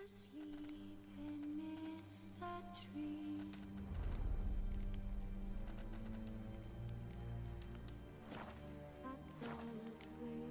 asleep amidst the trees. That's all sweet.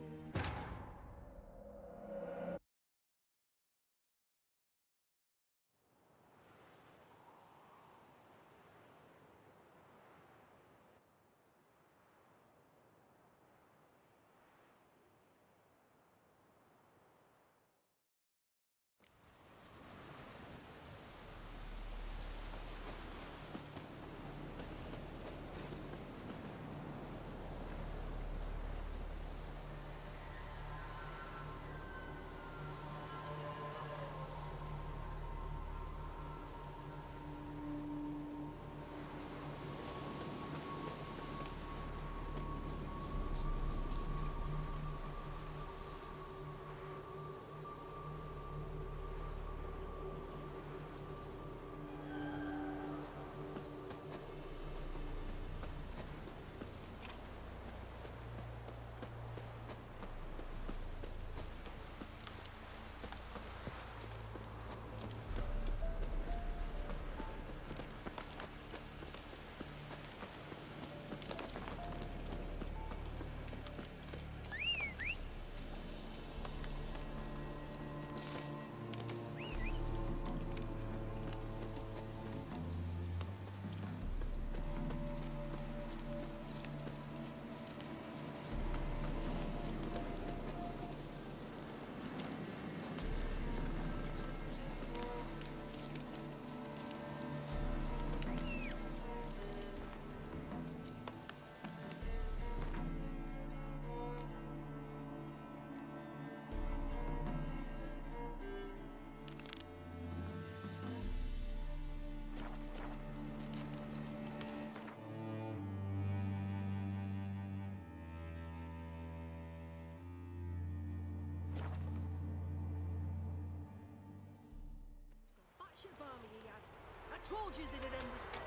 Batshit balmy he has. I told you it'd end this way.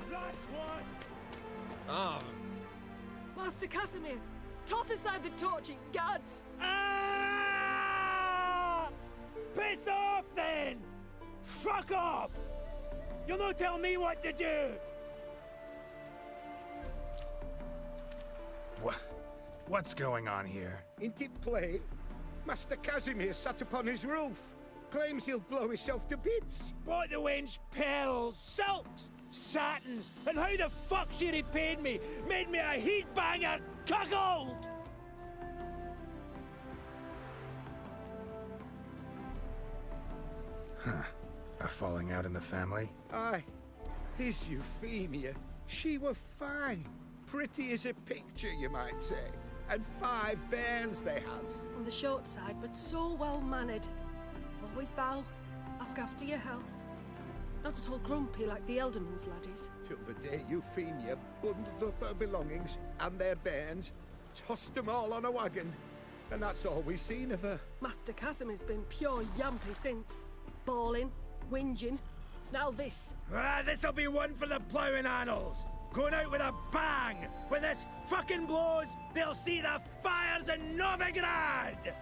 That's one! Oh. Master Casimir, toss aside the torching gads. Ah! Piss off then! Fuck off! You'll not tell me what to do! What's going on here? Ain't it plain? Master Casimir sat upon his roof. Claims he'll blow himself to bits. Bought the wench pearls, silks, satins, and how the fuck she repaid me? Made me a heat banger cuckold! A falling out in the family? Aye, his Euphemia. She were fine. Pretty as a picture, you might say. And 5 bairns they has. On the short side, but so well mannered. Always bow, ask after your health. Not at all grumpy like the Elderman's laddies. Till the day Euphemia bundled up her belongings and their bairns, tossed them all on a wagon. And that's all we've seen of her. Master Casimir's been pure yampy since. Bawling, whinging, now this. Ah, this'll be one for the ploughing annals. Going out with a bang! When this fucking blows, they'll see the fires in Novigrad!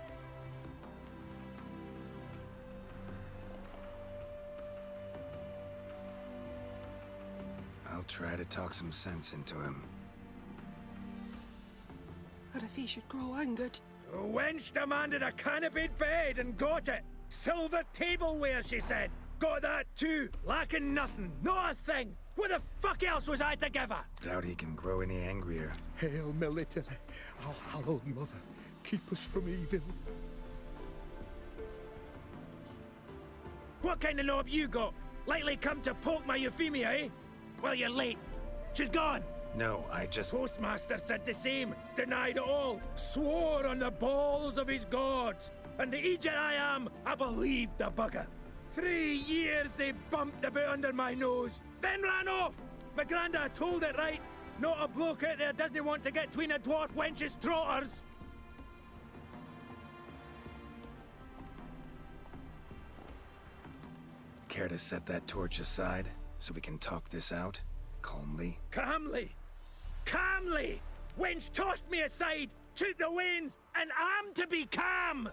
I'll try to talk some sense into him. And if he should grow angered. Wench demanded a canopied bed and got it. Silver tableware, she said. Got that too. Lacking nothing. Not a thing. What the fuck else was I to give her? Doubt he can grow any angrier. Hail military, our hallowed mother, keep us from evil. What kind of knob you got? Likely come to poke my Euphemia, eh? Well, you're late. She's gone. No, I just... Postmaster said the same. Denied it all. Swore on the balls of his gods. And the Egypt I am, I believed the bugger. 3 years they bumped about under my nose, then ran off. My grandad told it right. Not a bloke out there doesn't want to get tween a dwarf wench's trotters. Care to set that torch aside so we can talk this out calmly? Calmly. calmly. Wench tossed me aside, took the reins, and I'm to be calm.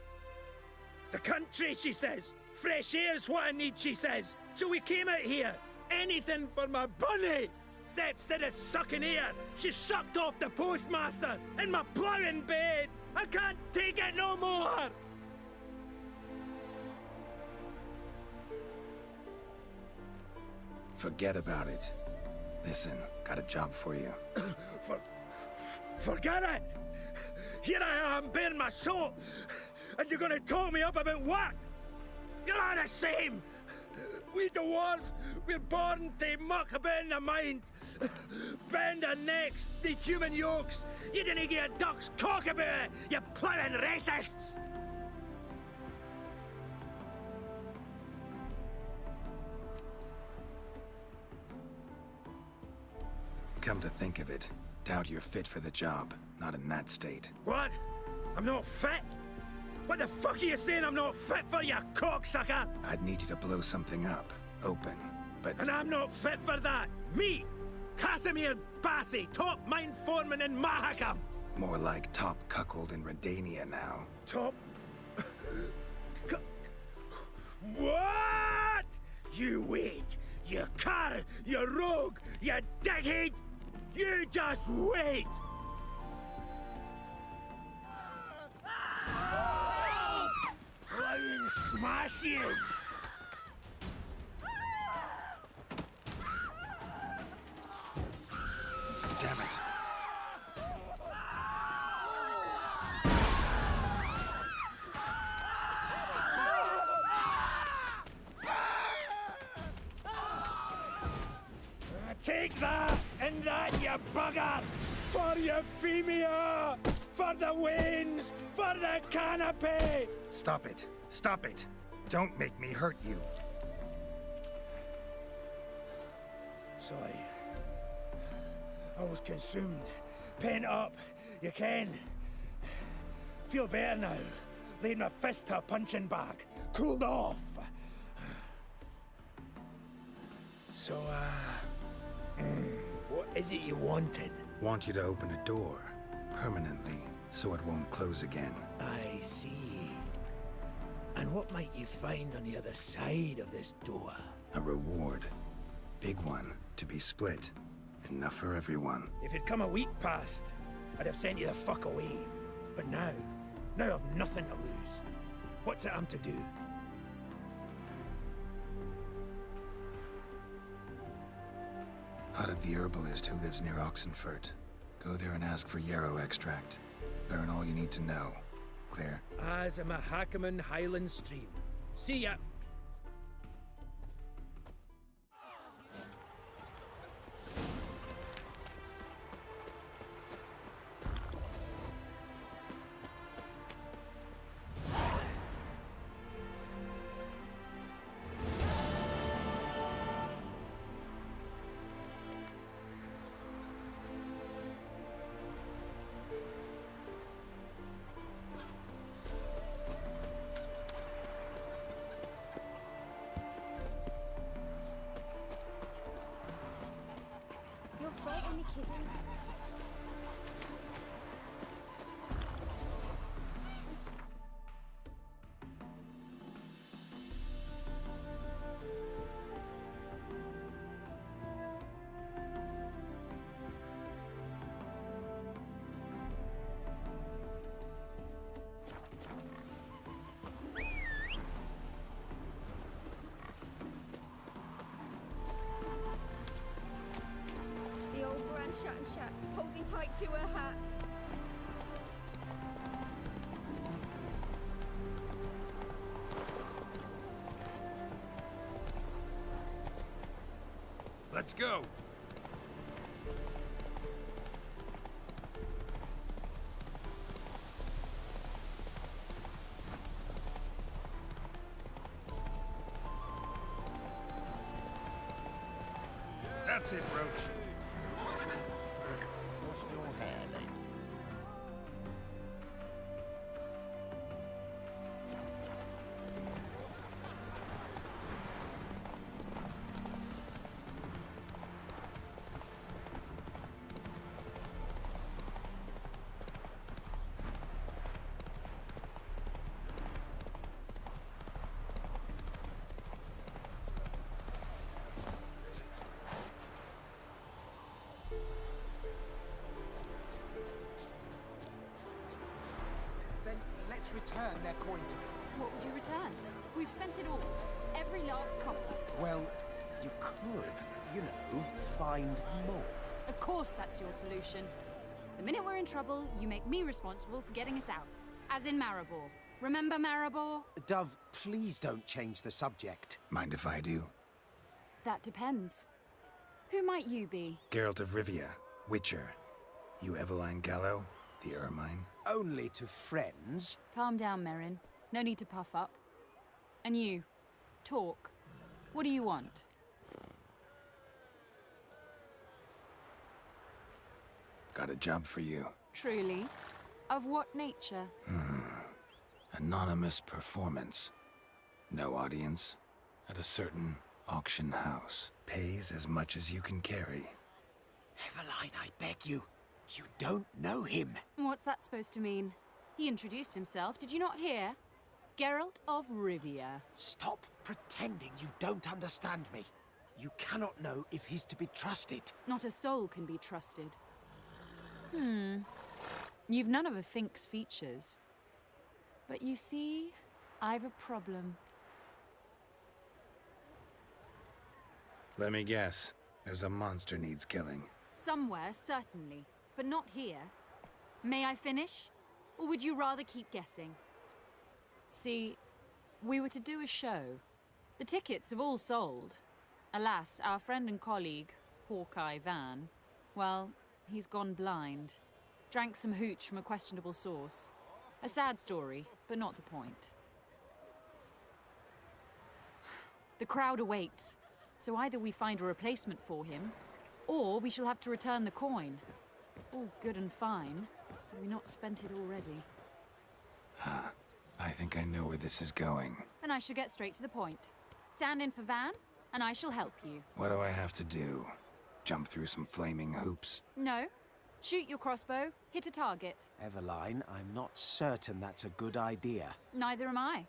The country, she says. Fresh air's what I need, she says. So we came out here. Anything for my bunny. Except instead of sucking air, she sucked off the postmaster in my ploughing bed. I can't take it no more. Forget about it. Listen, got a job for you. Forget it! Here I am, bearing my soul, and you're gonna talk me up about work? You're all the same! We dwarves, we're born to muck about in the mines, bend our necks, need human yokes. You didn't get a duck's cock about it, you ploughing racists! Come to think of it, doubt you're fit for the job. Not in that state. What? I'm not fit? What the fuck are you saying I'm not fit for, you cocksucker? I'd need you to blow something up. Open. But And I'm not fit for that. Me! Casimir Bassi, top mine foreman in Mahakam! more like top cuckold in Redania now. Top... What? You wait! You car! You rogue! You dickhead! You just wait! Plowing smashes! Damn it. Take that and that, you bugger! For Euphemia! For the winds! For the canopy! Stop it. Stop it. Don't make me hurt you. Sorry. I was consumed. Pent up. You can. Feel better now. Laid my fist to a punching bag. Cooled off. So, what is it you wanted? Want you to open a door. Permanently. So it won't close again. I see. And what might you find on the other side of this door? A reward. Big one. To be split. Enough for everyone. If it'd come a week past, I'd have sent you the fuck away. But now I've nothing to lose. What's it I'm to do? Hut of the herbalist who lives near Oxenfurt. Go there and ask for yarrow extract. Learn all you need to know. Clear? As a Mahakaman Highland Stream. See ya! You're frightening me, kiddies. The old grand shut and shut, holding tight to her hat. Let's go. That's it, Roach. What's your hand? let's return their coin to them. What would you return? We've spent it all. Every last copper. Well, you could, you know, find more. Of course that's your solution. The minute we're in trouble, you make me responsible for getting us out. As in Maribor. Remember Maribor? Dove, please don't change the subject. Mind if I do? That depends. Who might you be? Geralt of Rivia, Witcher. You Eveline Gallo, the Ermine. Only to friends. Calm down, Merrin. No need to puff up. And you, talk. What do you want? Got a job for you. Truly? Of what nature? Anonymous performance. No audience. At a certain auction house. Pays as much as you can carry. Eveline, I beg you. You don't know him. What's that supposed to mean? He introduced himself, did you not hear? Geralt of Rivia. Stop pretending you don't understand me. You cannot know if he's to be trusted. Not a soul can be trusted. You've none of a Fink's features. But you see, I've a problem. Let me guess. There's a monster needs killing. Somewhere, certainly. But not here. May I finish? Or would you rather keep guessing? See, we were to do a show. The tickets have all sold. Alas, our friend and colleague, Hawkeye Van, well, he's gone blind. Drank some hooch from a questionable source. A sad story, but not the point. The crowd awaits, so either we find a replacement for him, or we shall have to return the coin. All good and fine. Have we not spent it already? I think I know where this is going. Then I shall get straight to the point. Stand in for Van, and I shall help you. What do I have to do? Jump through some flaming hoops? No. Shoot your crossbow, hit a target. Eveline, I'm not certain that's a good idea. Neither am I.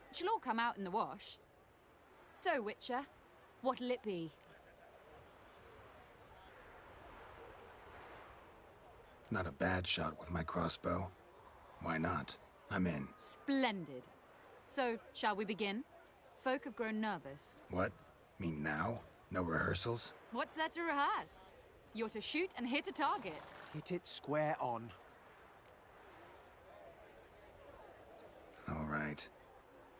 It shall all come out in the wash. So, Witcher, what'll it be? Not a bad shot with my crossbow. Why not? I'm in. Splendid. So, shall we begin? Folk have grown nervous. What? Mean now? No rehearsals? What's there to rehearse? You're to shoot and hit a target. Hit it square on. All right.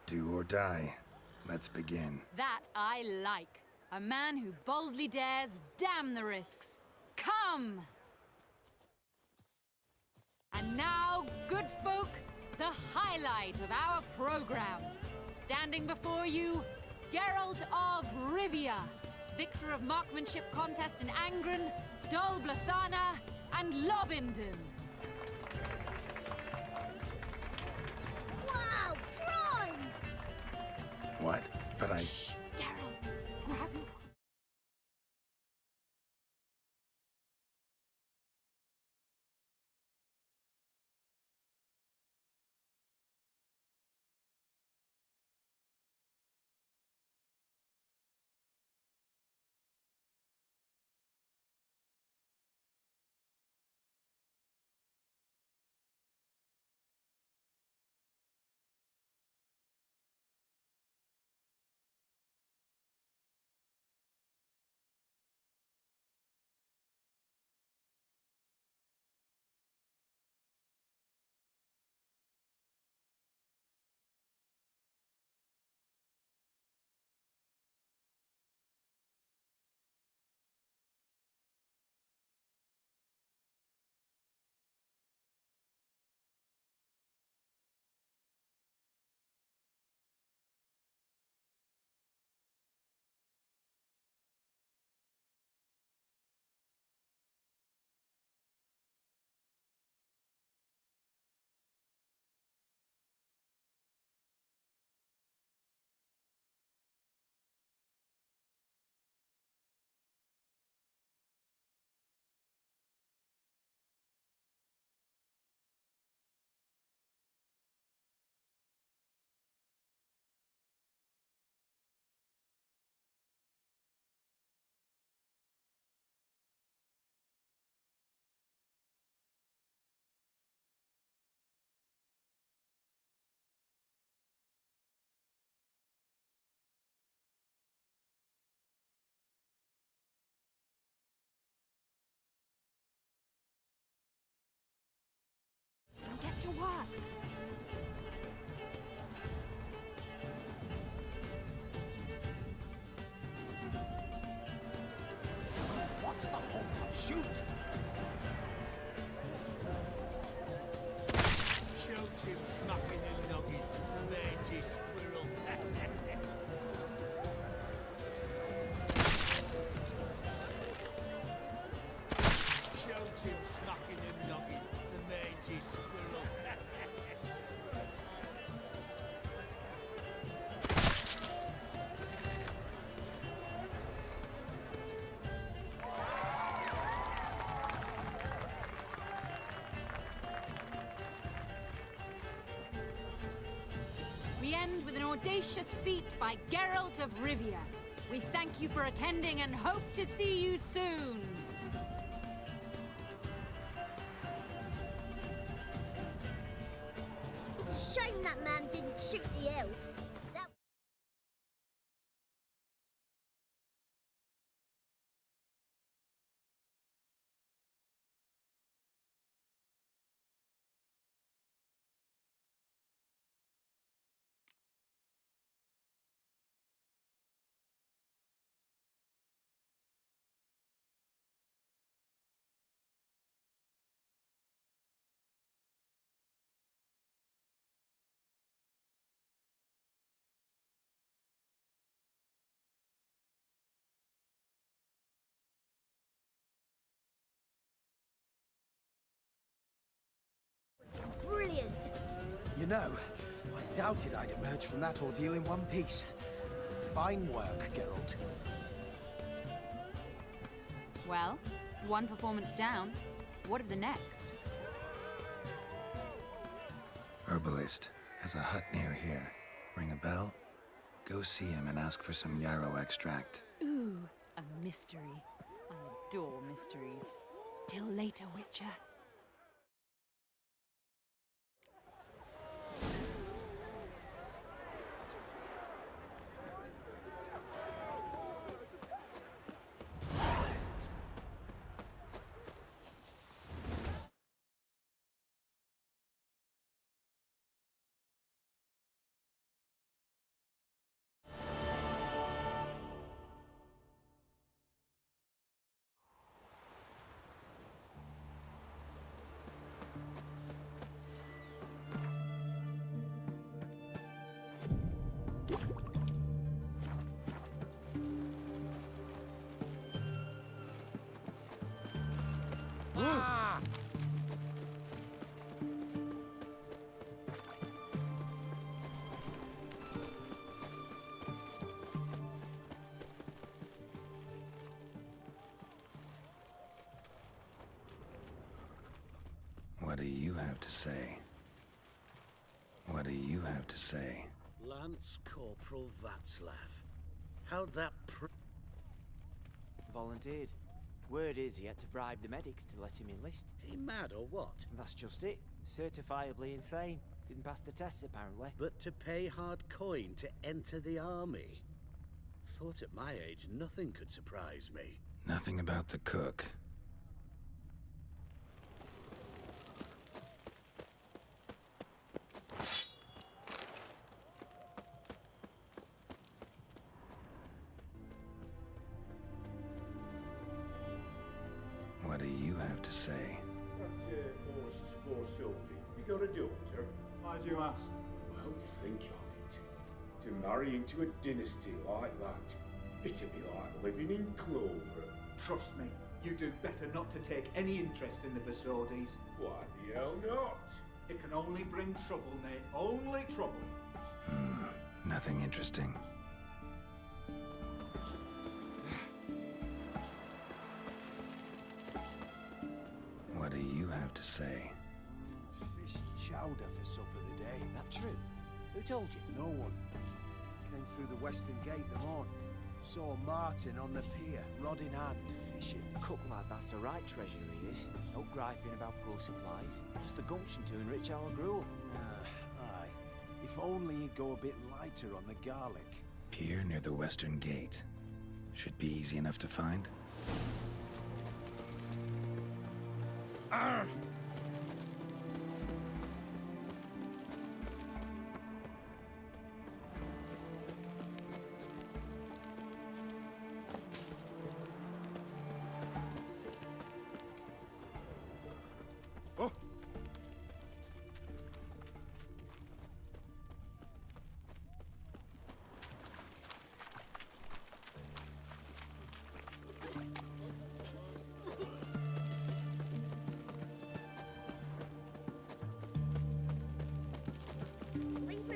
Do or die. Let's begin. That I like. A man who boldly dares, damn the risks. Come! And now, good folk, the highlight of our program. Standing before you, Geralt of Rivia, victor of marksmanship contests in Angren, Dol Blathana, and Lobindon. Wow, prime! What? But I... Shh, Geralt, grab your Kurwak! What's the hold-up? Shoot! Shoots him smacking and noggin, mangy squirrel. Shoots him smacking and noggin, the mangy squirrel. We end with an audacious feat by Geralt of Rivia. We thank you for attending and hope to see you soon. It's a shame that man didn't shoot the elf. That brilliant. You know, I doubted I'd emerge from that ordeal in one piece. Fine work, Geralt. Well, one performance down. What of the next? Herbalist has a hut near here. Ring a bell? Go see him and ask for some yarrow extract. Ooh, a mystery. I adore mysteries. Till later, Witcher. What do you have to say? What do you have to say? Lance Corporal Václav. How'd that Volunteered. Word is he had to bribe the medics to let him enlist. He mad or what? That's just it. Certifiably insane. Didn't pass the tests, apparently. But to pay hard coin to enter the army? Thought at my age nothing could surprise me. Nothing about the cook. What do you have to say? You got a daughter? Why do you ask? Well, think on it. To marry into a dynasty like that, it'd be like living in clover. Trust me, you do better not to take any interest in the Basodis. Why the hell not? It can only bring trouble, mate. Only trouble. Nothing interesting. What do you have to say? Fish chowder for supper the day. That true? Who told you? No one. Came through the western gate the morn. Saw Martin on the pier, rod in hand, fishing. Cook lad, that's the right treasure he is. No griping about poor supplies. Just the gumption to enrich our gruel. Aye. If only he'd go a bit lighter on the garlic. Pier near the western gate. Should be easy enough to find.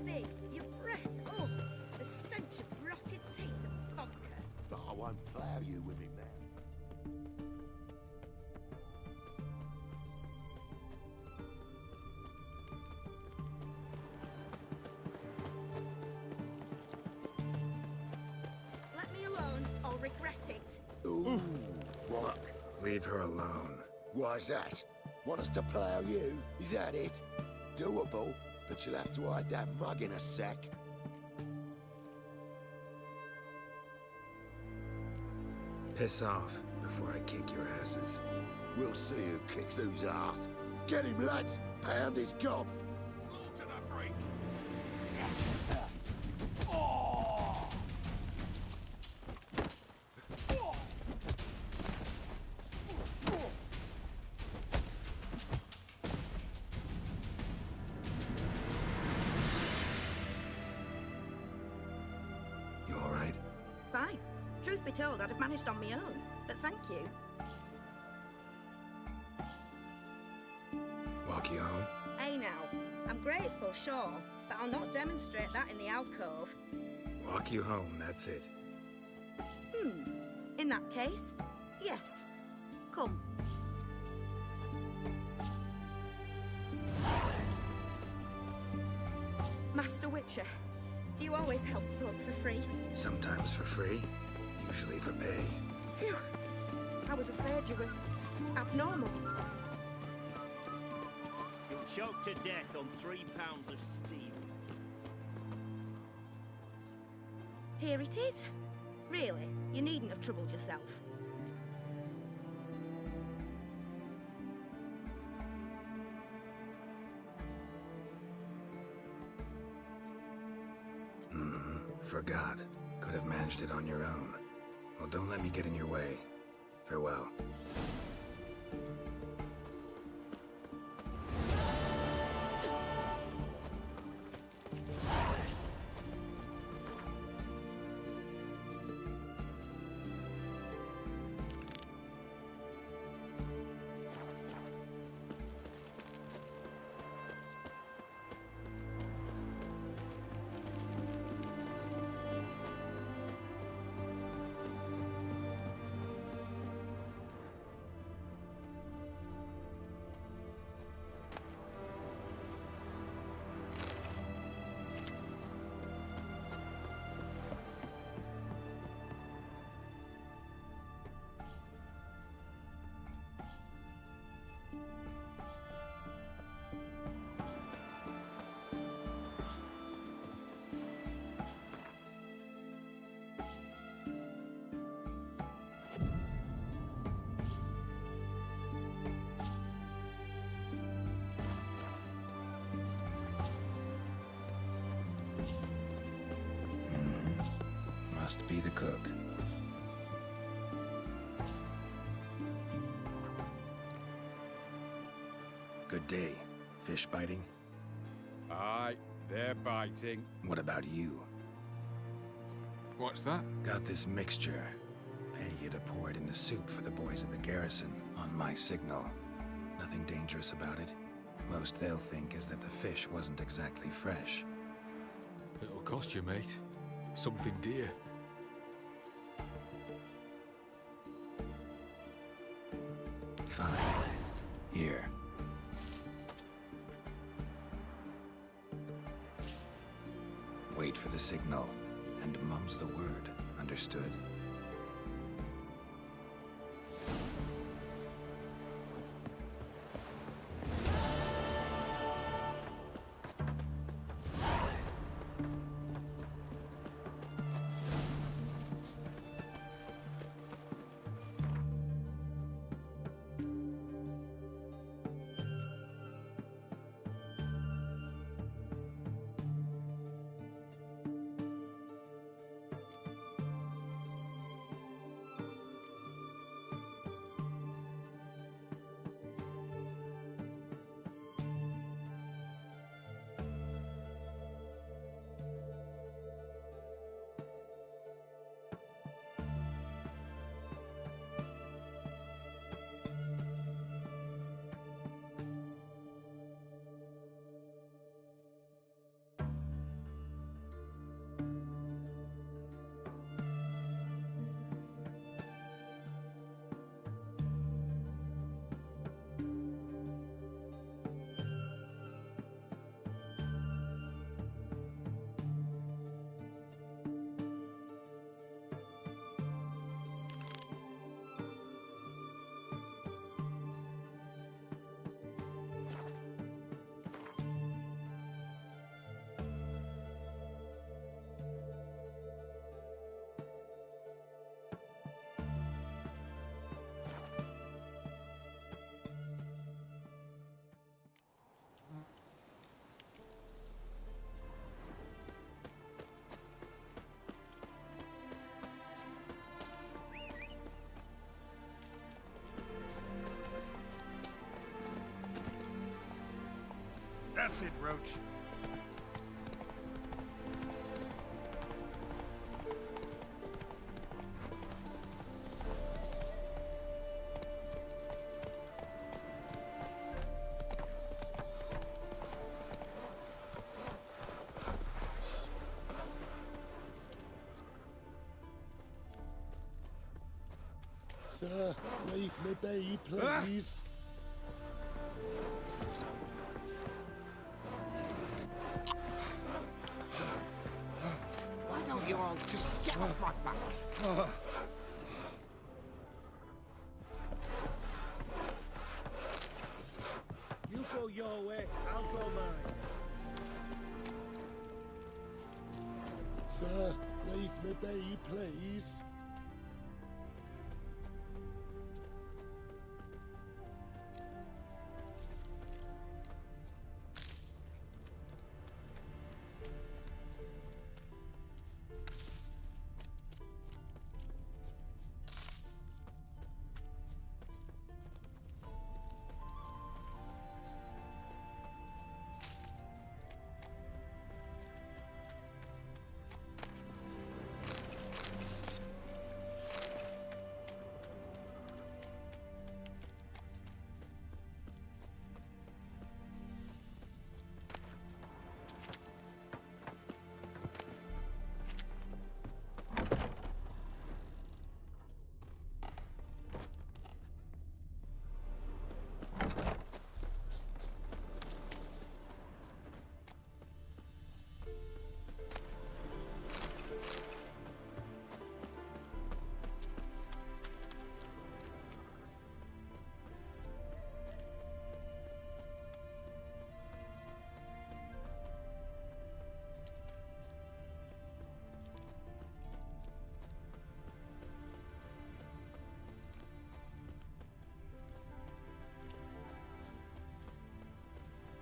with thee? Your breath, oh, the stench of rotted teeth and vodka. But I won't plough you with him now. Let me alone, or regret it. Ooh, what? Leave her alone. Why's that? Want us to plough you? Is that it? Doable, but you'll have to hide that mug in a sec. Piss off before I kick your asses. We'll see who kicks whose ass. Get him, lads! Pound his gob! Slaughter the freak! You alright? Fine. Truth be told, I'd have managed on my own, but thank you. Walk you home? Hey now, I'm grateful, sure, but I'll not demonstrate that in the alcove. Walk you home, that's it. In that case, yes. Come. Master Witcher, do you always help folk for free? Sometimes for free, usually for pay. Phew. I was afraid you were abnormal. You'll choke to death on 3 pounds of steel. Here it is. Really, you needn't have troubled yourself. Forgot. Could have managed it on your own. Well, don't let me get in your way. Farewell. Must be the cook. Good day. Fish biting? Aye, they're biting. What about you? What's that? Got this mixture. Pay you to pour it in the soup for the boys at the garrison, on my signal. Nothing dangerous about it. Most they'll think is that the fish wasn't exactly fresh. It'll cost you, mate. Something dear. Fine. Here. Wait for the signal, and mum's the word. Understood? That's it, Roach. Sir, leave me be, please. Why don't you all just get off my back? You go your way, I'll go mine. Sir, leave me be, please.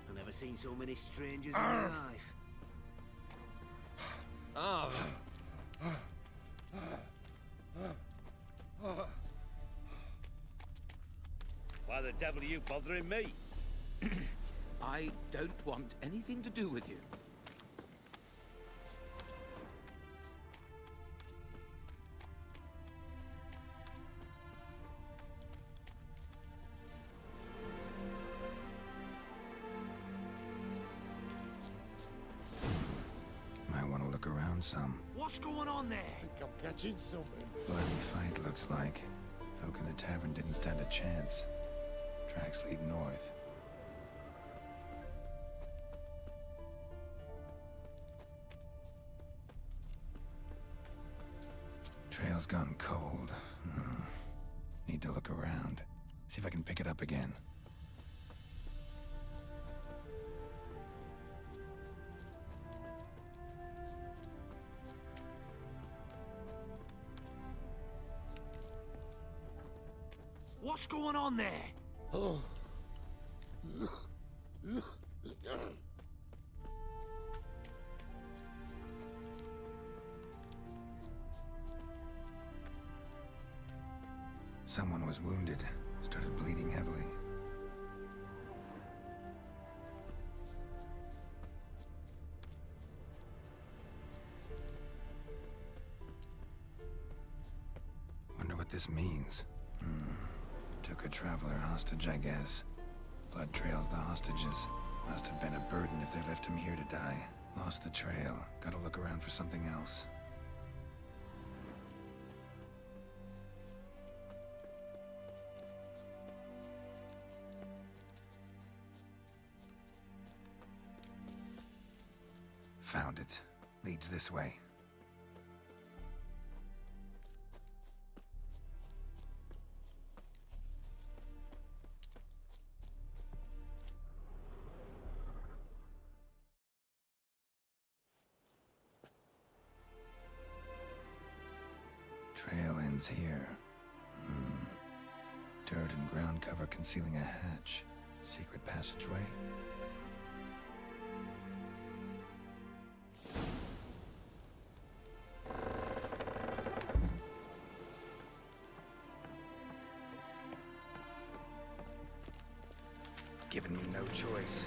I've never seen so many strangers in my life. Why the devil are you bothering me? I don't want anything to do with you. Might want to look around some. What's going on there? I think I'm catching something. Bloody fight, looks like. Folk in the tavern didn't stand a chance. Tracks lead north. Trail's gone cold. Need to look around. See if I can pick it up again. What's going on there? Oh. Someone was wounded. Started bleeding heavily. Wonder what this means. Took a traveler hostage, I guess. Blood trails the hostages. Must have been a burden if they left him here to die. Lost the trail. Gotta look around for something else. Found it. Leads this way. Trail ends here. Dirt and ground cover concealing a hatch. Secret passageway. Giving me no choice.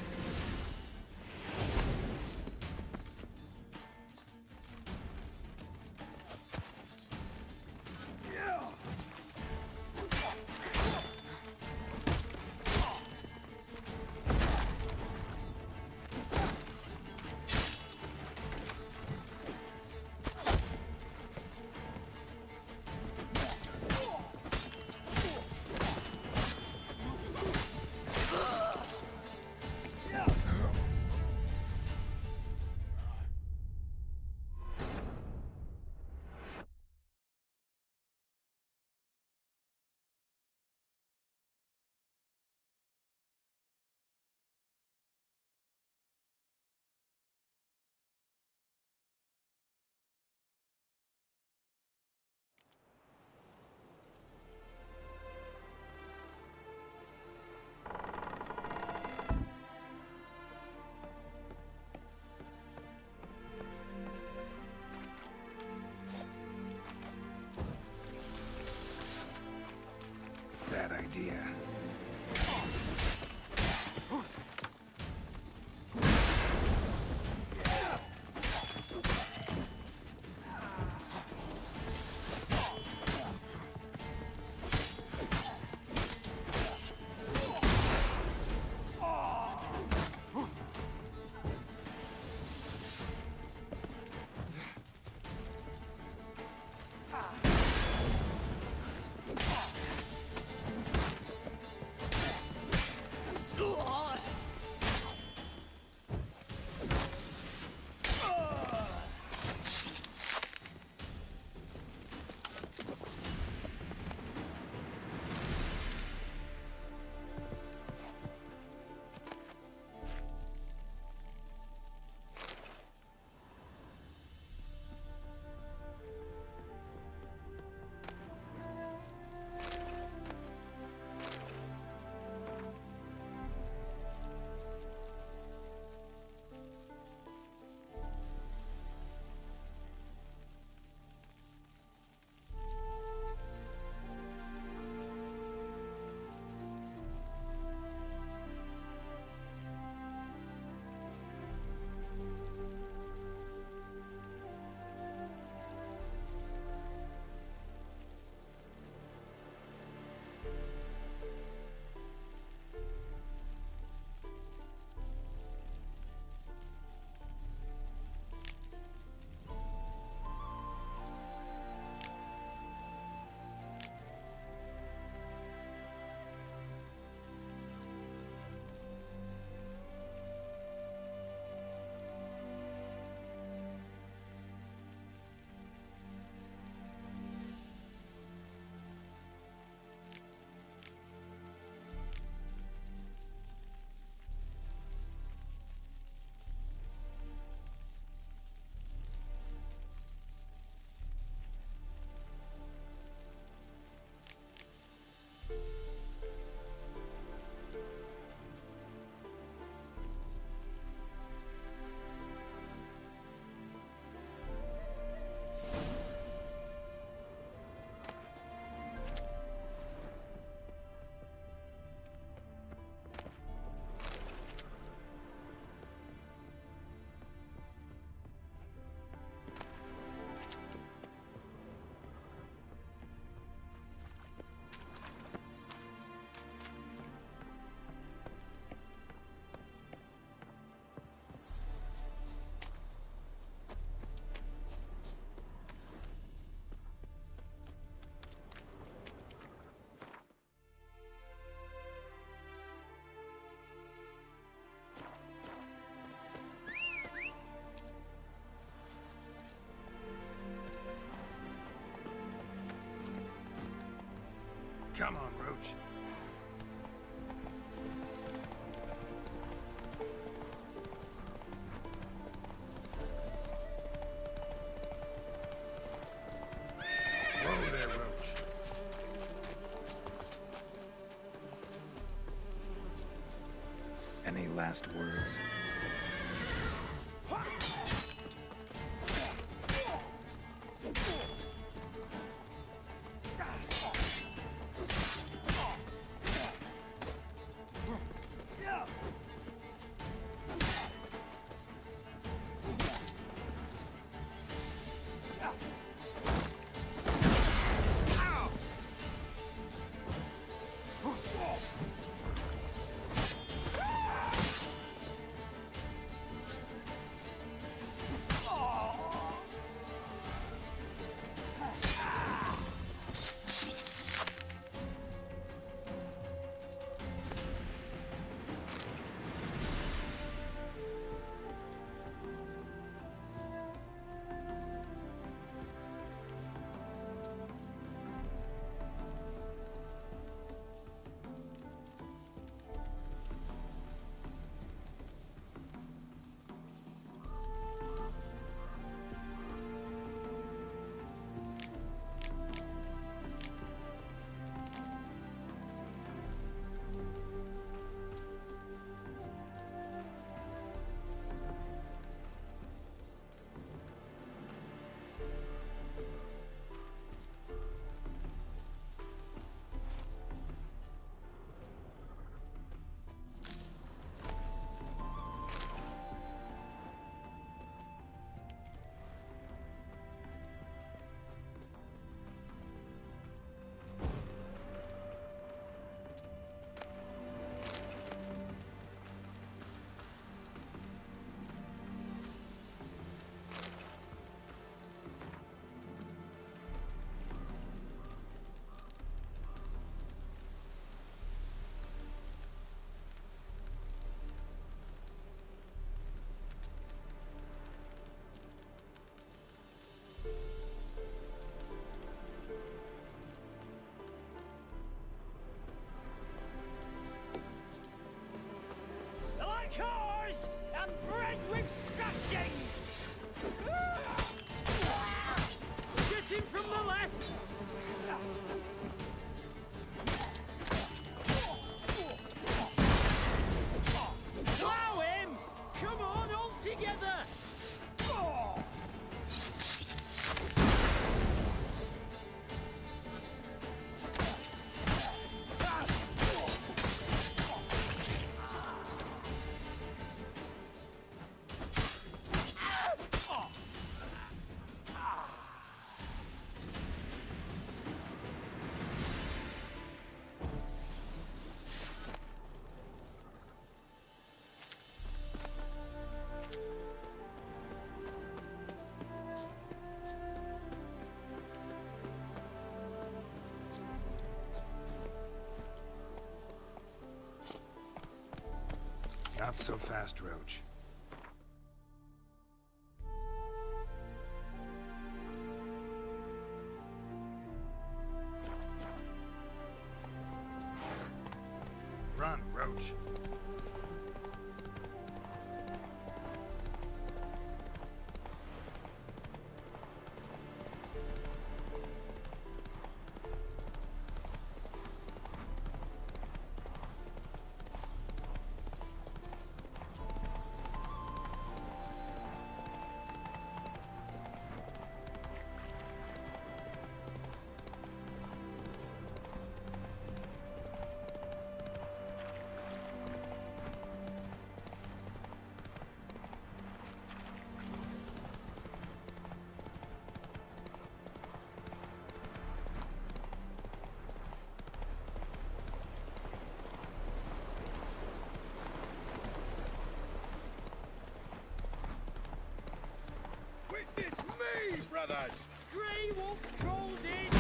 Come on, Roach. Whoa there, Roach. Any last words? Cars and bread with scratching! Get him from the left! Plow him! Come on, all together! Not so fast, Roach. Run, Roach. Witness me, brothers! Grey Wolf's crawled in!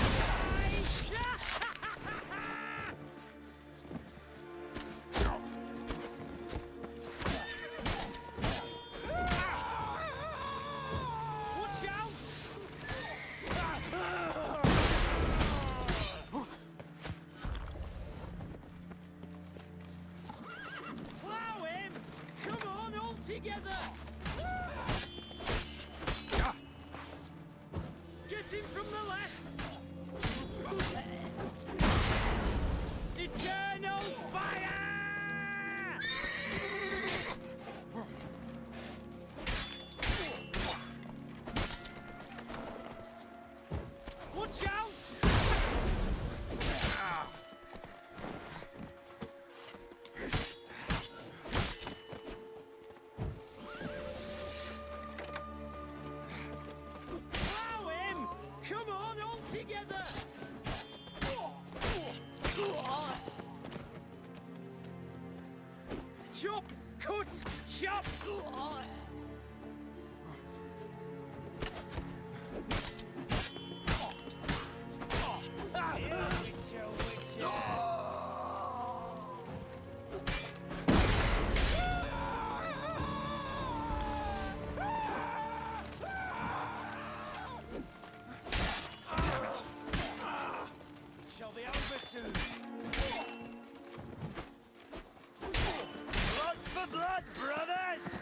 Watch out! together! Chop! Cut! Chop! Shall be over soon. Blood for blood, brothers!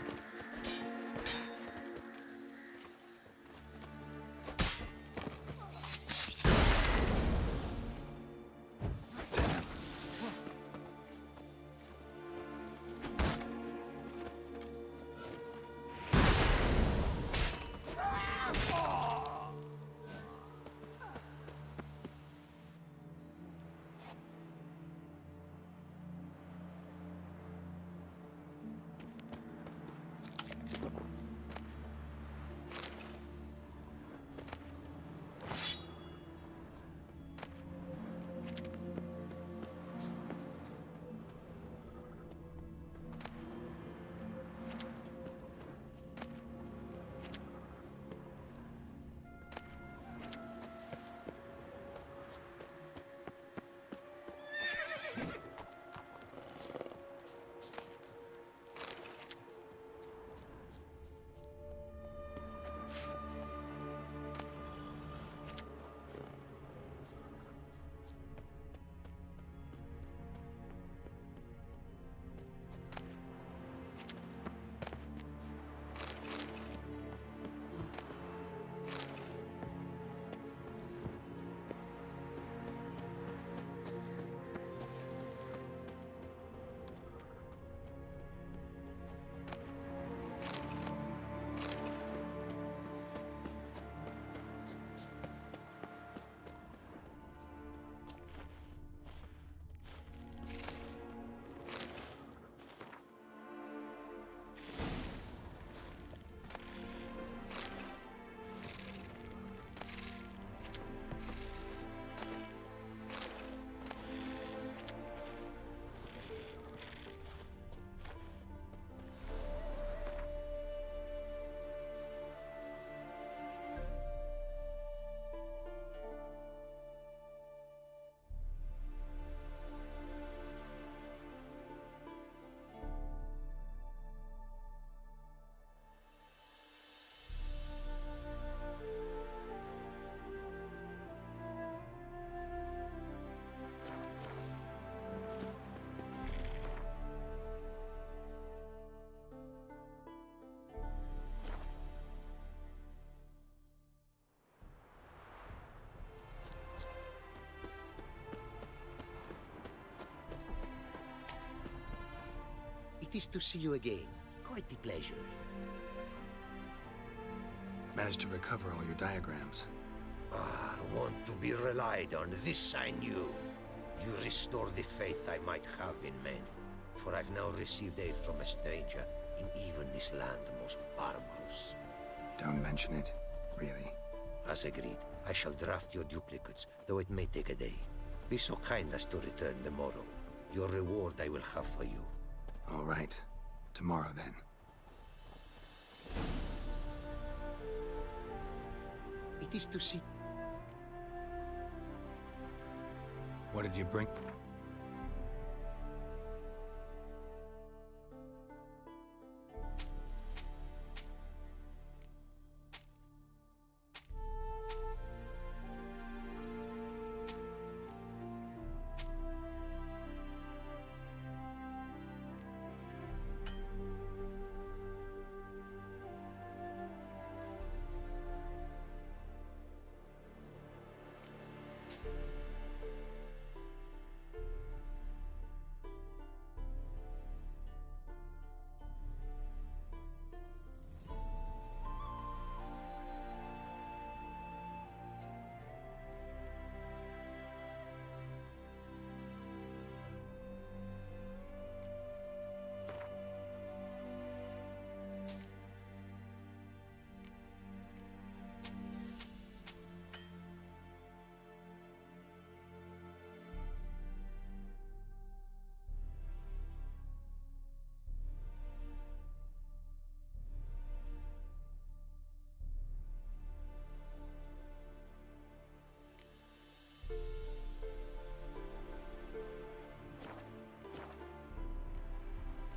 It is to see you again. Quite the pleasure. Managed to recover all your diagrams. Ah, want to be relied on. This I knew. You restore the faith I might have in men. For I've now received aid from a stranger in even this land most barbarous. Don't mention it. Really. As agreed, I shall draft your duplicates, though it may take a day. Be so kind as to return tomorrow. Your reward I will have for you. All right. Tomorrow, then. It is to see... What did you bring?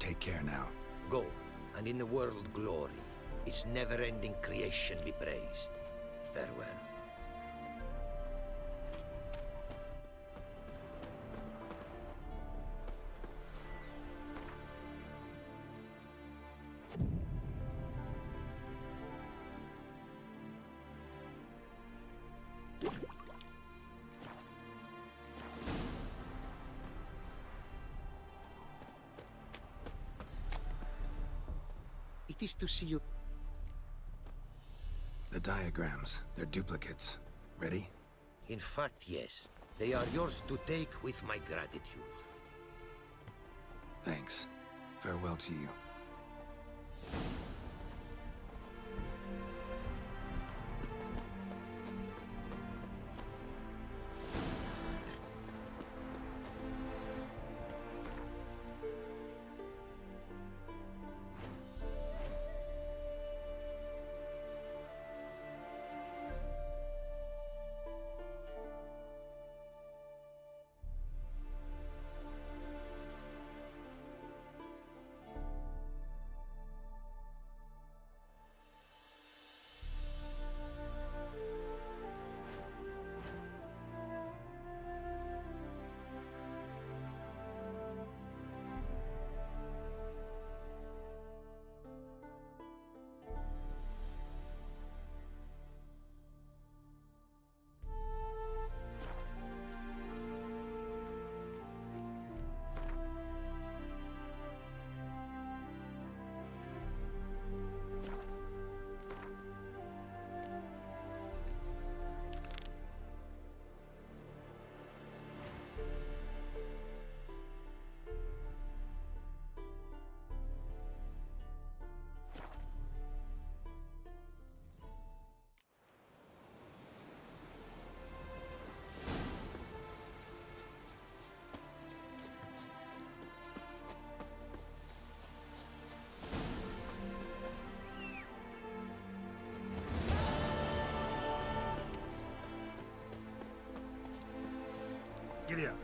take care now. Go, and in the world glory, its never-ending creation be praised. Farewell. It is to see you. The diagrams, they're duplicates. Ready? In fact, yes. They are yours to take with my gratitude. Thanks. Farewell to you. Giddy up.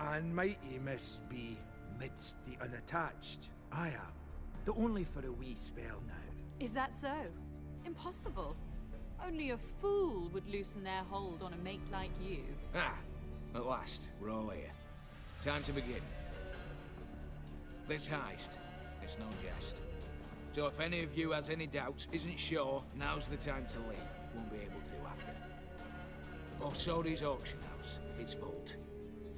And mighty miss be midst the unattached. I am, though only for a wee spell now. Is that so? Impossible. Only a fool would loosen their hold on a mate like you. Ah, at last, we're all here. Time to begin. This heist, it's no jest. So if any of you has any doubts, isn't sure, now's the time to leave. Won't be able to after. The Borsodi's auction house, its vault.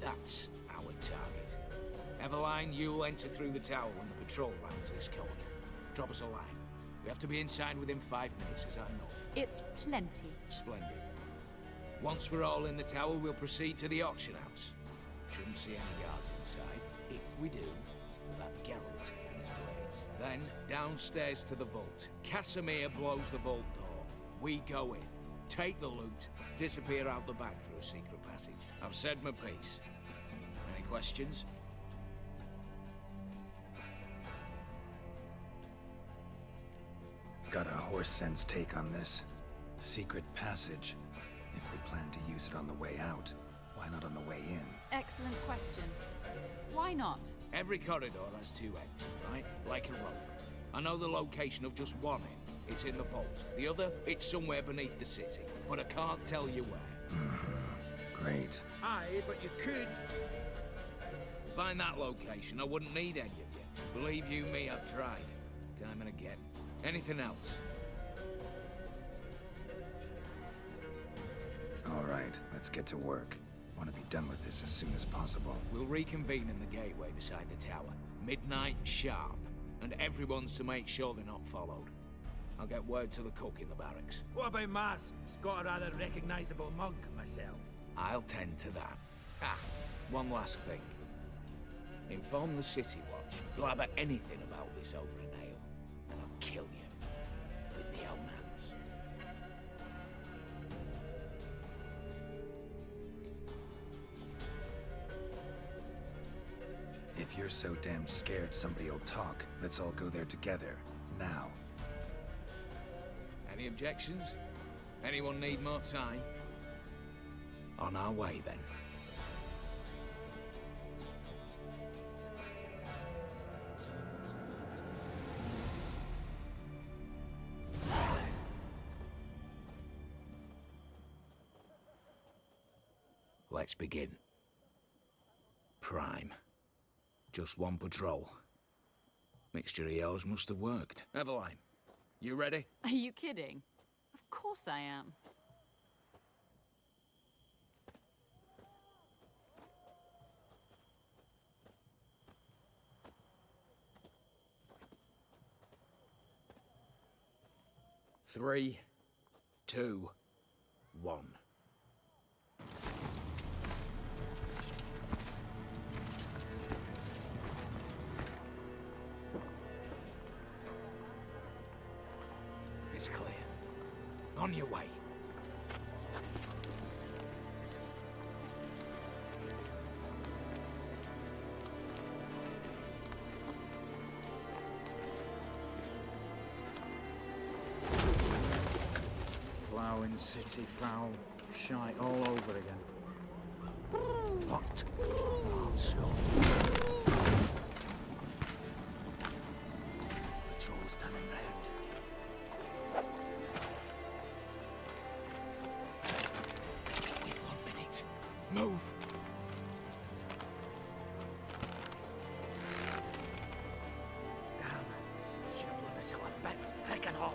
That's our target. Eveline, you'll enter through the tower when the patrol rounds this corner. Drop us a line. We have to be inside within 5 minutes. Is that enough? It's plenty. Splendid. Once we're all in the tower, we'll proceed to the auction house. Shouldn't see any guards inside. If we do, we'll have Geralt and his blades. Then, downstairs to the vault. Casimir blows the vault door. We go in, take the loot, disappear out the back through a secret passage. I've said my piece. Any questions? Got a horse sense take on this. Secret passage. If we plan to use it on the way out, why not on the way in? Excellent question. Why not? Every corridor has 2 ends, right? Like a rope. I know the location of just one end. It's in the vault. The other, it's somewhere beneath the city. But I can't tell you where. Great. Aye, but you could. Find that location, I wouldn't need any of you. Believe you me, I've tried. Time and again. Anything else? All right, let's get to work. Want to be done with this as soon as possible. We'll reconvene in the gateway beside the tower. Midnight sharp. And everyone's to make sure they're not followed. I'll get word to the cook in the barracks. What about masks? Got a rather recognizable mug myself. I'll tend to that. Ah, one last thing. Inform the City Watch. Blabber anything about this over an ale, and I'll kill you with my own hands. If you're so damn scared somebody'll talk, let's all go there together. Now. Any objections? Anyone need more time? On our way, then. Let's begin. Prime. Just one patrol. Mixture of yours must have worked. Eveline, you ready? Are you kidding? Of course I am. Three, 2, 1. It's clear. On your way. Ploughing city foul, shite all over again. What? Also. Patrol's turning round. We've 1 minute. Move! Damn. Should have blown this out of bits, prick and all.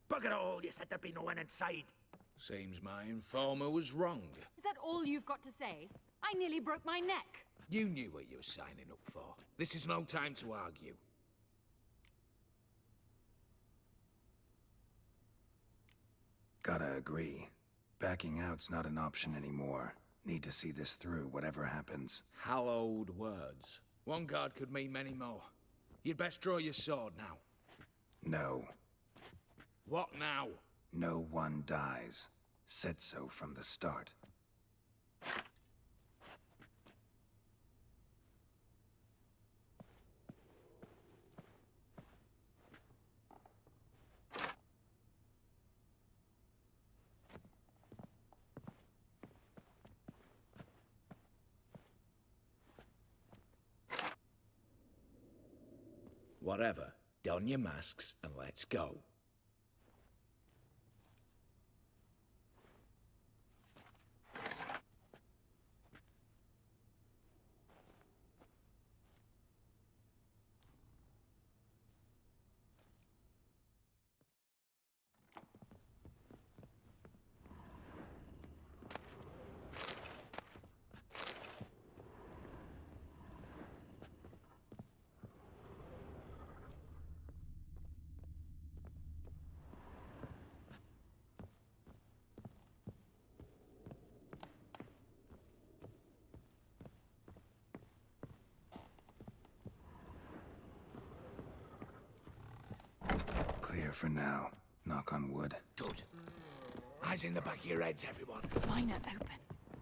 Bugger it all, you said there'd be no one inside. Seems my informer was wrong. Is that all you've got to say? I nearly broke my neck. You knew what you were signing up for. This is no time to argue. Gotta agree. Backing out's not an option anymore. Need to see this through, whatever happens. Hallowed words. One guard could mean many more. You'd best draw your sword now. No. What now? No one dies. Said so from the start. Whatever. Don your masks and let's go. Clear for now. Knock on wood. Good. Eyes in the back of your heads, everyone. Mine are open.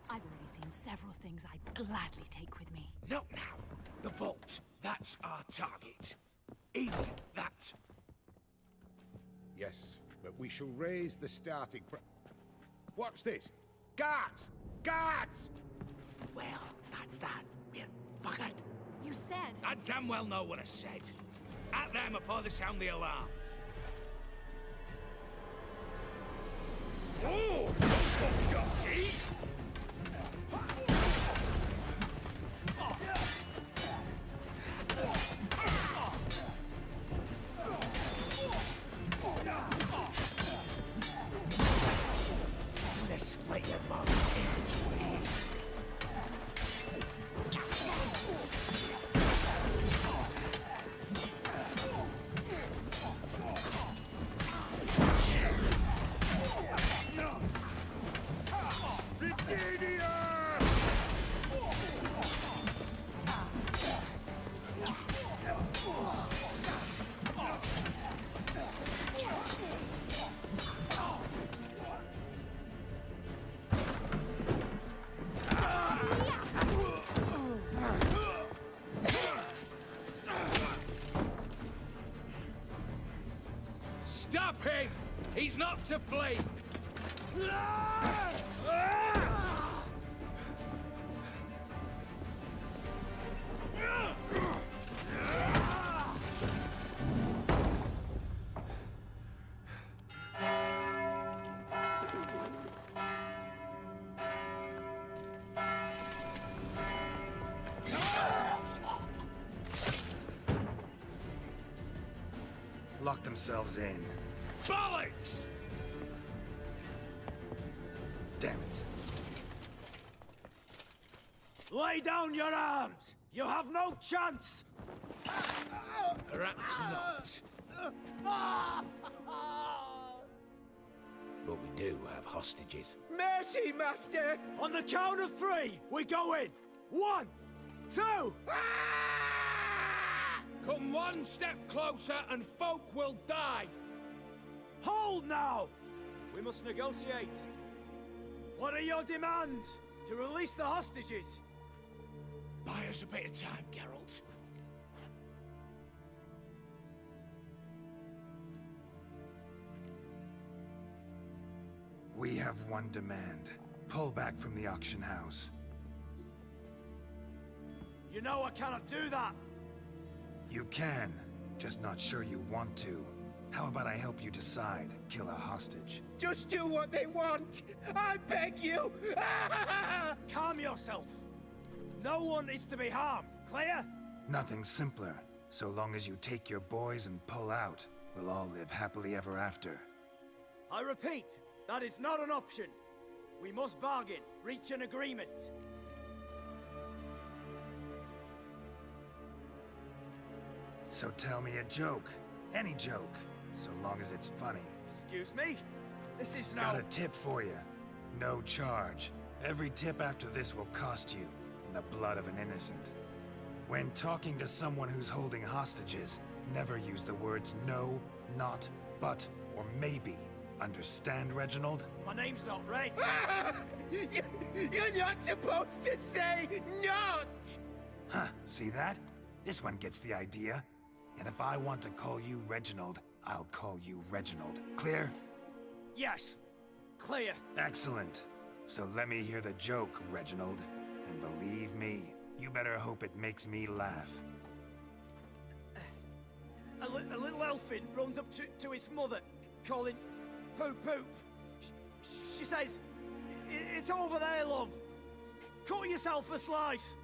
I've already seen several things I'd gladly take with me. Not now. The vault. That's our target. Is that? Yes, but we shall raise the starting What's this? Guards! Guards! Well, that's that. We're buggered. You said... I damn well know what I said. At them before they sound the alarm. Oh! Those got teeth! Let's split your mouth in between. Stop him! He's not to flee! Lock themselves in. Bollocks! Damn it. Lay down your arms! You have no chance! Perhaps not. But we do have hostages. Mercy, Master! On the count of three, we go in! 1, 2... Come one step closer and folk will die! Hold now! We must negotiate. What are your demands? To release the hostages? Buy us a bit of time, Geralt. We have one demand. Pull back from the auction house. You know I cannot do that! You can, just not sure you want to. How about I help you decide? Kill a hostage. Just do what they want! I beg you! Calm yourself! No one is to be harmed, clear? Nothing simpler. So long as you take your boys and pull out, we'll all live happily ever after. I repeat, that is not an option. We must bargain, reach an agreement. So tell me a joke. Any joke. So long as it's funny. Excuse me? This is no... Got a tip for you. No charge. Every tip after this will cost you, in the blood of an innocent. When talking to someone who's holding hostages, never use the words no, not, but, or maybe. Understand, Reginald? My name's not Reg. You're not supposed to say not! Huh, see that? This one gets the idea. And if I want to call you Reginald, I'll call you Reginald. Clear? Yes. Clear. Excellent. So let me hear the joke, Reginald. And believe me, you better hope it makes me laugh. A little elfin runs up to his mother, calling Poop Poop. She says, "It's over there, love. Cut yourself a slice."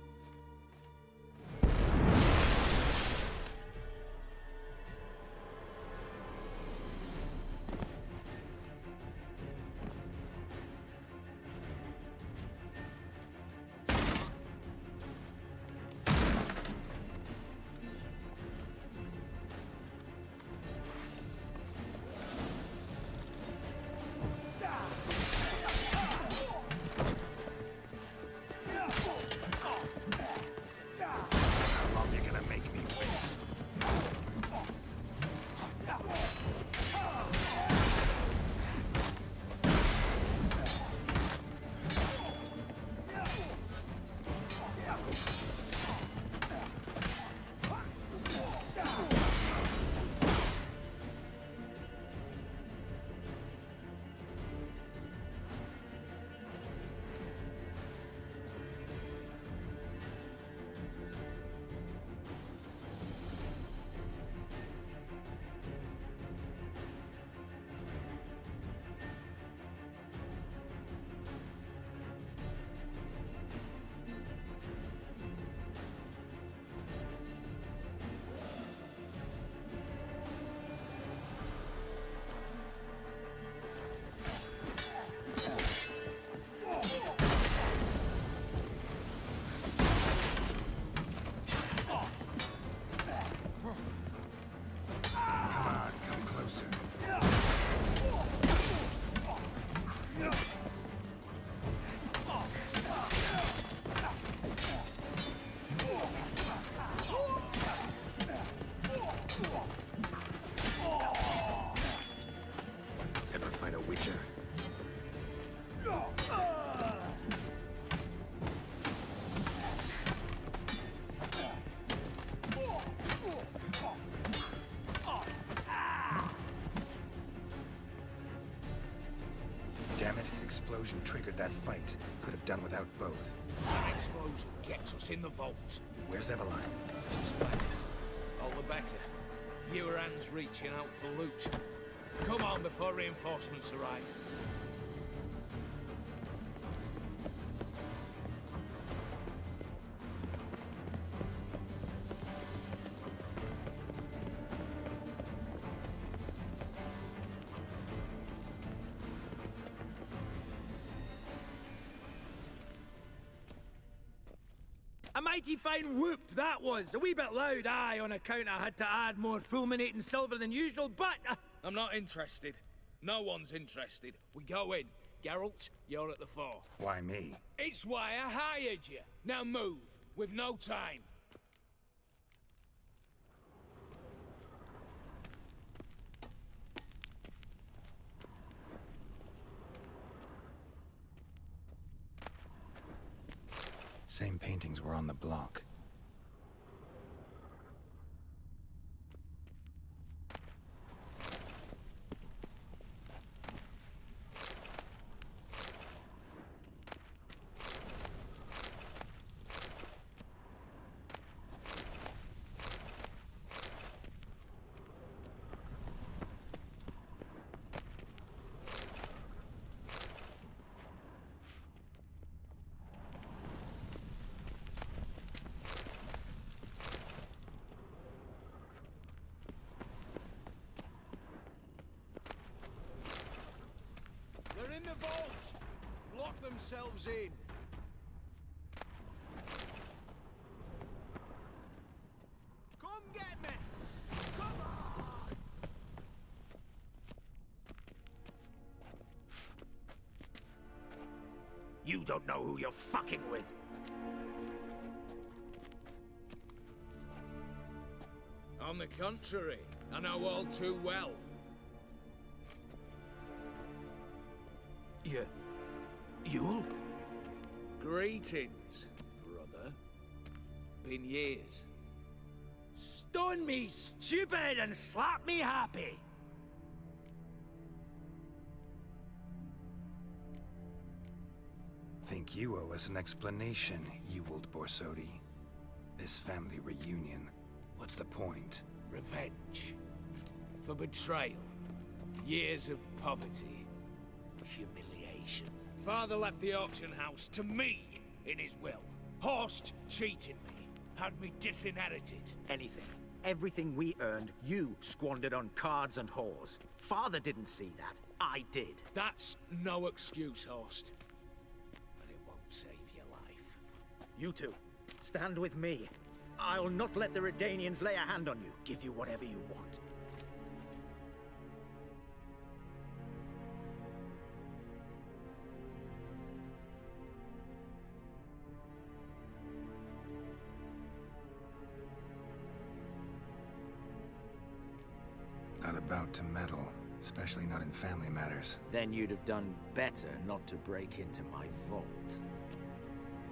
Damn it, explosion triggered that fight. Could have done without both. That explosion gets us in the vault. Where's Eveline? She's fine. All the better. Fewer hands reaching out for loot. Come on before reinforcements arrive. A mighty fine whoop that was. A wee bit loud, aye, on account I had to add more fulminating silver than usual, but... I'm not interested. No one's interested. We go in. Geralt, you're at the fore. Why me? It's why I hired you. Now move. We've no time. Same paintings were on the block. They're in the vault! Lock themselves in! Come get me! You don't know who you're fucking with. On the contrary, I know all too well. You'll? Greetings, brother. Been years. Stone me stupid and slap me happy. Think you owe us an explanation, Ewald Borsodi. This family reunion, what's the point? Revenge. For betrayal. Years of poverty. Humiliation. Father left the auction house to me in his will. Horst cheated me. Had me disinherited. Anything. Everything we earned, you squandered on cards and whores. Father didn't see that. I did. That's no excuse, Horst. But it won't save your life. You two, stand with me. I'll not let the Redanians lay a hand on you. Give you whatever you want. Not about to meddle, especially not in family matters. Then you'd have done better not to break into my vault.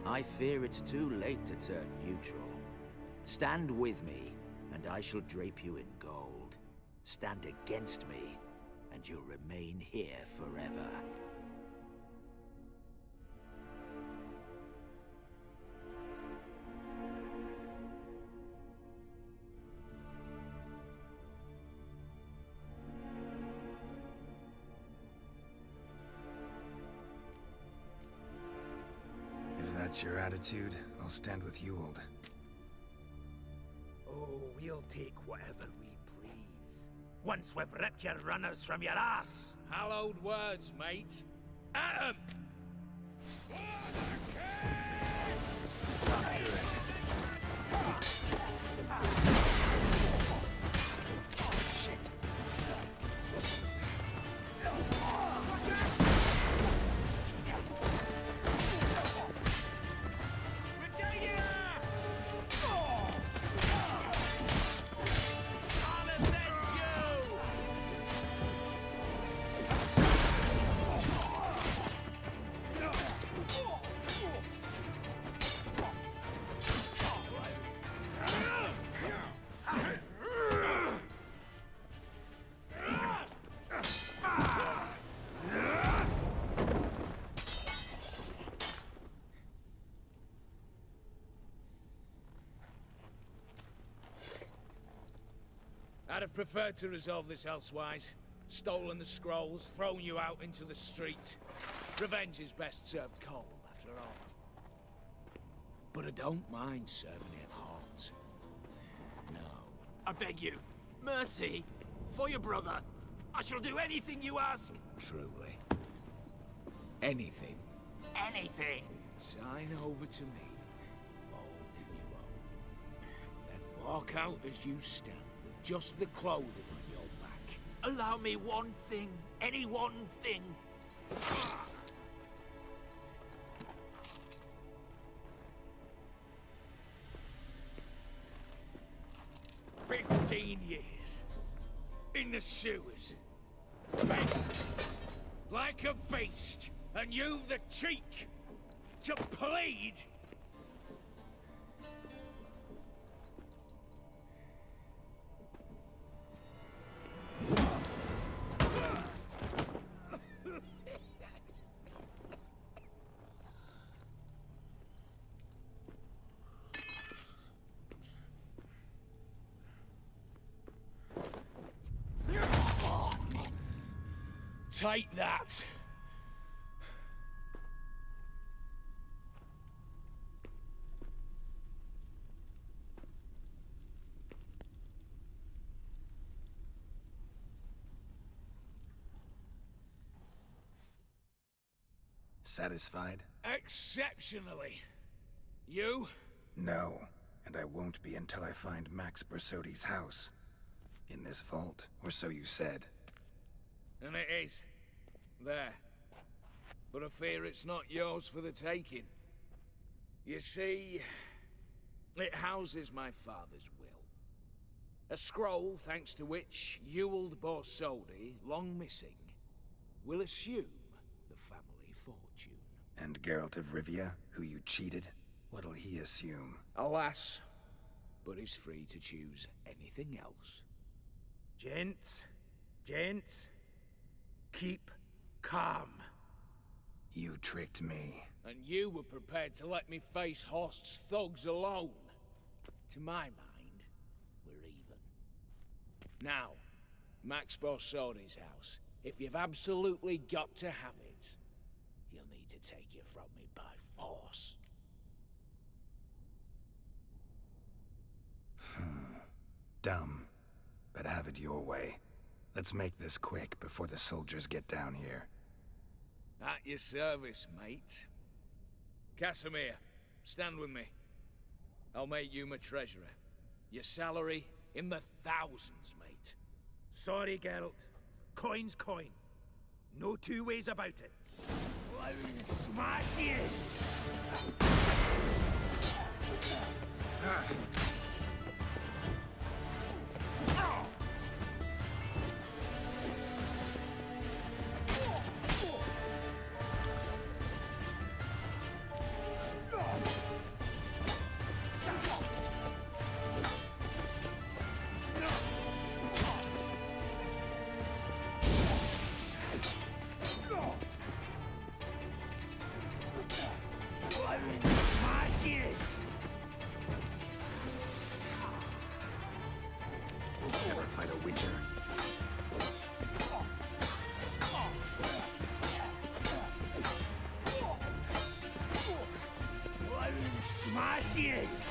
I fear it's too late to turn neutral. Stand with me, and I shall drape you in gold. Stand against me, and you'll remain here forever. If that's your attitude, I'll stand with Ewald. Oh, we'll take whatever we please. Once we've ripped your runners from your ass. Hallowed words, mate. At 'em! I'd have preferred to resolve this elsewise. Stolen the scrolls, thrown you out into the street. Revenge is best served cold, after all. But I don't mind serving it hot. No. I beg you, mercy, for your brother. I shall do anything you ask. Truly. Anything. Anything. Sign over to me all that you own. Then walk out as you stand. Just the clothing on your back. Allow me one thing. Any one thing. 15 years. In the sewers. Begging. Like a beast. And you've the cheek to plead. Take that. Satisfied? Exceptionally. You? No, and I won't be until I find Max Borsodi's house. In this vault, or so you said. And it is. There. but I fear it's not yours for the taking. You see, it houses my father's will. A scroll thanks to which Ewald Borsodi, long missing, will assume the family fortune. And Geralt of Rivia, who you cheated, what'll he assume? Alas, but he's free to choose anything else. Gents, keep calm. You tricked me. And you were prepared to let me face Horst's thugs alone. To my mind, we're even. Now, Max Borsodi's house. If you've absolutely got to have it, you'll need to take it from me by force. Dumb, but have it your way. Let's make this quick before the soldiers get down here. At your service, mate. Casimir, stand with me. I'll make you my treasurer. Your salary in the thousands, mate. Sorry, Geralt. Coin's coin. No two ways about it. Smash his! Never fight a witcher. Smash his!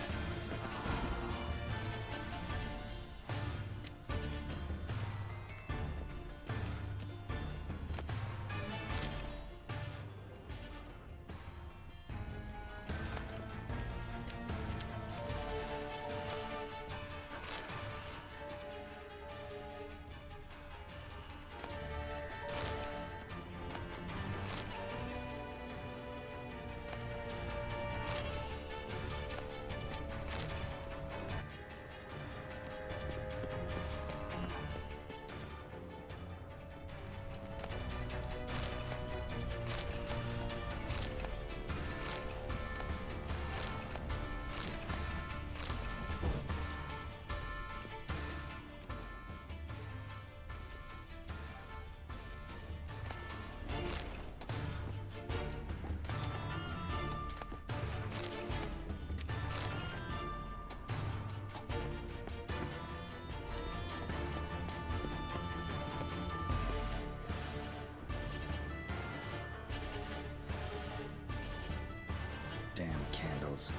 Damn candles.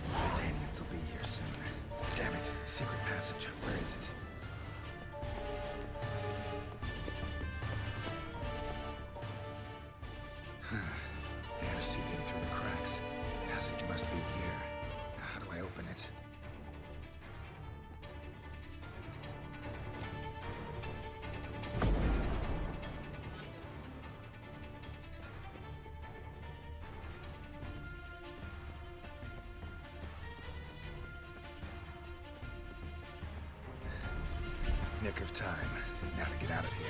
The Danians will be here soon. Damn it. Secret passage. Where is it? Air seeping through the cracks. Passage must be here. Now, how do I open it? Nick of time. Now to get out of here.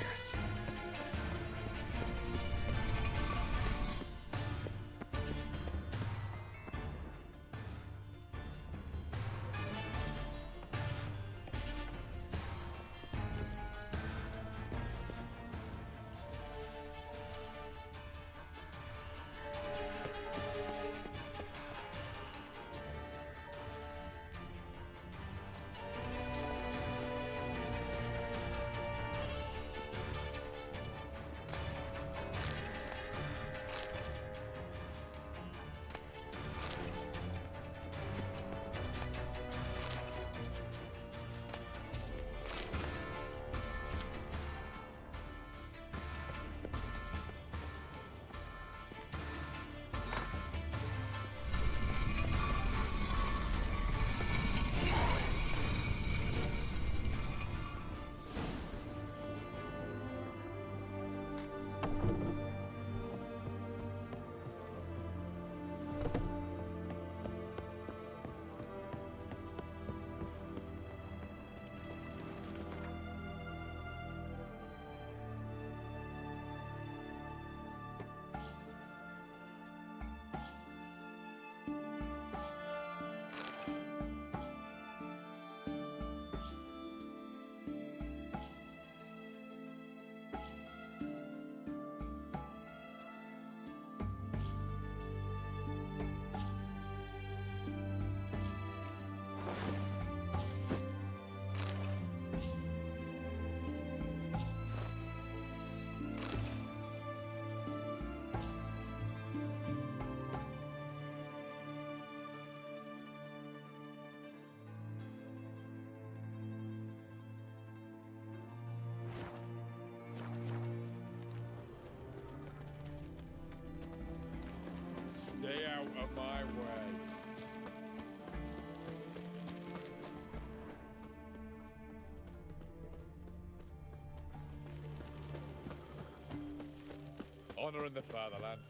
honour and the fatherland.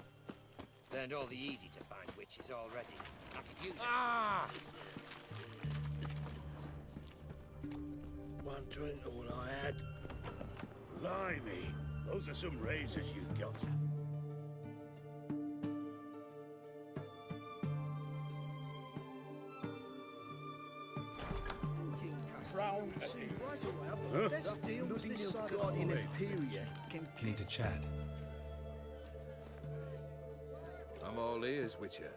Learned all the easy-to-find witches already. I could use it. Ah! One drink all I had. Blimey, those are some razors you've got. Crown. Huh? Best deals this side got in Imperia. Need to chat. I'm all ears, Witcher.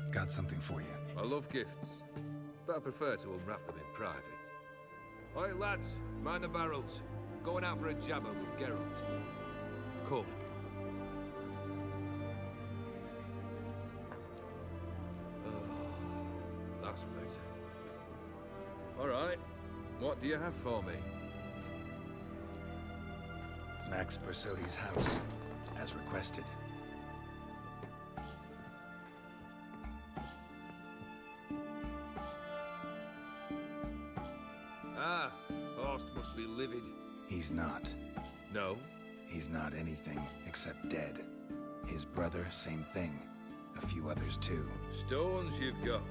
Got something for you. I love gifts, but I prefer to unwrap them in private. Oi, lads, mind the barrels. Going out for a jabber with Geralt. Come. That's better. All right. What do you have for me? Max Bersodi's house, as requested. Ah, Horst must be livid. He's not. No? He's not anything except dead. His brother, same thing. A few others too. Stones you've got.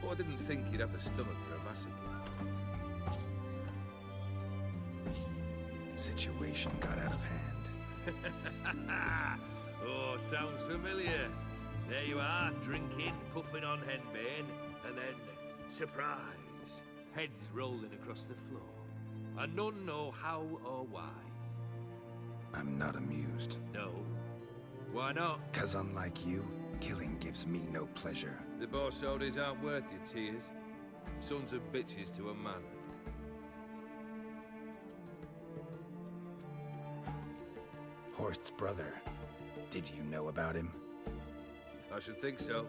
Oh, I didn't think you'd have the stomach for a massacre. Situation got out of hand. Oh, sounds familiar. There you are, drinking, puffing on henbane, and then, surprise, heads rolling across the floor. And none know how or why. I'm not amused. No. Why not? 'Cause unlike you, killing gives me no pleasure. The Borsodis aren't worth your tears. Sons of bitches to a man. Horst's brother. Did you know about him? I should think so.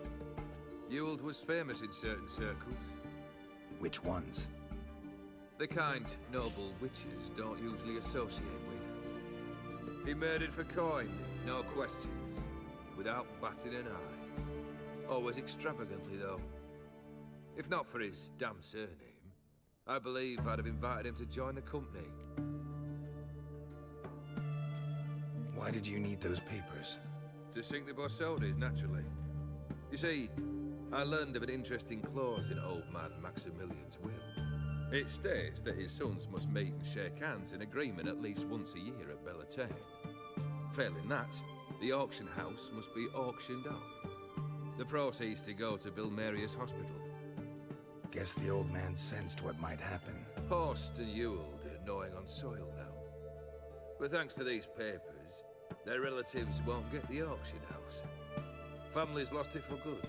Ewald was famous in certain circles. Which ones? The kind noble witches don't usually associate with. He murdered for coin, no questions, without batting an eye. Always extravagantly, though. If not for his damn surname, I believe I'd have invited him to join the company. Why did you need those papers? To sink the Borsodis, naturally. You see, I learned of an interesting clause in old man Maximilian's will. It states that his sons must meet and shake hands in agreement at least once a year at Bellatane. Failing that, the auction house must be auctioned off. The proceeds to go to Vilmeria's hospital. Guess the old man sensed what might happen. Horst and Ewald are gnawing on soil now. But thanks to these papers, their relatives won't get the auction house. Families lost it for good,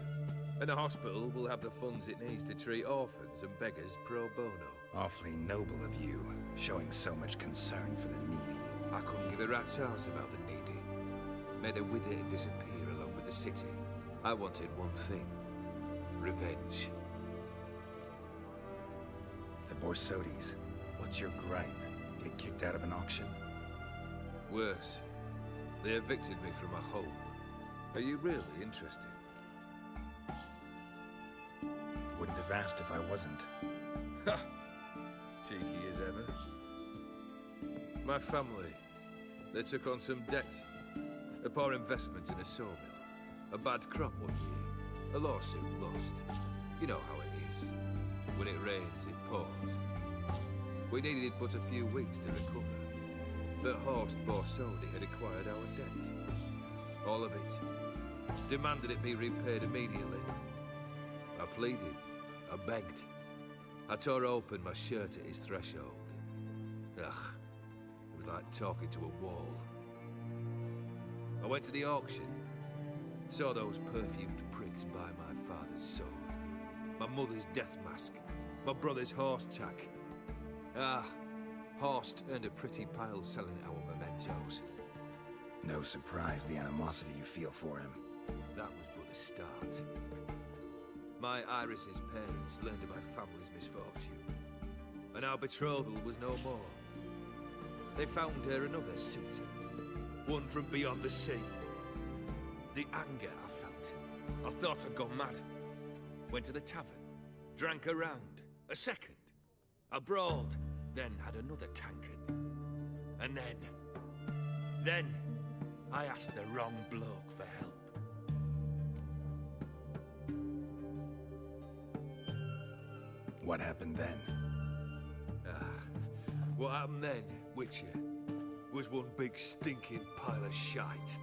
and the hospital will have the funds it needs to treat orphans and beggars pro bono. Awfully noble of you, showing so much concern for the needy. I couldn't give a rat's ass about the needy. Made a widow disappear along with the city. I wanted one thing. Revenge. The Borsodis. What's your gripe? Get kicked out of an auction? Worse. They evicted me from my home. Are you really interested? Wouldn't have asked if I wasn't. Ha! Cheeky as ever. My family, they took on some debt. A poor investment in a sawmill. A bad crop one year. A lawsuit lost. You know how it is. When it rains, it pours. We needed but a few weeks to recover. But Horst Borsodi had acquired our debt. All of it. Demanded it be repaid immediately. I pleaded. I begged. I tore open my shirt at his threshold. Ugh. It was like talking to a wall. I went to the auction. Saw those perfumed prigs buy my father's soul. My mother's death mask. My brother's horse tack. Ah, Horst earned a pretty pile selling our mementos. No surprise the animosity you feel for him. That was but the start. My Iris's parents learned of my family's misfortune, and our betrothal was no more. They found her another suitor, one from beyond the sea. The anger I felt, I thought I'd gone mad. Went to the tavern, drank a round, a second, a brawled, then had another tankard. And then I asked the wrong bloke for help. What happened then? What happened then, Witcher, was one big stinking pile of shite.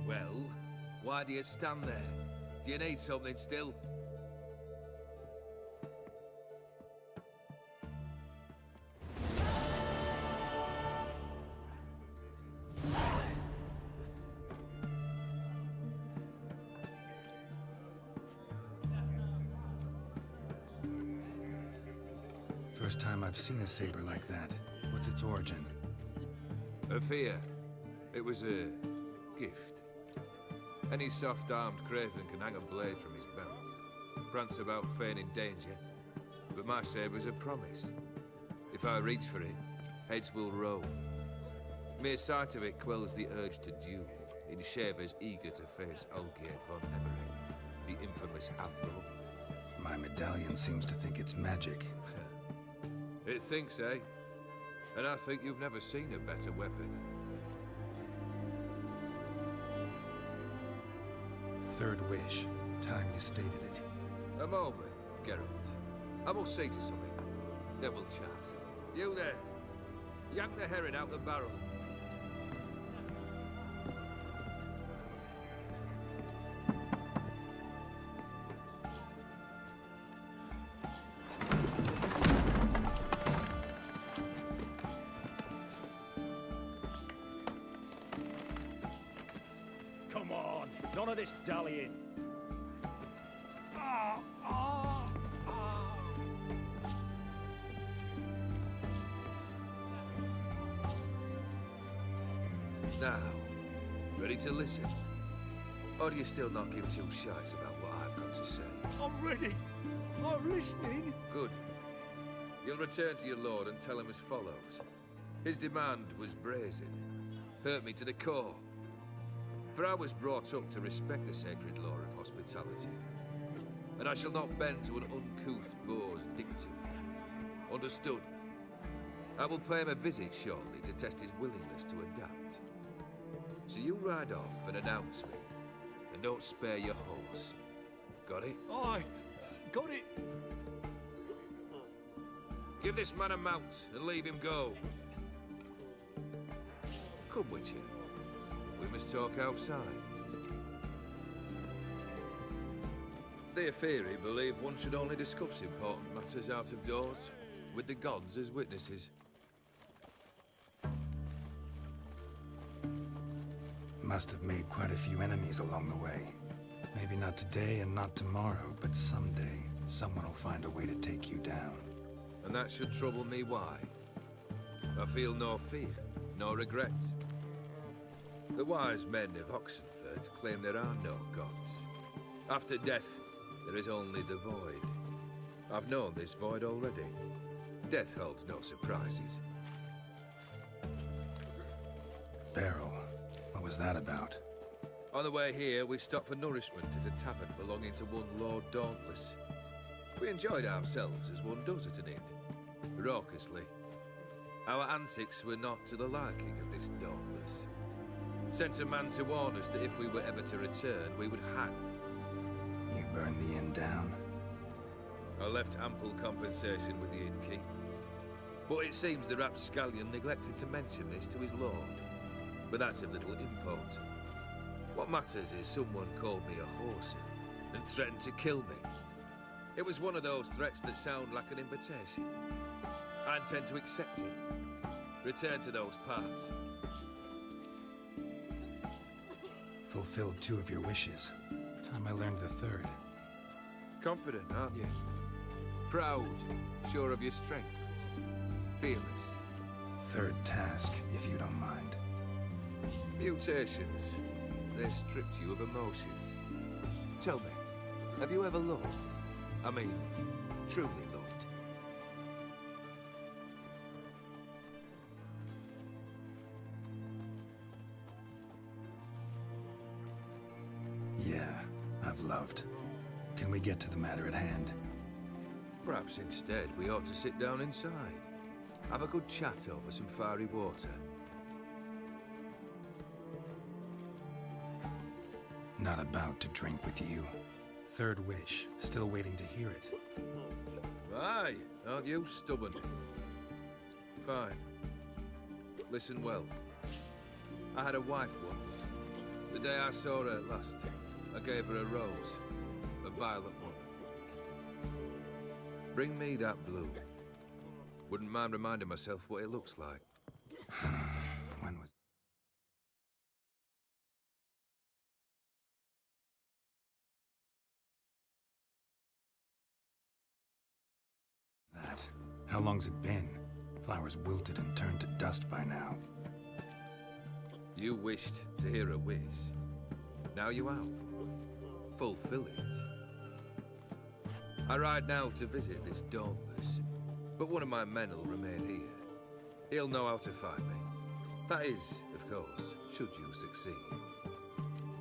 Well, why do you stand there? Do you need something still? First time I've seen a saber like that. What's its origin? A fear. It was a gift. Any soft-armed craven can hang a blade from his belt, prance about feigning danger, but my saber's a promise. If I reach for it, heads will roll. Mere sight of it quells the urge to duel, in shavers eager to face Olgierd von Everett, the infamous outlaw. My medallion seems to think it's magic. It thinks, eh? And I think you've never seen a better weapon. Third wish. Time you stated it. A moment, Geralt. I must say to something. Then we'll chat. You there. Yank the herring out the barrel. Come on, none of this dallying. Now, ready to listen? Or do you still not give two shites about what I've got to say? I'm ready. I'm listening. Good. You'll return to your lord and tell him as follows. His demand was brazen. Hurt me to the core. For I was brought up to respect the sacred law of hospitality. And I shall not bend to an uncouth boor's dictum. Understood? I will pay him a visit shortly to test his willingness to adapt. So you ride off and announce me. And don't spare your horse. Got it? Aye, got it. Give this man a mount and leave him go. Come, Witcher. We must talk outside. The Aetheri believe one should only discuss important matters out of doors, with the gods as witnesses. Must have made quite a few enemies along the way. Maybe not today and not tomorrow, but someday, someone will find a way to take you down. And that should trouble me why? I feel no fear, no regret. The wise men of Oxenfurt claim there are no gods. After death, there is only the void. I've known this void already. Death holds no surprises. Beryl, what was that about? On the way here, we stopped for nourishment at a tavern belonging to one Lord Dauntless. We enjoyed ourselves as one does at an inn, raucously. Our antics were not to the liking of this Dauntless. Sent a man to warn us that if we were ever to return, we would hang. You burned the inn down? I left ample compensation with the innkeep. But it seems the rapscallion neglected to mention this to his lord. But that's of little import. What matters is someone called me a whoreson and threatened to kill me. It was one of those threats that sound like an invitation. I intend to accept it. Return to those parts. Fulfilled 2 of your wishes. Time I learned the 3rd. Confident, aren't you? Proud, sure of your strengths. Fearless. 3rd task, if you don't mind. Mutations. They stripped you of emotion. Tell me, have you ever loved? I mean, truly loved? Yeah, I've loved. Can we get to the matter at hand? Perhaps instead we ought to sit down inside. Have a good chat over some fiery water. Not about to drink with you. Third wish. Still waiting to hear it. Aye, aren't you stubborn? Fine. Listen well. I had a wife once. The day I saw her last, I gave her a rose. A violet one. Bring me that blue. Wouldn't mind reminding myself what it looks like. When was... that? How long's it been? Flowers wilted and turned to dust by now. You wished to hear a wish. Now you have. Fulfill it. I ride now to visit this Dauntless, but one of my men will remain here. He'll know how to find me. That is, of course, should you succeed.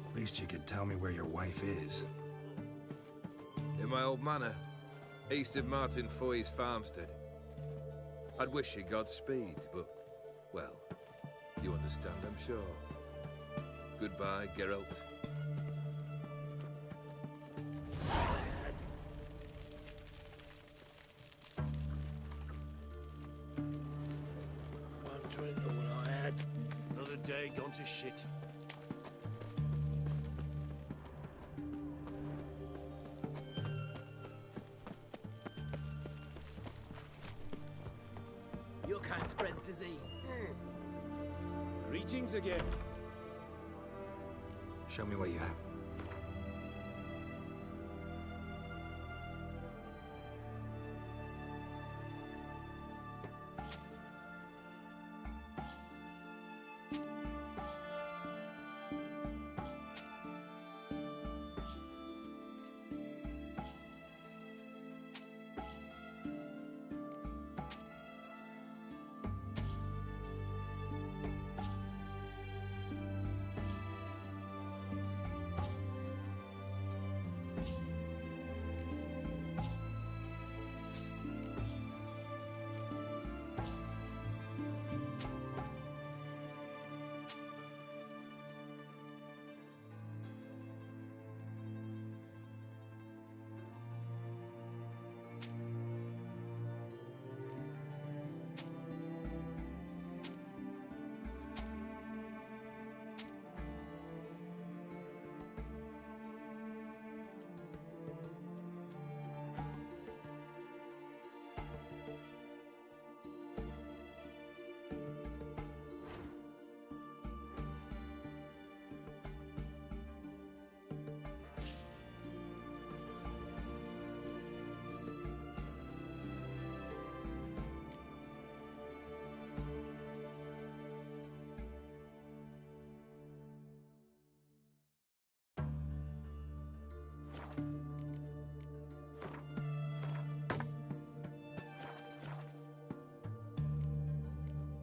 At least you could tell me where your wife is. In my old manor, east of Martin Foy's farmstead. I'd wish you Godspeed, but, well, you understand, I'm sure. Goodbye, Geralt. One drink, all I had. Another day gone to shit. Your kind spreads disease. Greetings again. Show me what you have.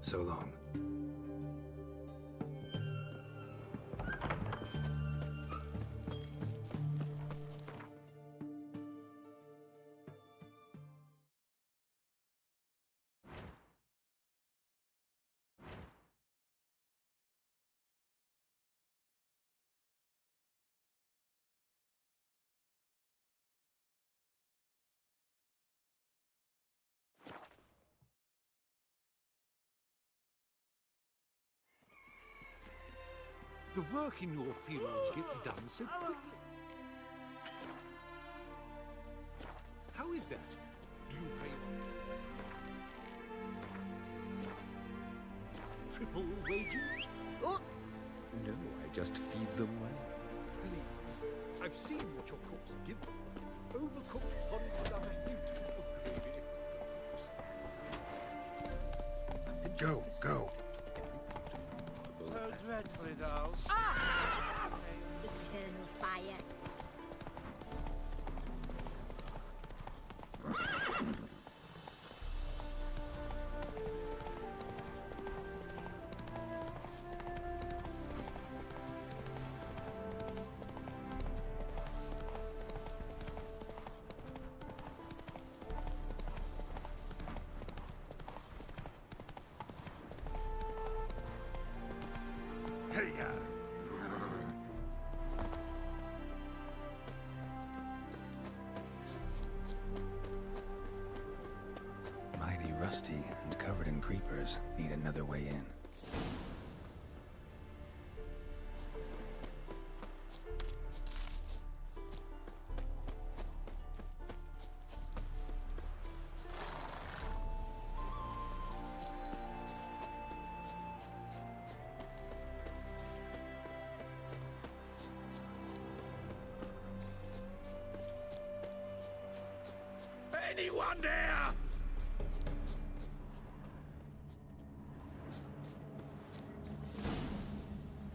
So long. The work in your fields gets done so quickly. How is that? Do you pay triple wages? Oh! No, I just feed them well. Please. I've seen what your cooks give them. Overcooked porridge without a hint of gravy. Go, go. Well, dreadfully dull. Ah! Eternal fire. rusty and covered in creepers need another way in. Anyone there?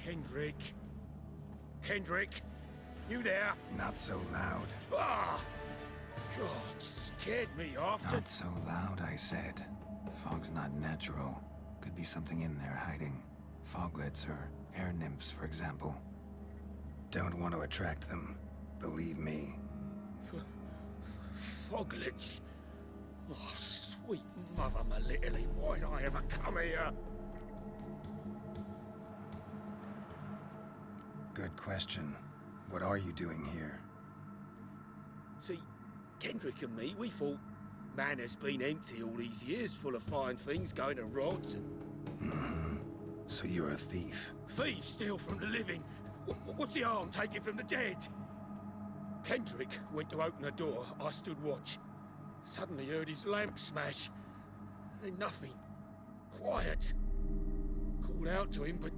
Kendrick? Kendrick? You there? Not so loud. Ah! God, scared me off to... Not so loud, I said. Fog's not natural. Could be something in there hiding. Foglets or air nymphs, for example. Don't want to attract them. Believe me. Foglets? Oh, sweet mother, my little, why did I ever come here? Good question. What are you doing here? See, Kendrick and me, we thought Manor's been empty all these years, full of fine things going to rot. Mm-hmm. So you're a thief? Thieves steal from the living. What's the harm taking from the dead? Kendrick went to open the door. I stood watch. Suddenly heard his lamp smash. Then nothing. Quiet. Called out to him, but...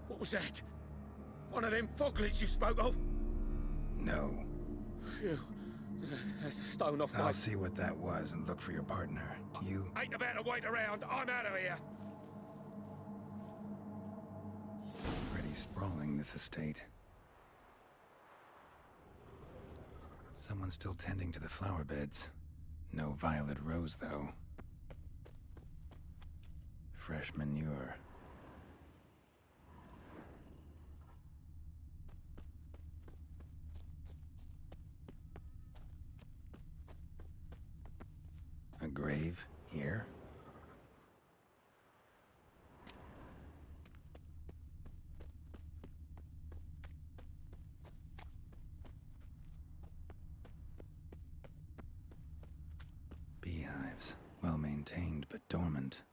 What was that? One of them foglets you spoke of? No. Phew. That's a stone off my... I'll see what that was and look for your partner. You... Ain't about to wait around. I'm out of here. Pretty sprawling, this estate. Someone's still tending to the flower beds. No violet rose, though. Fresh manure. A grave here? Beehives, well maintained but dormant.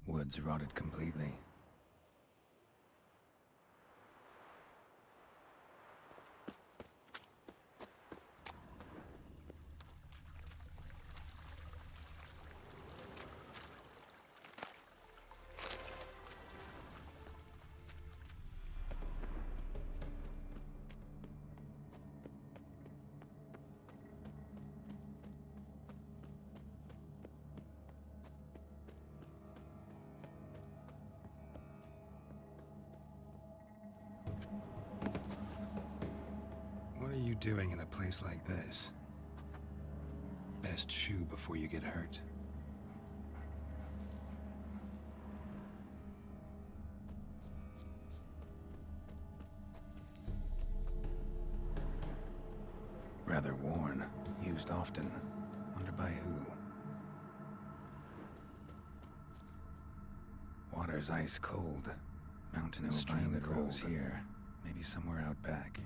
Woods rotted completely. What are you doing in a place like this? Best shoe before you get hurt. Rather worn, used often. Wonder by who? Water's ice cold. Mountain violet grows here. Maybe somewhere out back.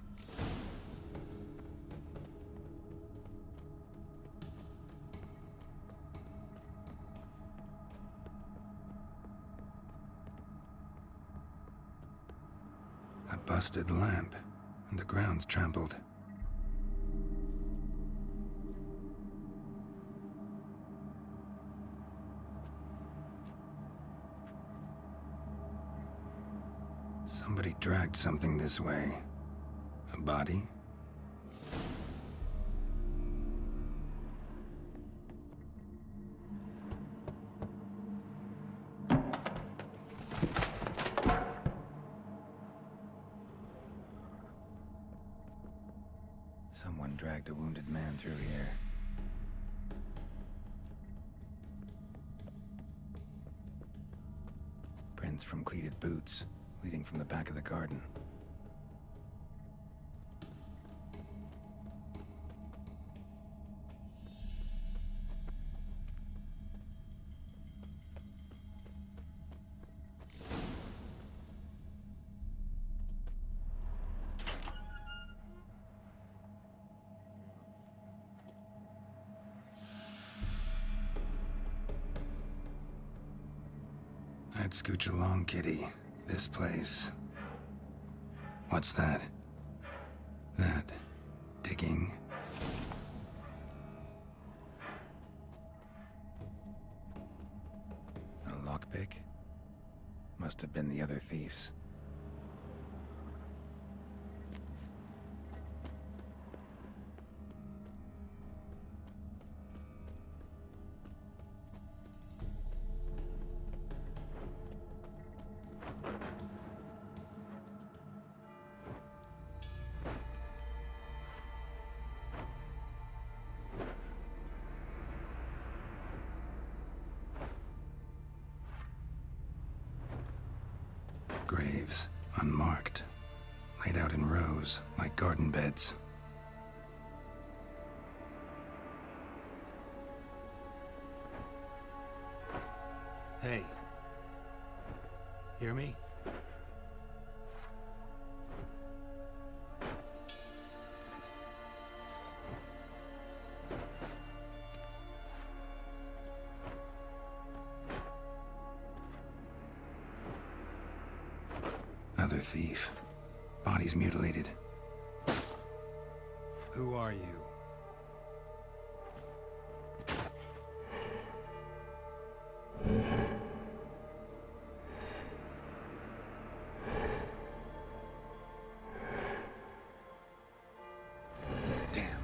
A busted lamp, and the ground's trampled. Somebody dragged something this way. A body? Someone dragged a wounded man through here. Prints from cleated boots, leading from the back of the garden. right, scooch along, kitty. This place. What's that? That. Digging. A lockpick? Must have been the other thieves. Graves, unmarked, laid out in rows, like garden beds. Hey. Hear me? Other thief. Bodies mutilated. Who are you? Damn.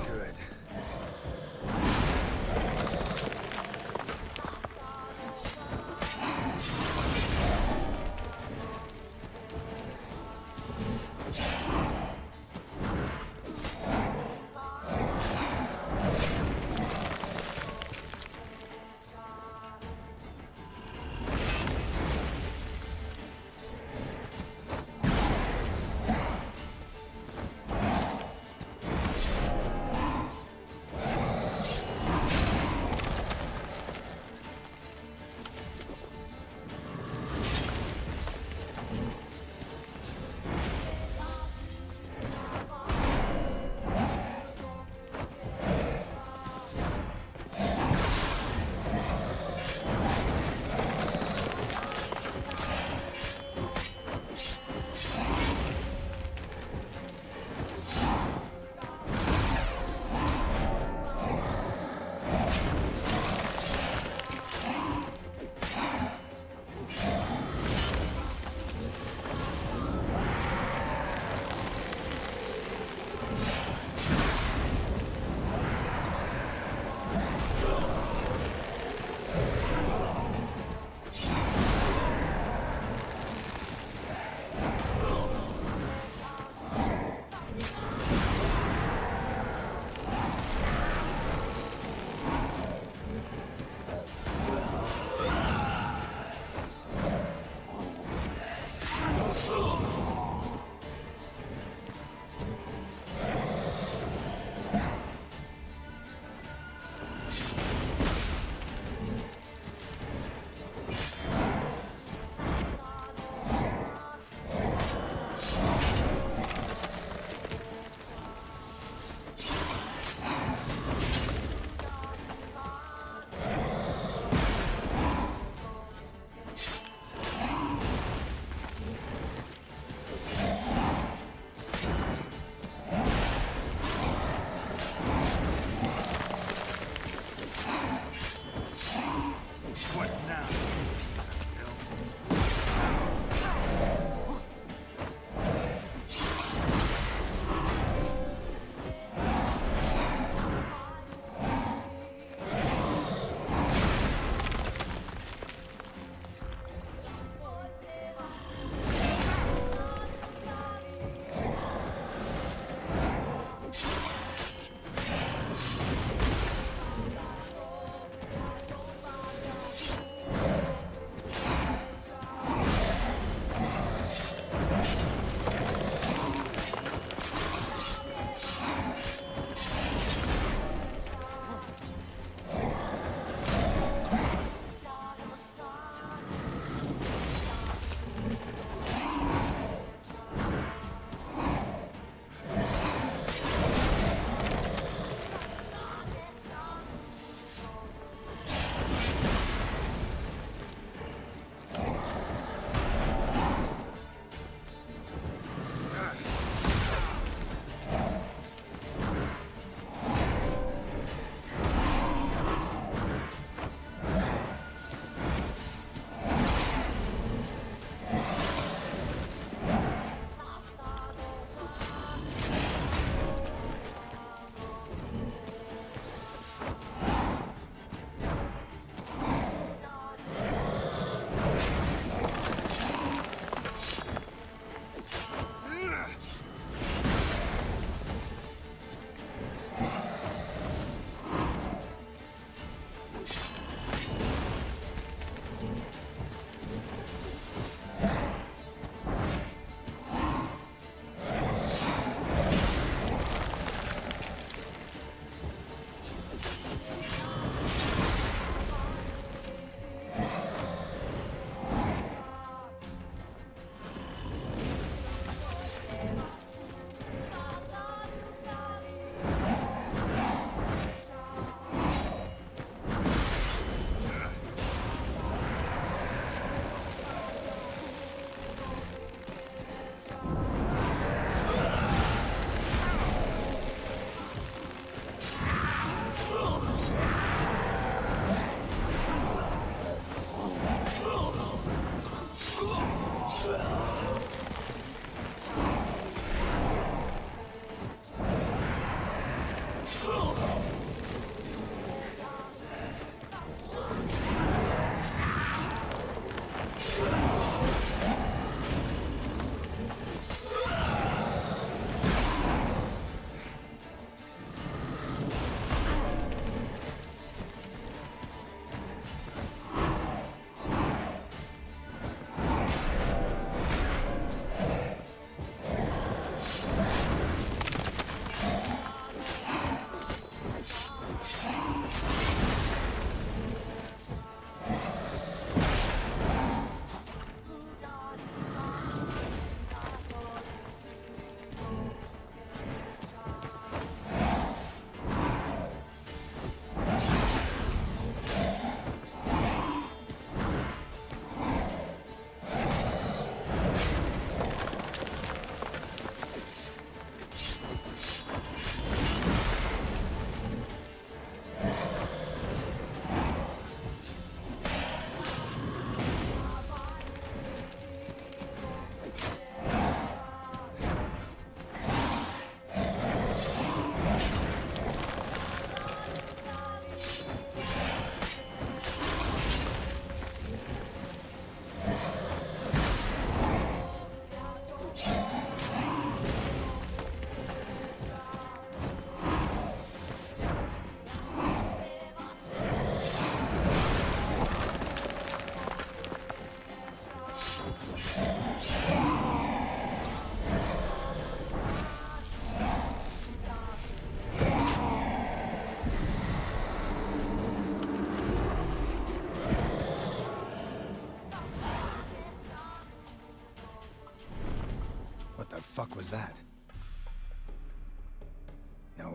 Good.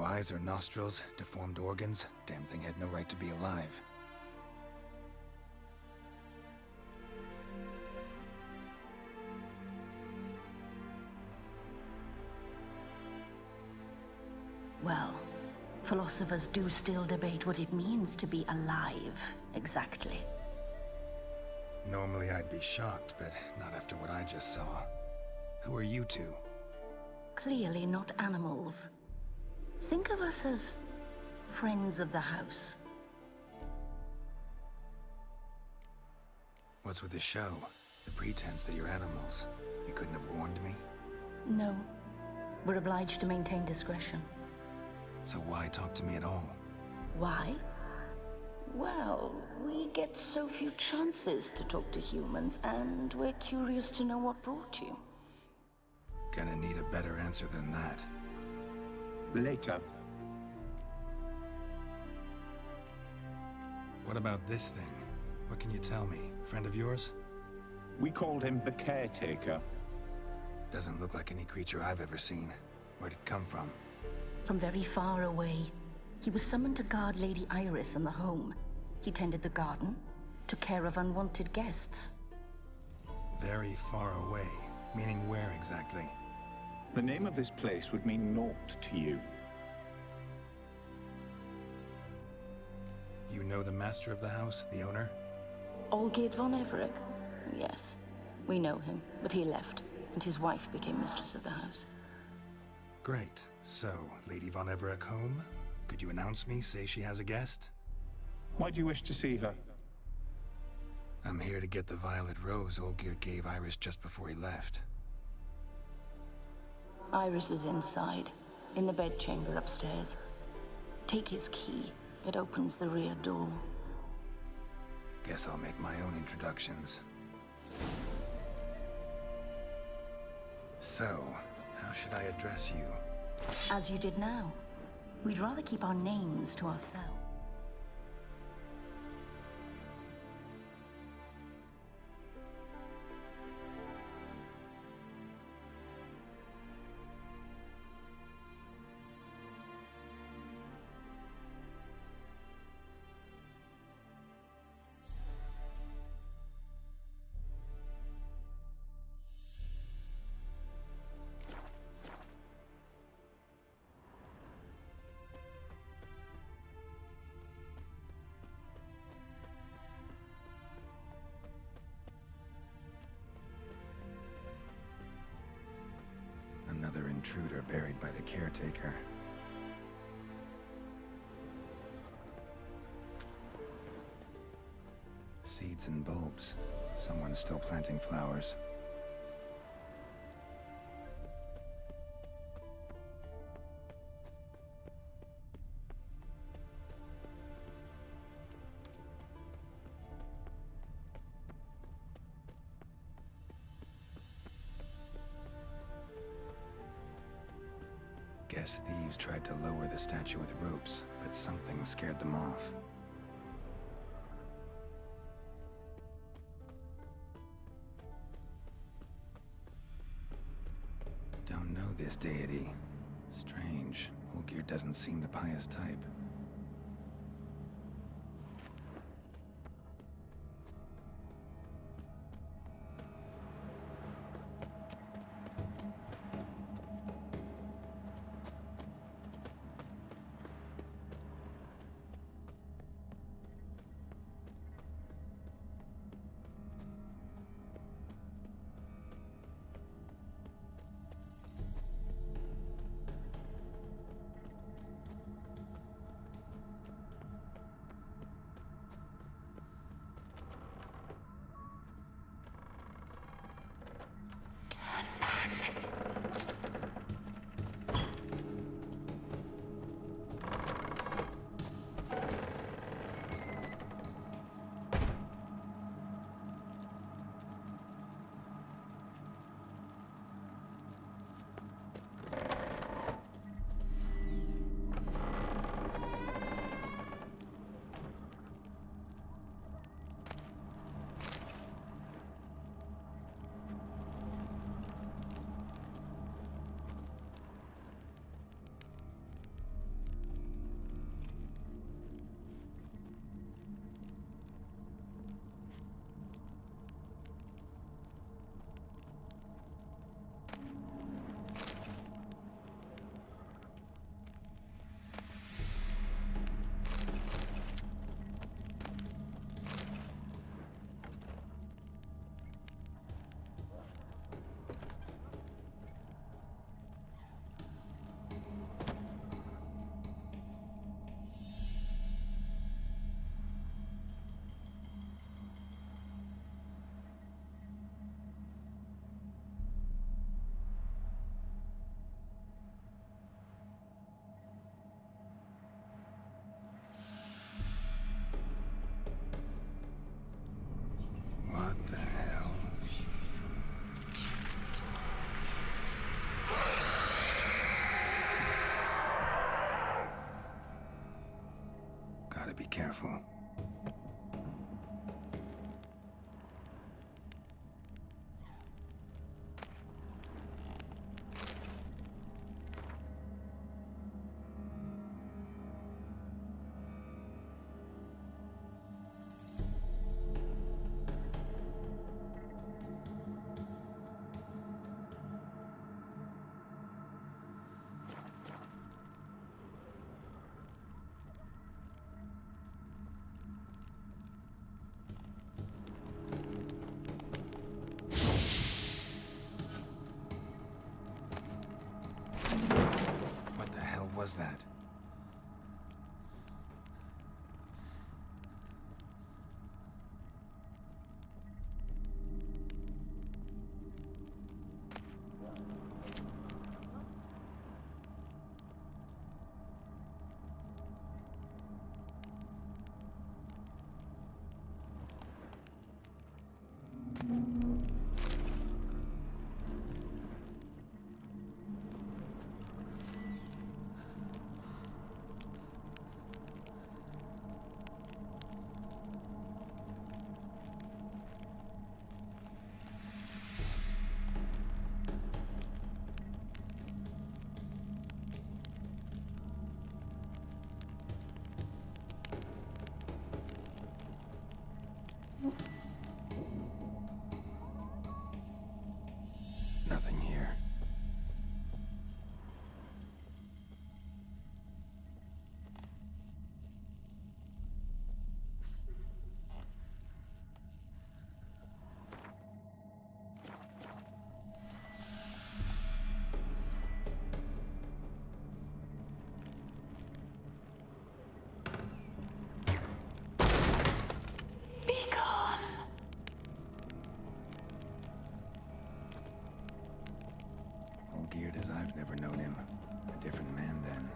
eyes or nostrils, deformed organs. Damn thing had no right to be alive. Well, philosophers do still debate what it means to be alive, exactly. Normally I'd be shocked, but not after what I just saw. Who are you two? Clearly not animals. Think of us as friends of the house. What's with the show? The pretense that you're animals. You couldn't have warned me? No. We're obliged to maintain discretion. So why talk to me at all? Why? Well, we get so few chances to talk to humans, and we're curious to know what brought you. Gonna need a better answer than that. Later. What about this thing? What can you tell me? Friend of yours? We called him the Caretaker. Doesn't look like any creature I've ever seen. Where'd it come from? From very far away. He was summoned to guard Lady Iris in the home. He tended the garden, took care of unwanted guests. Very far away? Meaning where exactly? The name of this place would mean naught to you. You know the master of the house, the owner? Olgierd von Everec? Yes. We know him, but he left, and his wife became mistress of the house. Great. So, Lady von Everec home? Could you announce me, say she has a guest? Why do you wish to see her? I'm here to get the violet rose Olgierd gave Iris just before he left. Iris is inside, in the bedchamber upstairs. Take his key. It opens the rear door. Guess I'll make my own introductions. So, how should I address you? As you did now. We'd rather keep our names to ourselves. Another intruder buried by the caretaker. Seeds and bulbs. Someone's still planting flowers. Guess thieves tried to lower the statue with ropes, but something scared them off. Don't know this deity. Strange. Olgierd doesn't seem the pious type. careful. What the hell was that? Nothing here. Be gone. All geared as I've never known him. A different man then.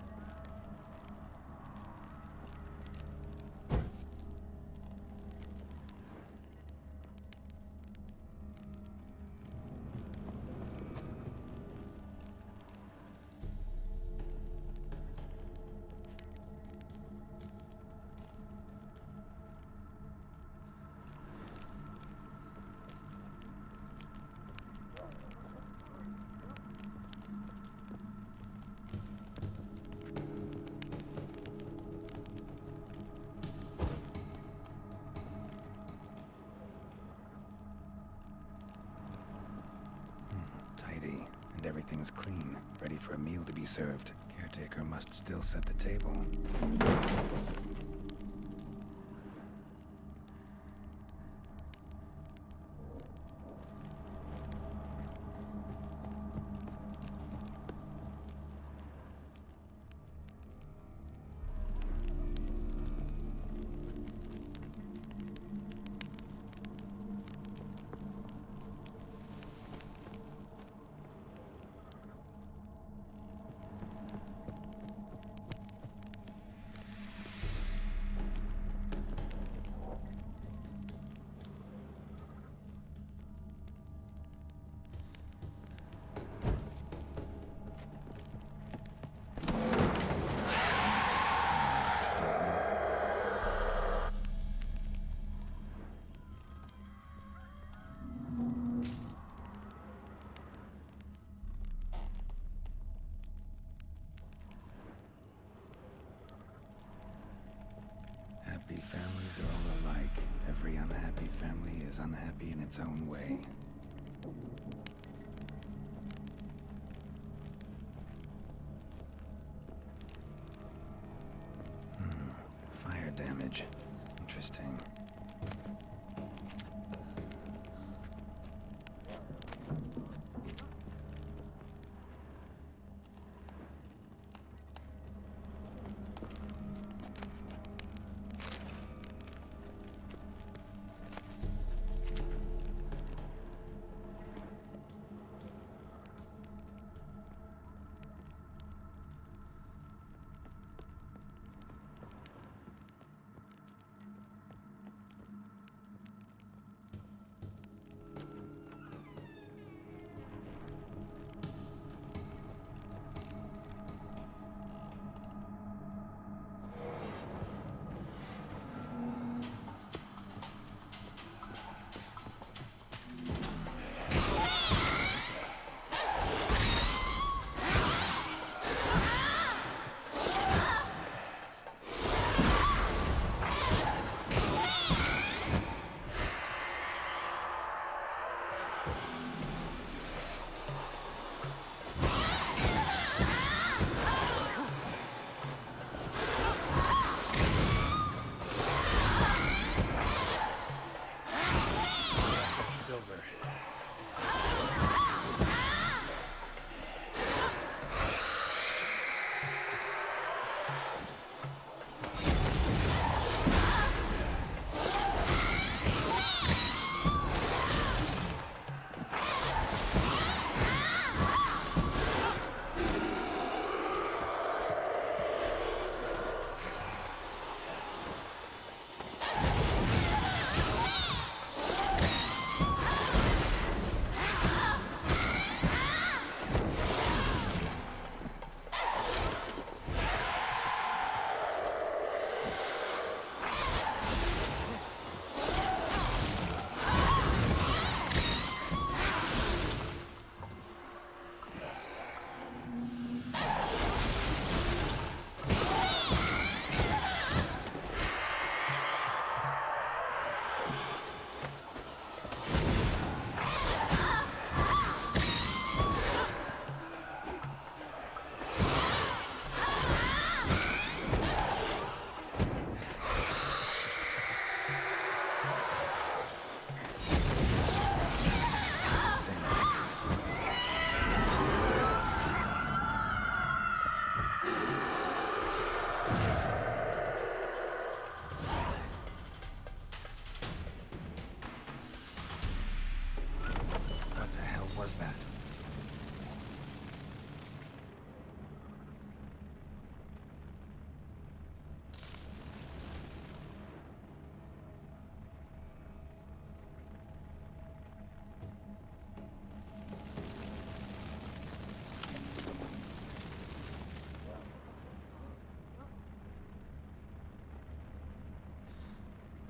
Tidy, and everything's clean, ready for a meal to be served. Caretaker must still set the table. Happy families are all alike. Every unhappy family is unhappy in its own way. Fire damage. Interesting.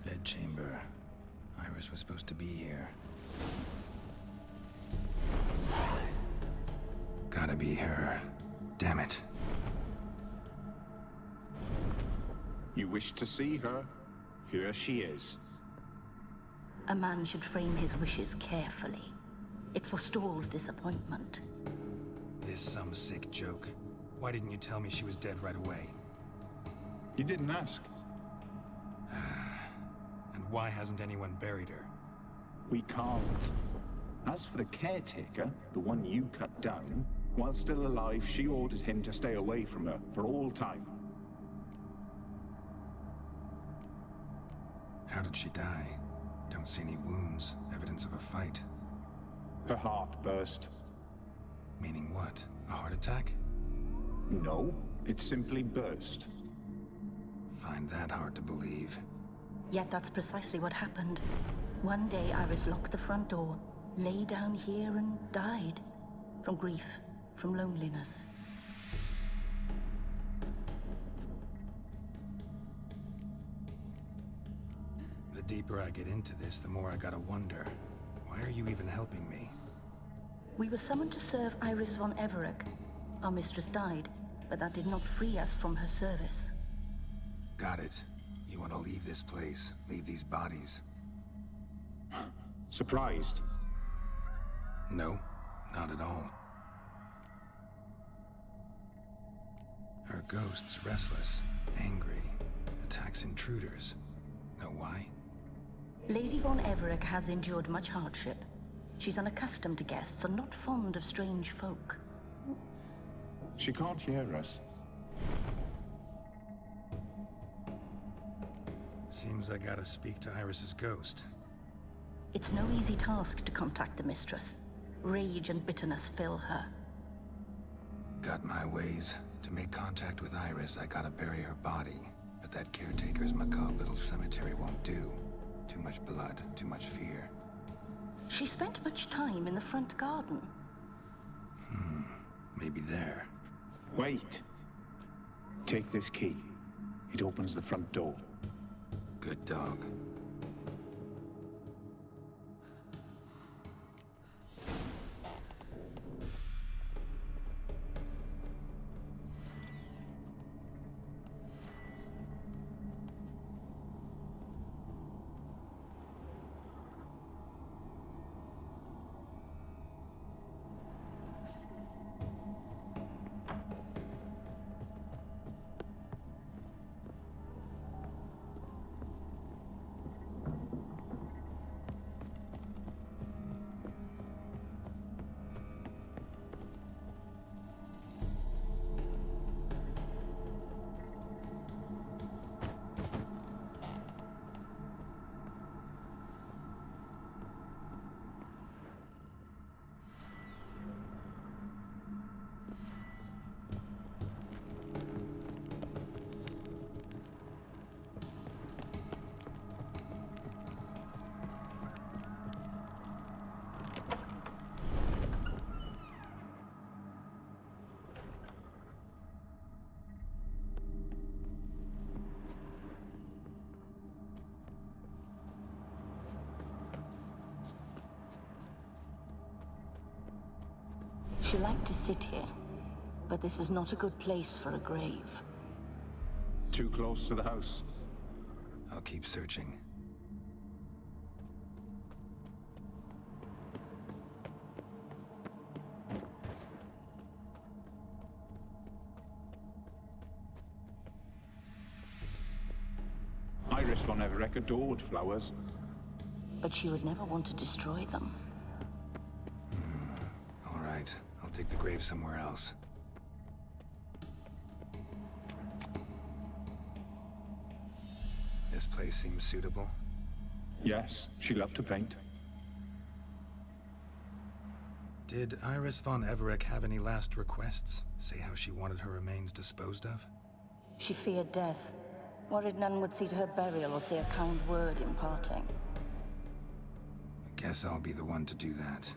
Bedchamber. Iris was supposed to be here. Gotta be her. Damn it. You wish to see her? Here she is. A man should frame his wishes carefully. It forestalls disappointment. This some sick joke. Why didn't you tell me she was dead right away? You didn't ask. And why hasn't anyone buried her? We can't. As for the caretaker, the one you cut down, while still alive, she ordered him to stay away from her for all time. How did she die? Don't see any wounds, evidence of a fight. Her heart burst. Meaning what? A heart attack? No, it simply burst. Find that hard to believe. Yet that's precisely what happened. One day Iris locked the front door, lay down here and died. From grief, from loneliness. The deeper I get into this, the more I gotta wonder. Why are you even helping me? We were summoned to serve Iris von Everec. Our mistress died, but that did not free us from her service. Got it. You want to leave this place, leave these bodies. Surprised? No, not at all. Her ghost's restless, angry, attacks intruders. Know why? Lady von Everec has endured much hardship. She's unaccustomed to guests and not fond of strange folk. She can't hear us. Seems I gotta speak to Iris's ghost. It's no easy task to contact the mistress. Rage and bitterness fill her. Got my ways. To make contact with Iris, I gotta bury her body. But that caretaker's macabre little cemetery won't do. Too much blood, too much fear. She spent much time in the front garden. Maybe there. Wait. Take this key. It opens the front door. Good dog. She liked to sit here, but this is not a good place for a grave. Too close to the house. I'll keep searching. Iris von Everec adored flowers. But she would never want to destroy them. All right, I'll dig the grave somewhere else. This place seems suitable. Yes, she loved to paint. Did Iris von Everec have any last requests? Say how she wanted her remains disposed of? She feared death. Worried none would see to her burial or say a kind word in parting. Guess I'll be the one to do that.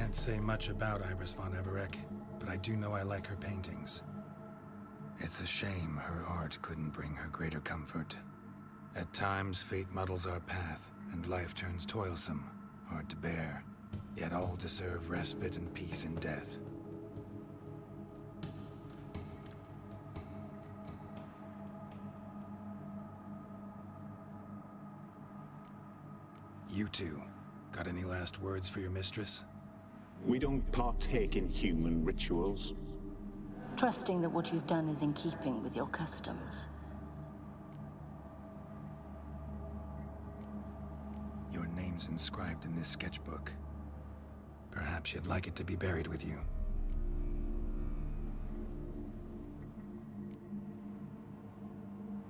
Can't say much about Iris von Everec, but I do know I like her paintings. It's a shame her art couldn't bring her greater comfort. At times, fate muddles our path, and life turns toilsome, hard to bear. Yet all deserve respite and peace in death. You two, got any last words for your mistress? We don't partake in human rituals. Trusting that what you've done is in keeping with your customs. Your name's inscribed in this sketchbook. Perhaps you'd like it to be buried with you.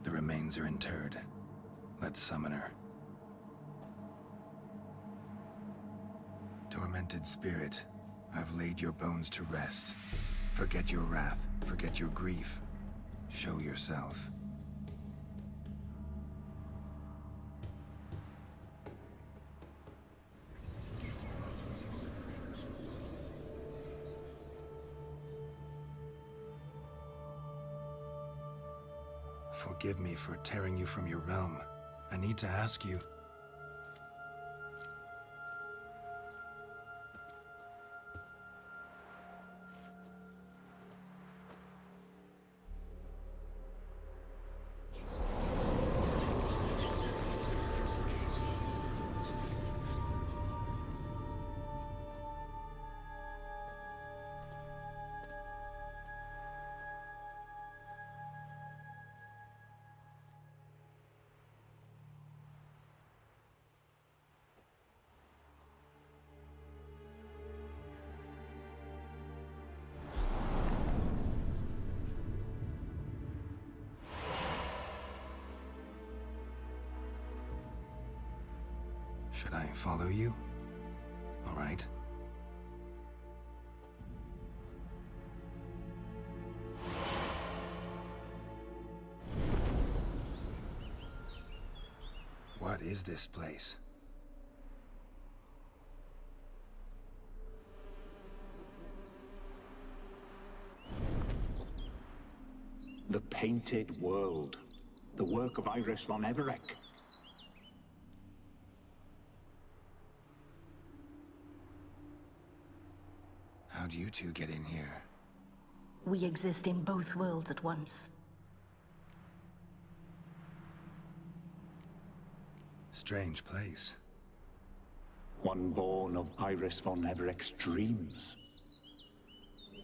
The remains are interred. Let's summon her. Tormented spirit, I've laid your bones to rest. Forget your wrath, forget your grief. Show yourself. Forgive me for tearing you from your realm. I need to ask you... Should I follow you? All right. What is this place? The Painted World. The work of Iris von Everec. How'd you two get in here? We exist in both worlds at once. Strange place. One born of Iris von Everec's dreams.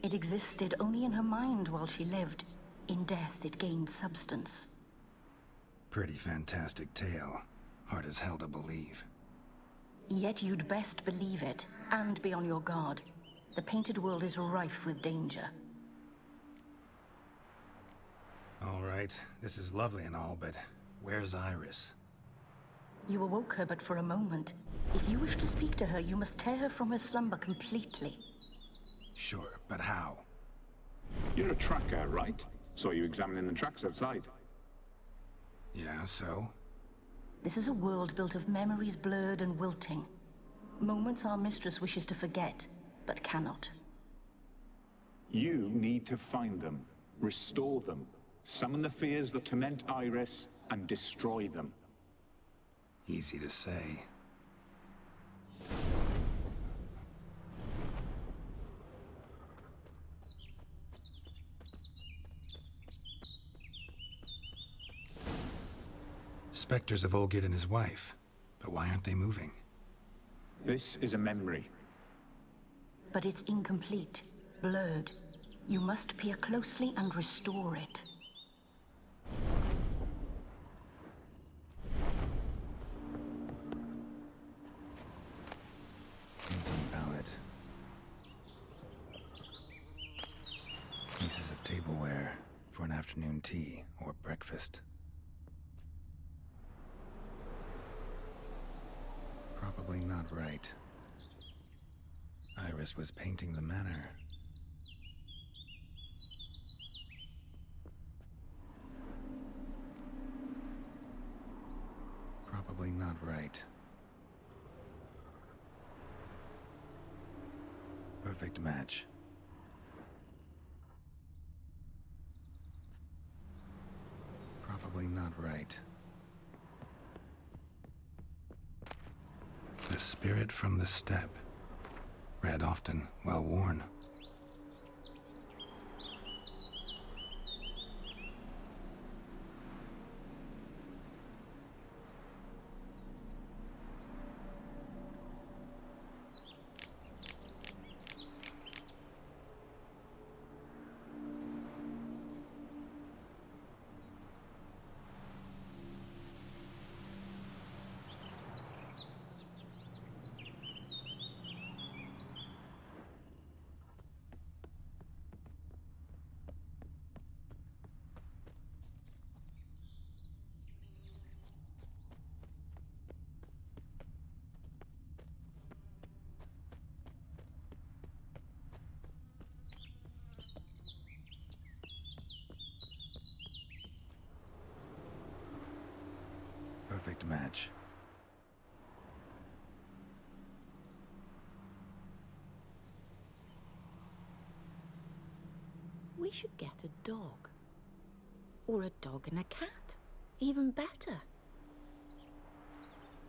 It existed only in her mind while she lived. In death, it gained substance. Pretty fantastic tale. Hard as hell to believe. Yet you'd best believe it, and be on your guard. The Painted World is rife with danger. All right, this is lovely and all, but where's Iris? You awoke her but for a moment. If you wish to speak to her, you must tear her from her slumber completely. Sure, but how? You're a tracker, right? Saw you examining the tracks outside. Yeah, so? This is a world built of memories blurred and wilting. Moments our mistress wishes to forget, but cannot. You need to find them, restore them, summon the fears that torment Iris, and destroy them. Easy to say. Spectres of Olgid and his wife. But why aren't they moving? This is a memory. But it's incomplete, blurred. You must peer closely and restore it. Painting palette. Pieces of tableware for an afternoon tea or breakfast. Probably not right. Iris was painting the manor. Probably not right. Perfect match. Probably not right. The spirit from the steppe. Read often, well worn. Perfect match. We should get a dog. Or a dog and a cat. Even better.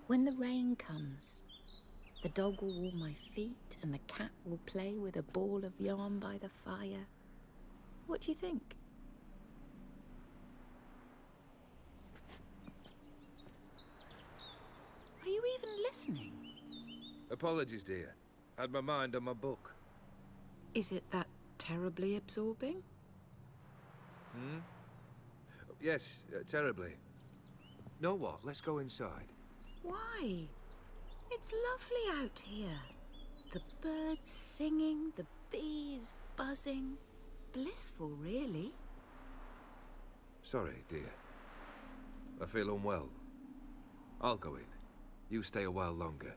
When the rain comes, the dog will warm my feet and the cat will play with a ball of yarn by the fire. What do you think? Are you even listening? Apologies, dear. Had my mind on my book. Is it that terribly absorbing? Hmm? Yes, terribly. Know what? Let's go inside. Why? It's lovely out here. The birds singing, the bees buzzing. Blissful, really. Sorry, dear. I feel unwell. I'll go in. You stay a while longer.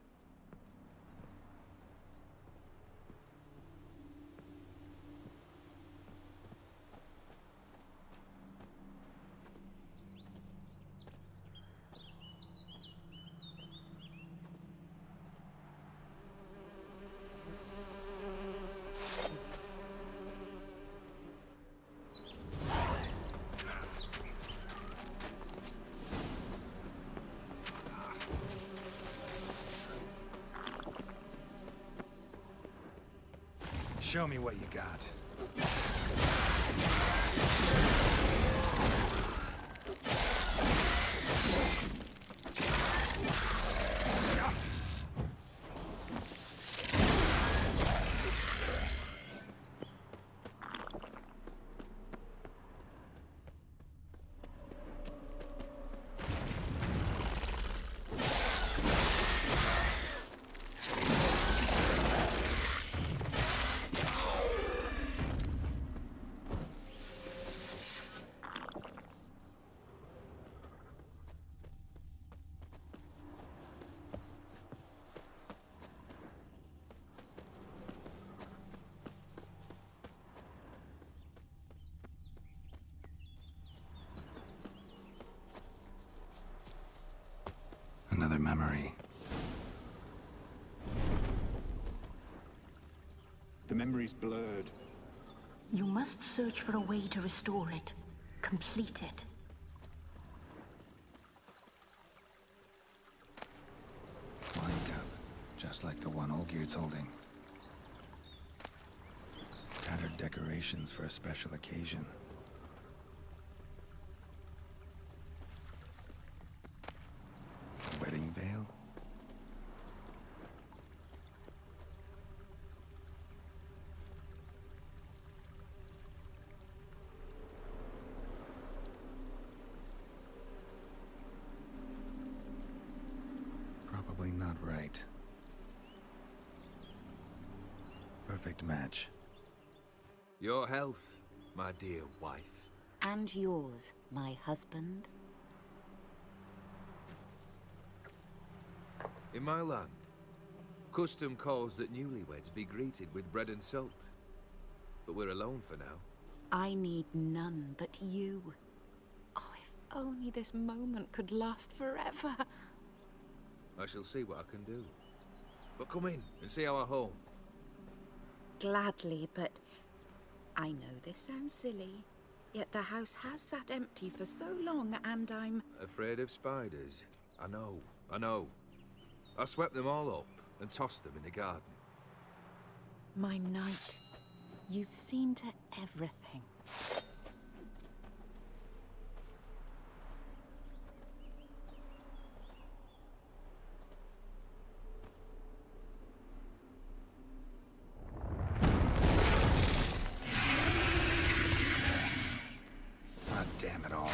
Show me what you got. Another memory. The memory's blurred. You must search for a way to restore it. Complete it. Wine cup, just like the one Olgierd's holding. Tattered decorations for a special occasion. A wedding veil? Probably not right. Perfect match. Your health, my dear wife. And yours, my husband. In my land, custom calls that newlyweds be greeted with bread and salt. But we're alone for now. I need none but you. Oh, if only this moment could last forever. I shall see what I can do. But come in and see our home. Gladly, but I know this sounds silly, yet the house has sat empty for so long, and I'm... Afraid of spiders? I know. I swept them all up and tossed them in the garden. My knight, you've seen to everything. God damn it all.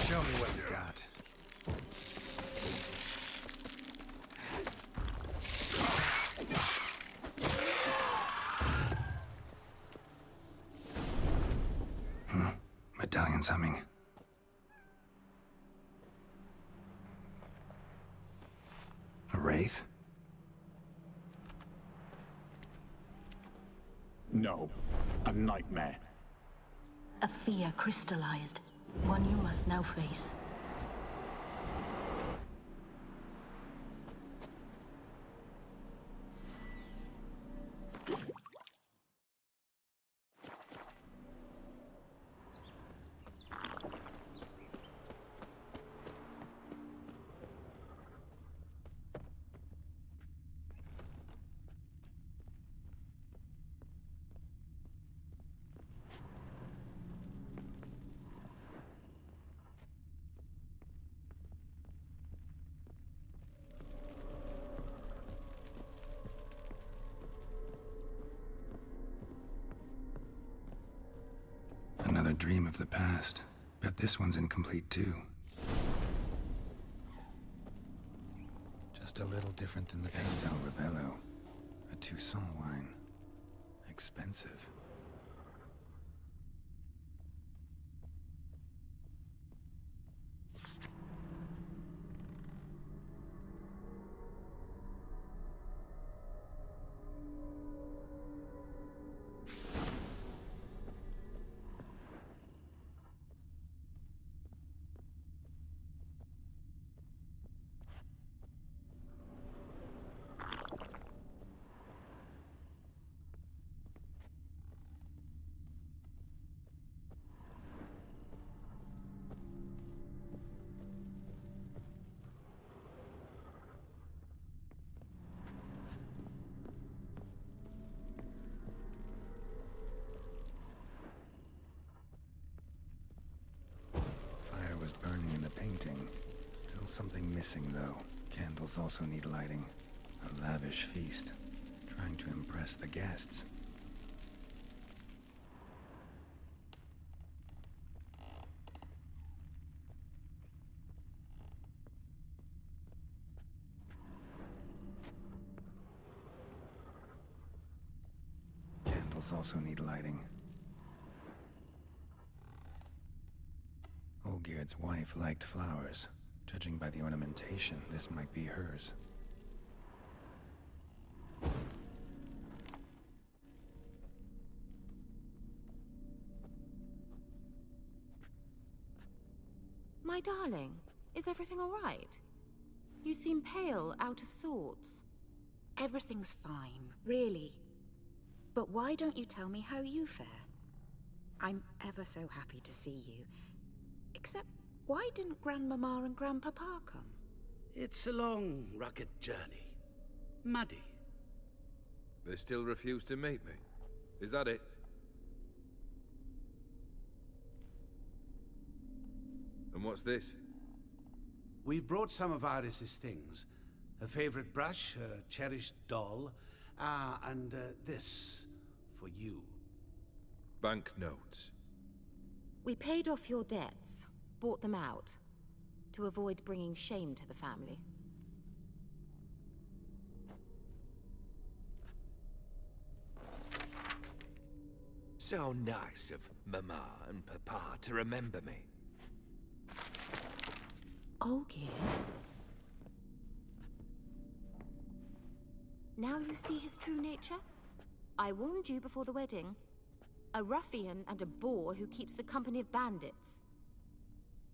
Show me what you got. Medallion's humming. A wraith? No, a nightmare. A fear crystallized. One you must now face. Another dream of the past. Bet this one's incomplete too. Just a little different than the Pastel Rebello. A Toussaint wine. Expensive. Burning in the painting. Still something missing, though. Candles also need lighting. A lavish feast. Trying to impress the guests. Candles also need lighting. Olgierd's wife liked flowers. Judging by the ornamentation, this might be hers. My darling, is everything all right? You seem pale, out of sorts. Everything's fine, really. But why don't you tell me how you fare? I'm ever so happy to see you. Except, why didn't Grandmama and Grandpapa come? It's a long, rugged journey. Muddy. They still refuse to meet me. Is that it? And what's this? We brought some of Iris's things. Her favorite brush, her cherished doll, and this for you. Banknotes. We paid off your debts, bought them out, to avoid bringing shame to the family. So nice of Mama and Papa to remember me. Olgierd? Now you see his true nature? I warned you before the wedding. A ruffian and a boor who keeps the company of bandits.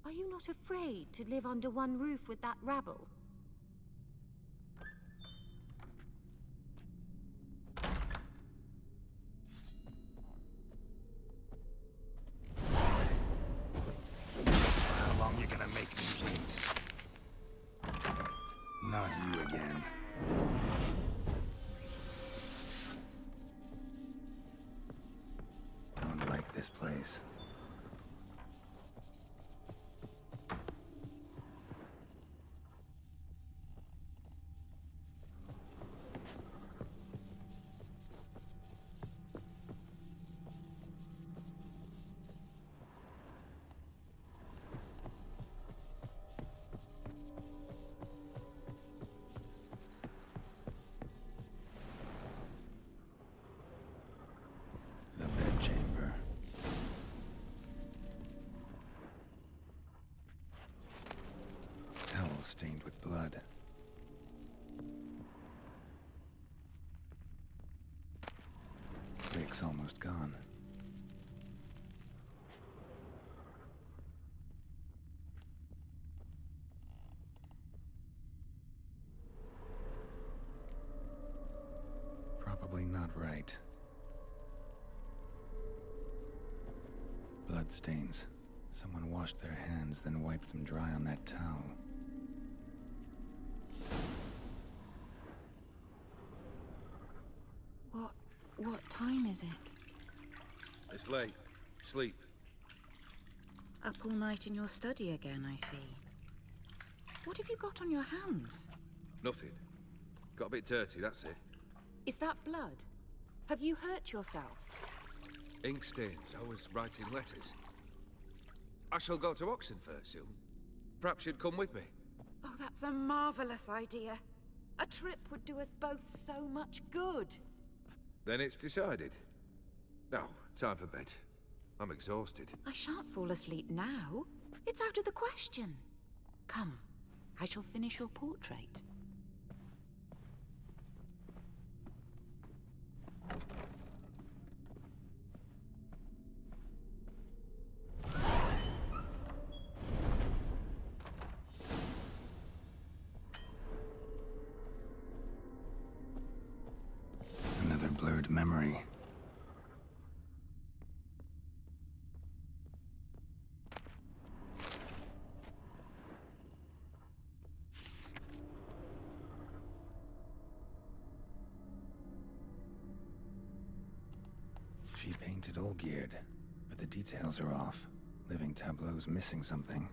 Are you not afraid to live under one roof with that rabble? How long you gonna make me wait? Not you again. Don't like this place. The bedchamber. Towel stained with blood. Wick's almost gone. Probably not right. Bloodstains. Someone washed their hands, then wiped them dry on that towel. What time is it? It's late. Sleep. Up all night in your study again, I see. What have you got on your hands? Nothing. Got a bit dirty, that's it. Is that blood? Have you hurt yourself? Ink stains. I was writing letters. I shall go to Oxenfurt soon. Perhaps you'd come with me. Oh, that's a marvelous idea. A trip would do us both so much good. Then it's decided. Now, time for bed. I'm exhausted. I shan't fall asleep now. It's out of the question. Come, I shall finish your portrait. Another blurred memory. She painted Olgierd, but the details are off. Living tableau's missing something.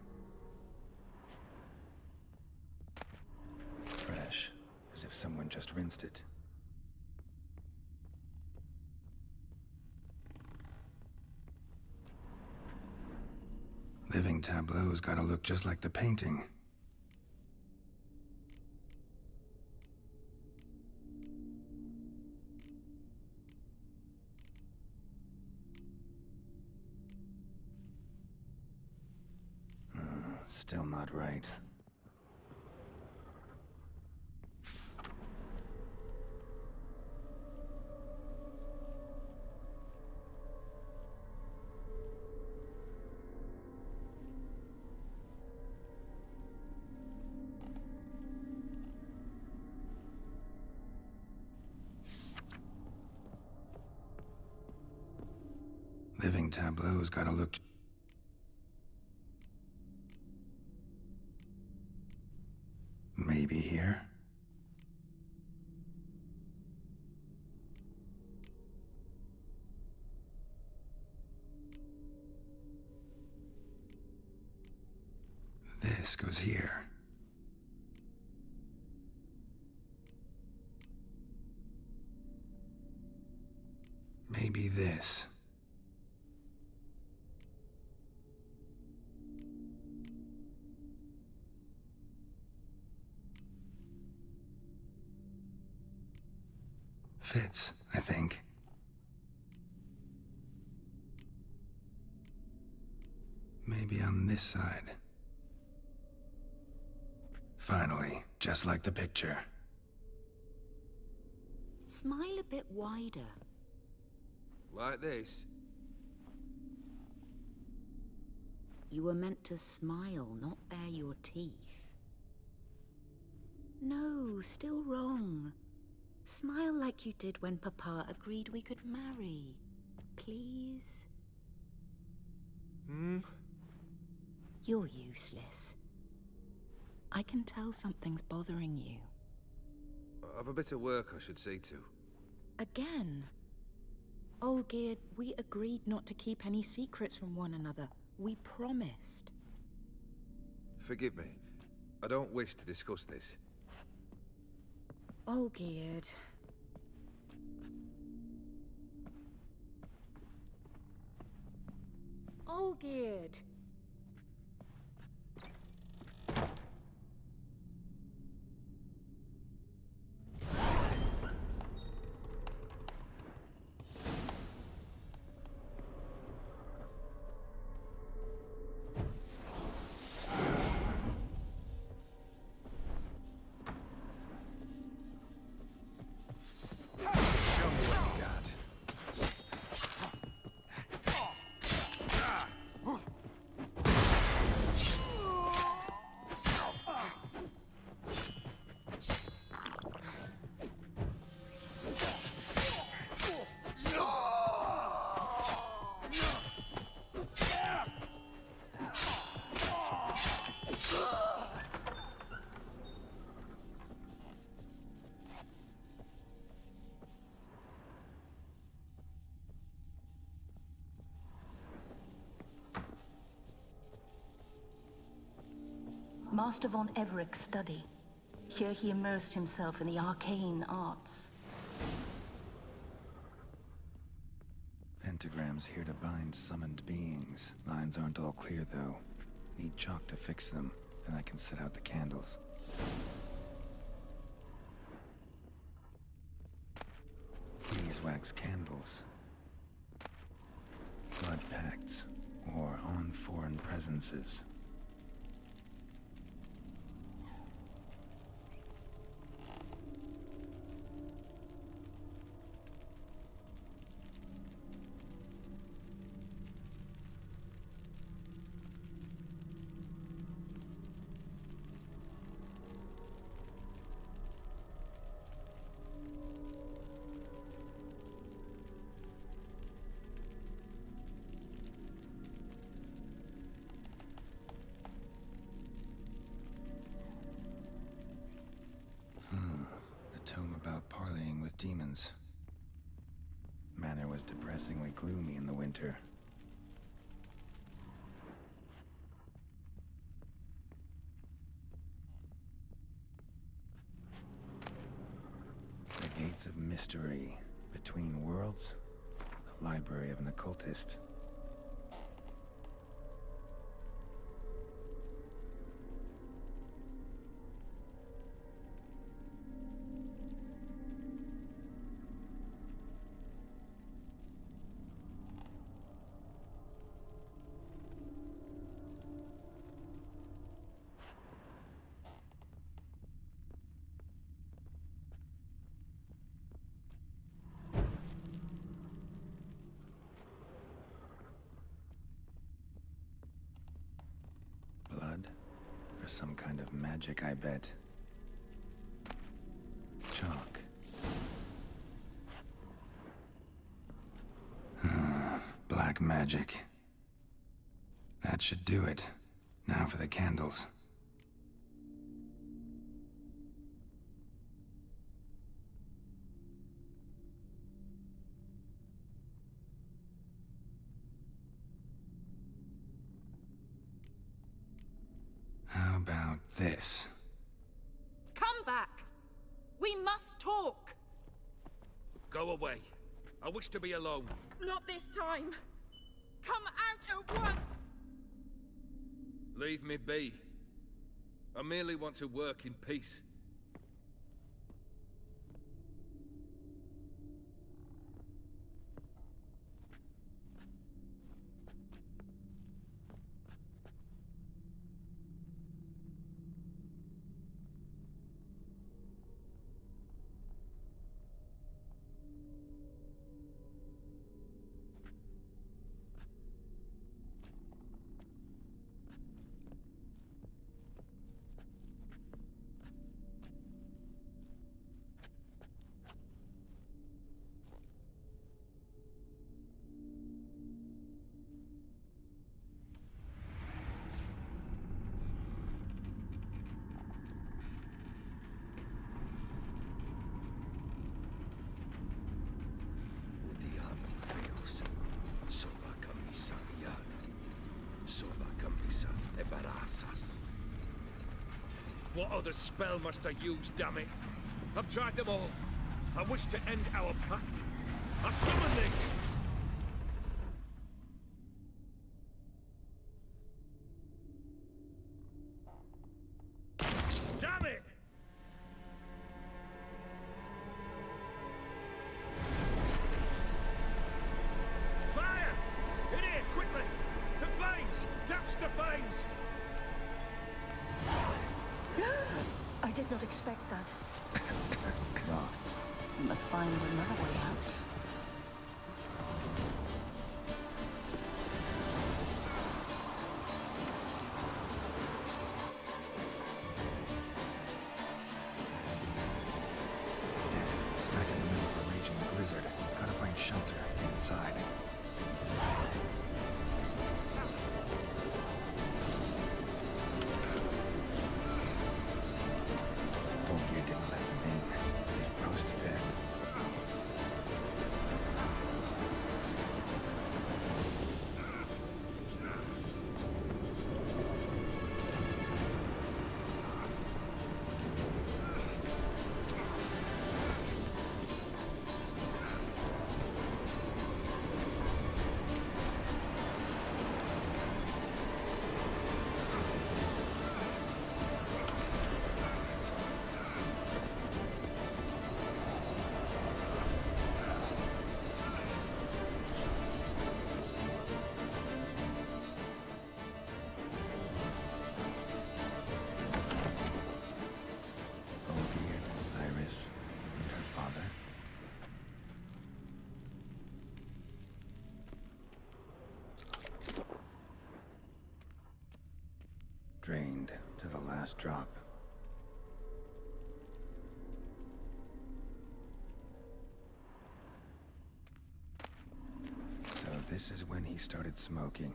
Fresh, as if someone just rinsed it. Living tableau's gotta look just like the painting. Still not right. Living tableau's gotta look... Maybe here? this goes here. Maybe this. Fits, I think. Maybe on this side. Finally, just like the picture. Smile a bit wider. Like this? You were meant to smile, not bare your teeth. No, still wrong. Smile like you did when Papa agreed we could marry. Please? You're useless. I can tell something's bothering you. I've a bit of work I should see to. Again? Olgierd, we agreed not to keep any secrets from one another. We promised. Forgive me. I don't wish to discuss this. Olgierd. Olgierd! Master von Everett's study. Here he immersed himself in the arcane arts. Pentagrams here to bind summoned beings. Lines aren't all clear, though. Need chalk to fix them, then I can set out the candles. Beeswax candles. Blood pacts, or on foreign presences. A tome about parleying with demons. Manor was depressingly gloomy in the winter. The Gates of Mystery. Between Worlds. The Library of an Occultist. Blood? For some kind of magic, I bet. Chalk. Black magic. That should do it. Now for the candles. How this. Come back! We must talk! Go away. I wish to be alone. Not this time! Come out at once! Leave me be. I merely want to work in peace. What other spell must I use, damn it? I've tried them all. I wish to end our pact. I summon thee! Damn it! Fire! In here, quickly! The flames! Douse the flames! I did not expect that. Well, we must find another way out. Damn it, smack in the middle of a raging blizzard. Gotta find shelter, get inside. Drained to the last drop. So this is when he started smoking.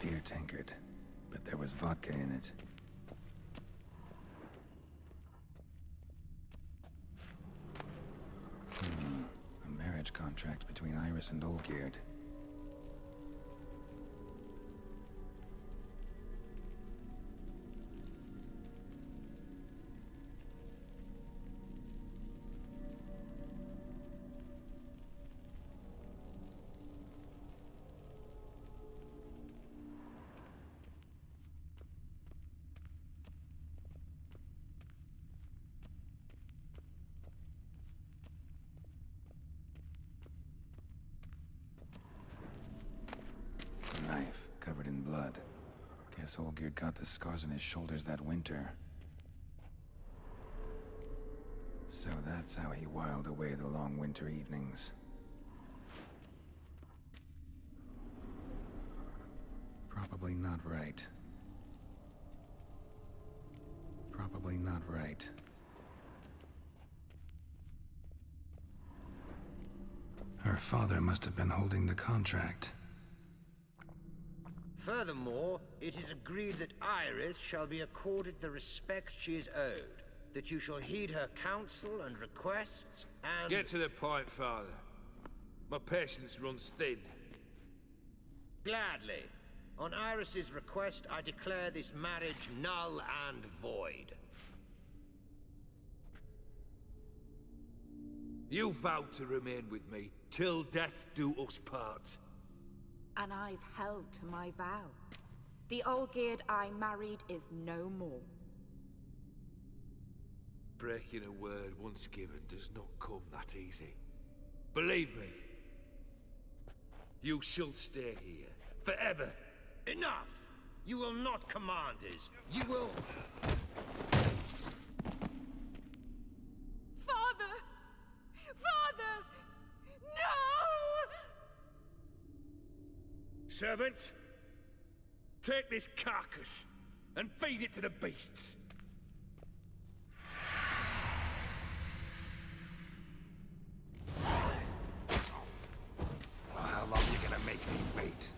Beer tankard, but there was vodka in it. Contract between Iris and Olgierd. Knife covered in blood. Guess Olgierd got the scars on his shoulders that winter. So that's how he whiled away the long winter evenings. Probably not right. Probably not right. Her father must have been holding the contract. Furthermore, it is agreed that Iris shall be accorded the respect she is owed, that you shall heed her counsel and requests, and... Get to the point, Father. My patience runs thin. Gladly. On Iris's request, I declare this marriage null and void. You vowed to remain with me till death do us part. And I've held to my vow. The Olgierd I married is no more. Breaking a word once given does not come that easy. Believe me. You shall stay here, forever. Enough! You will not command us. You will... Father! Father! No! Servants, take this carcass and feed it to the beasts. Well, how long are you gonna make me wait?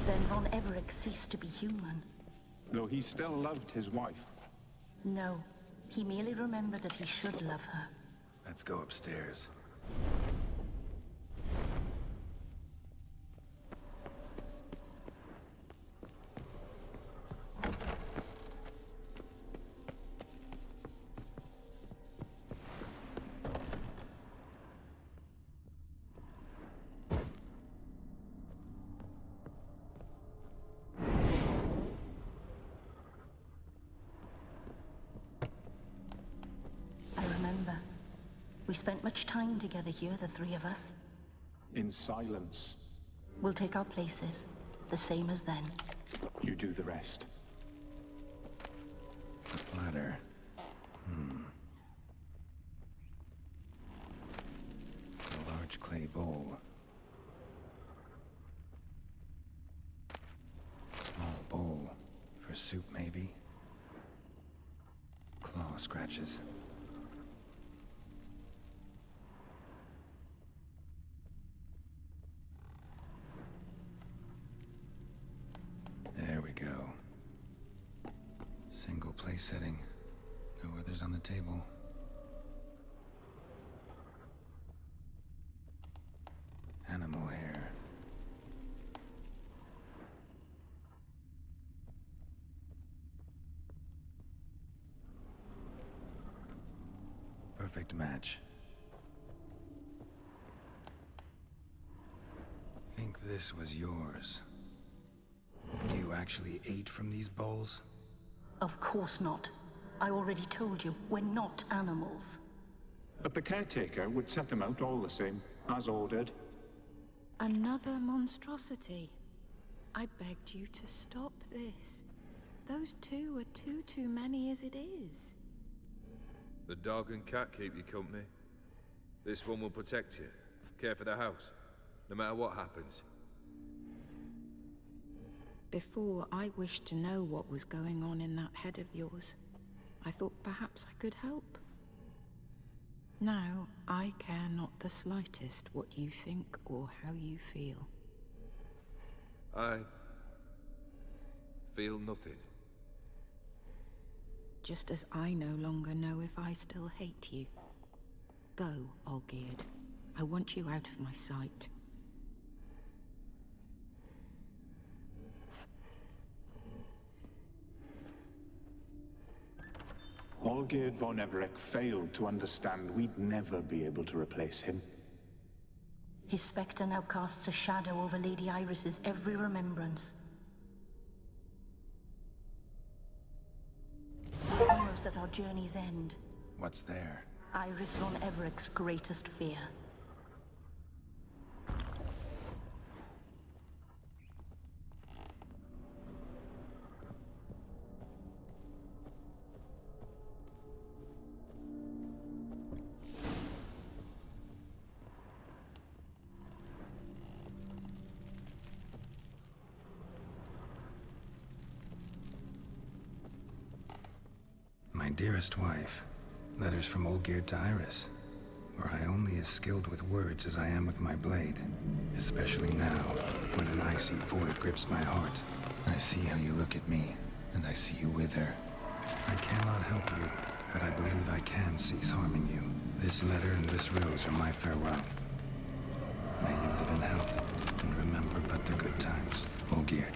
Then Von Everett ceased to be human. Though he still loved his wife. No, he merely remembered that he should love her. Let's go upstairs. I remember. We spent much time together here, the three of us. In silence. We'll take our places, the same as then. You do the rest. The platter. A large clay bowl. Small bowl. For soup, maybe? Claw scratches. There we go. Single place setting. No others on the table. Animal hair. Perfect match. Think this was yours. You actually ate from these bowls? Of course not. I already told you, we're not animals. But the caretaker would set them out all the same, as ordered. Another monstrosity. I begged you to stop this. Those two are too many as it is. The dog and cat keep you company. This one will protect you, care for the house, no matter what happens. Before, I wished to know what was going on in that head of yours. I thought perhaps I could help. Now, I care not the slightest what you think or how you feel. I feel nothing. Just as I no longer know if I still hate you. Go, Olgierd. I want you out of my sight. Olgierd von Everett failed to understand we'd never be able to replace him. His spectre now casts a shadow over Lady Iris's every remembrance. We're almost at our journey's end. What's there? Iris von Everett's greatest fear. My dearest wife, Letters from Olgierd to Iris. Were I only as skilled with words as I am with my blade. Especially now, when an icy void grips my heart. I see how you look at me, and I see you wither. I cannot help you, but I believe I can cease harming you. This letter and this rose are my farewell. May you live in health, and remember but the good times, Olgierd.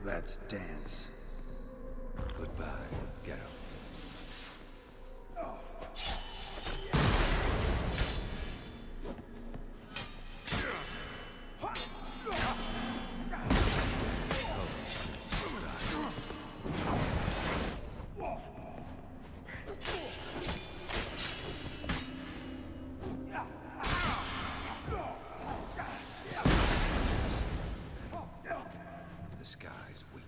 Let's dance. Goodbye, Geralt. The skies weep.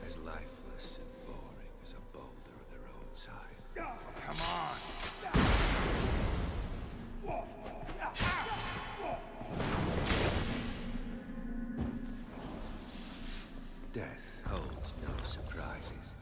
As lifeless and boring as a boulder at the roadside. Come on! Death holds no surprises.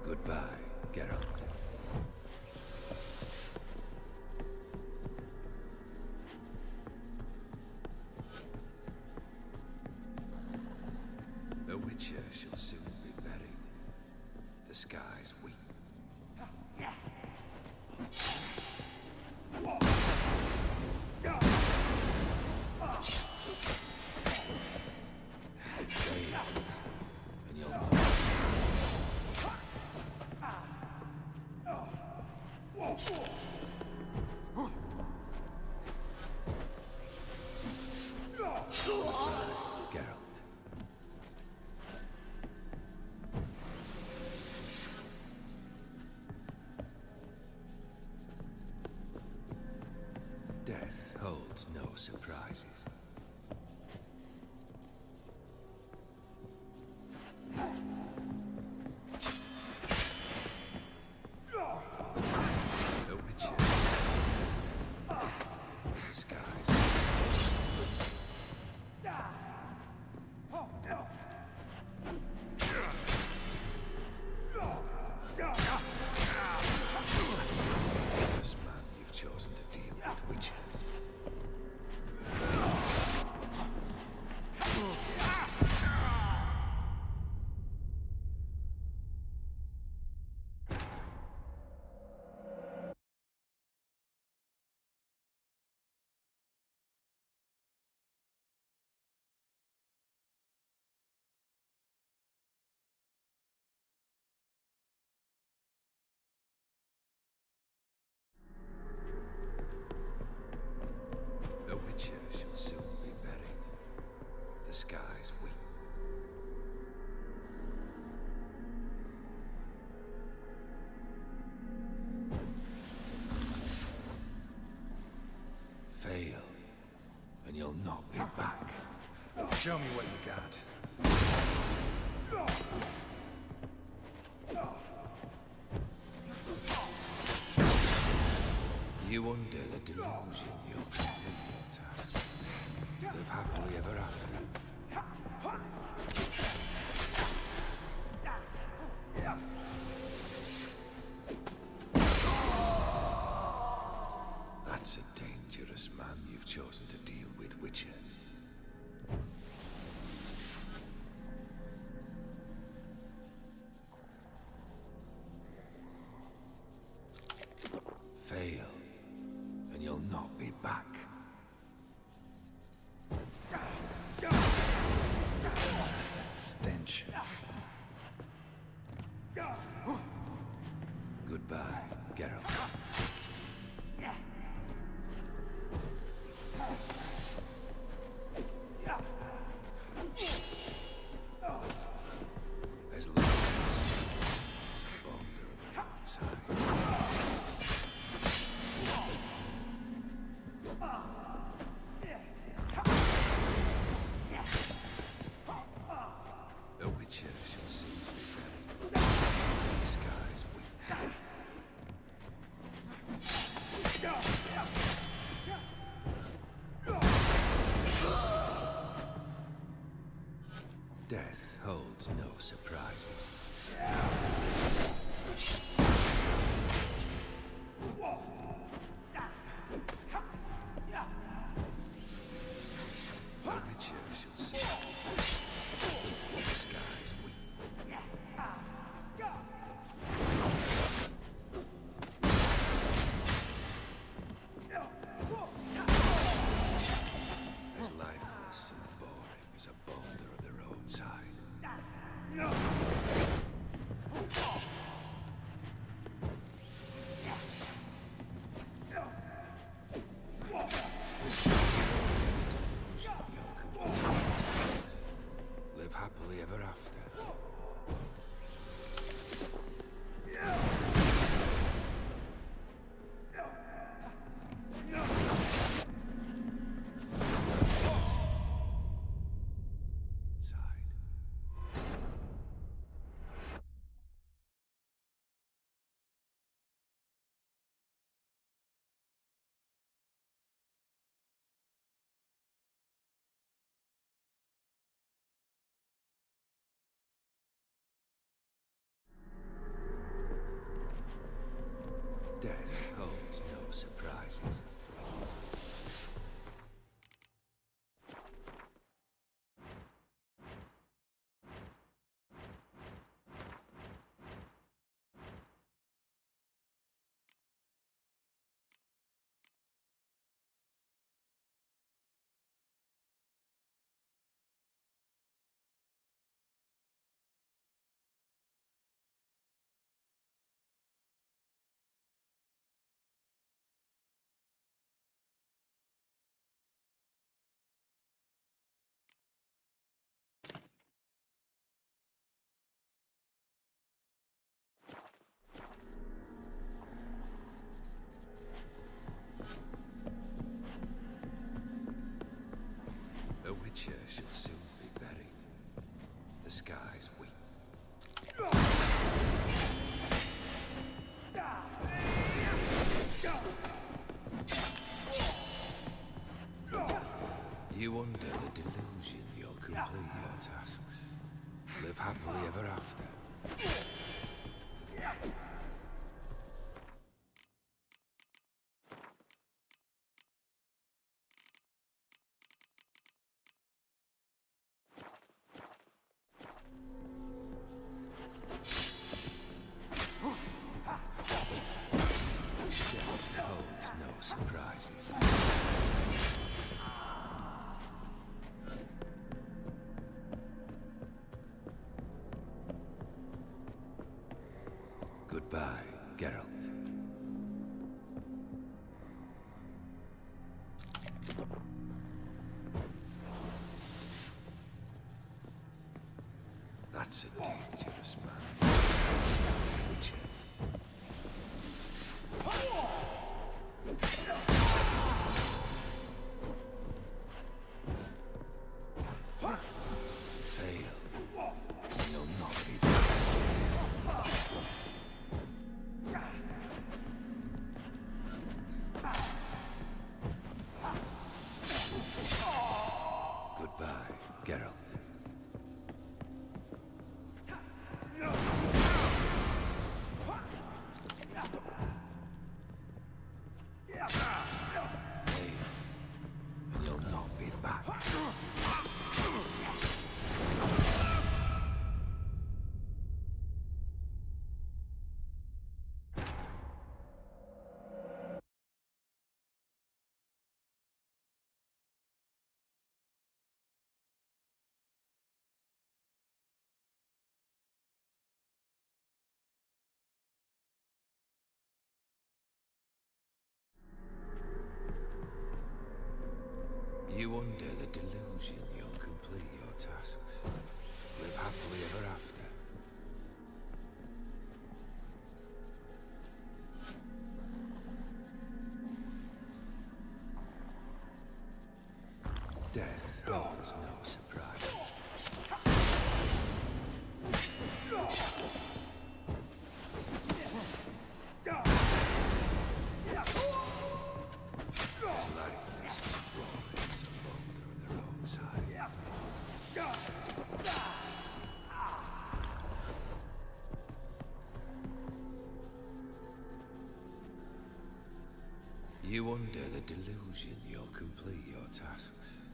Goodbye, Geralt. The Witcher shall soon be buried. The skies weep. And you'll know. Geralt. Death holds no surprises. The Witcher. The skies. That's the dangerous man you've chosen to deal with, Witcher. The Witcher shall soon be buried. The skies weep. Fail, and you'll not be back. Show me what you got. You under the delusion you're companions have. Live happily ever after. That's a dangerous man you've chosen to deal with, Witcher. Fail, and you'll not be back. Stench. Goodbye, Geralt. Death holds no surprises. The Witcher should soon be buried. The skies weep. You under the delusion you'll complete your tasks. Live happily ever after. Death holds no surprises. Goodbye, Geralt. That's a dangerous man. Witcher. Fail. You'll not be Goodbye, Geralt. Fail, and you'll not be back. You under the delusion you'll complete your tasks. Live happily ever after. Death holds no surprise. As lifeless and roaring as a boulder on the roadside. You under the delusion you'll complete your tasks.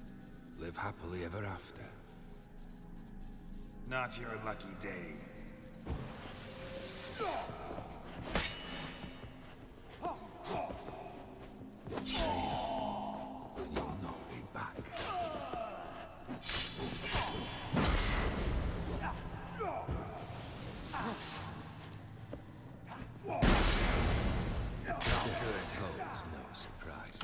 Live happily ever after. Not your lucky day. And you'll not be back. Death holds no surprises.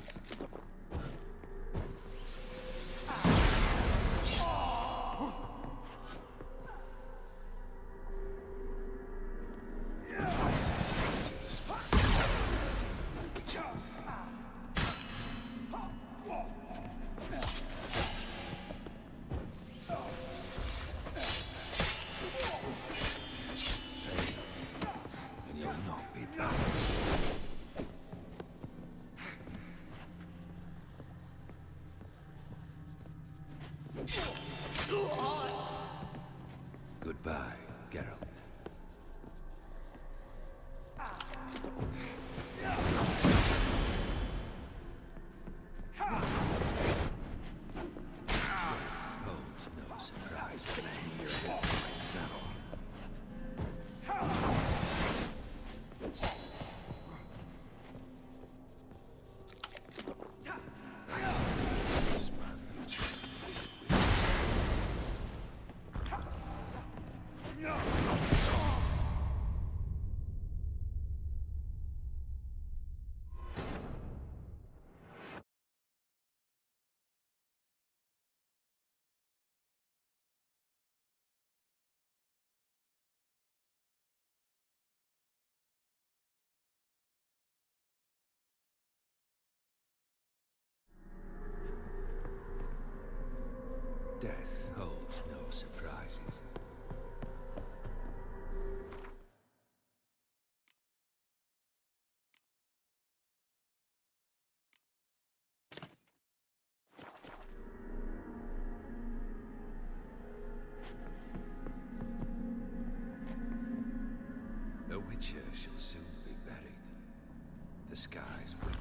The skies weep.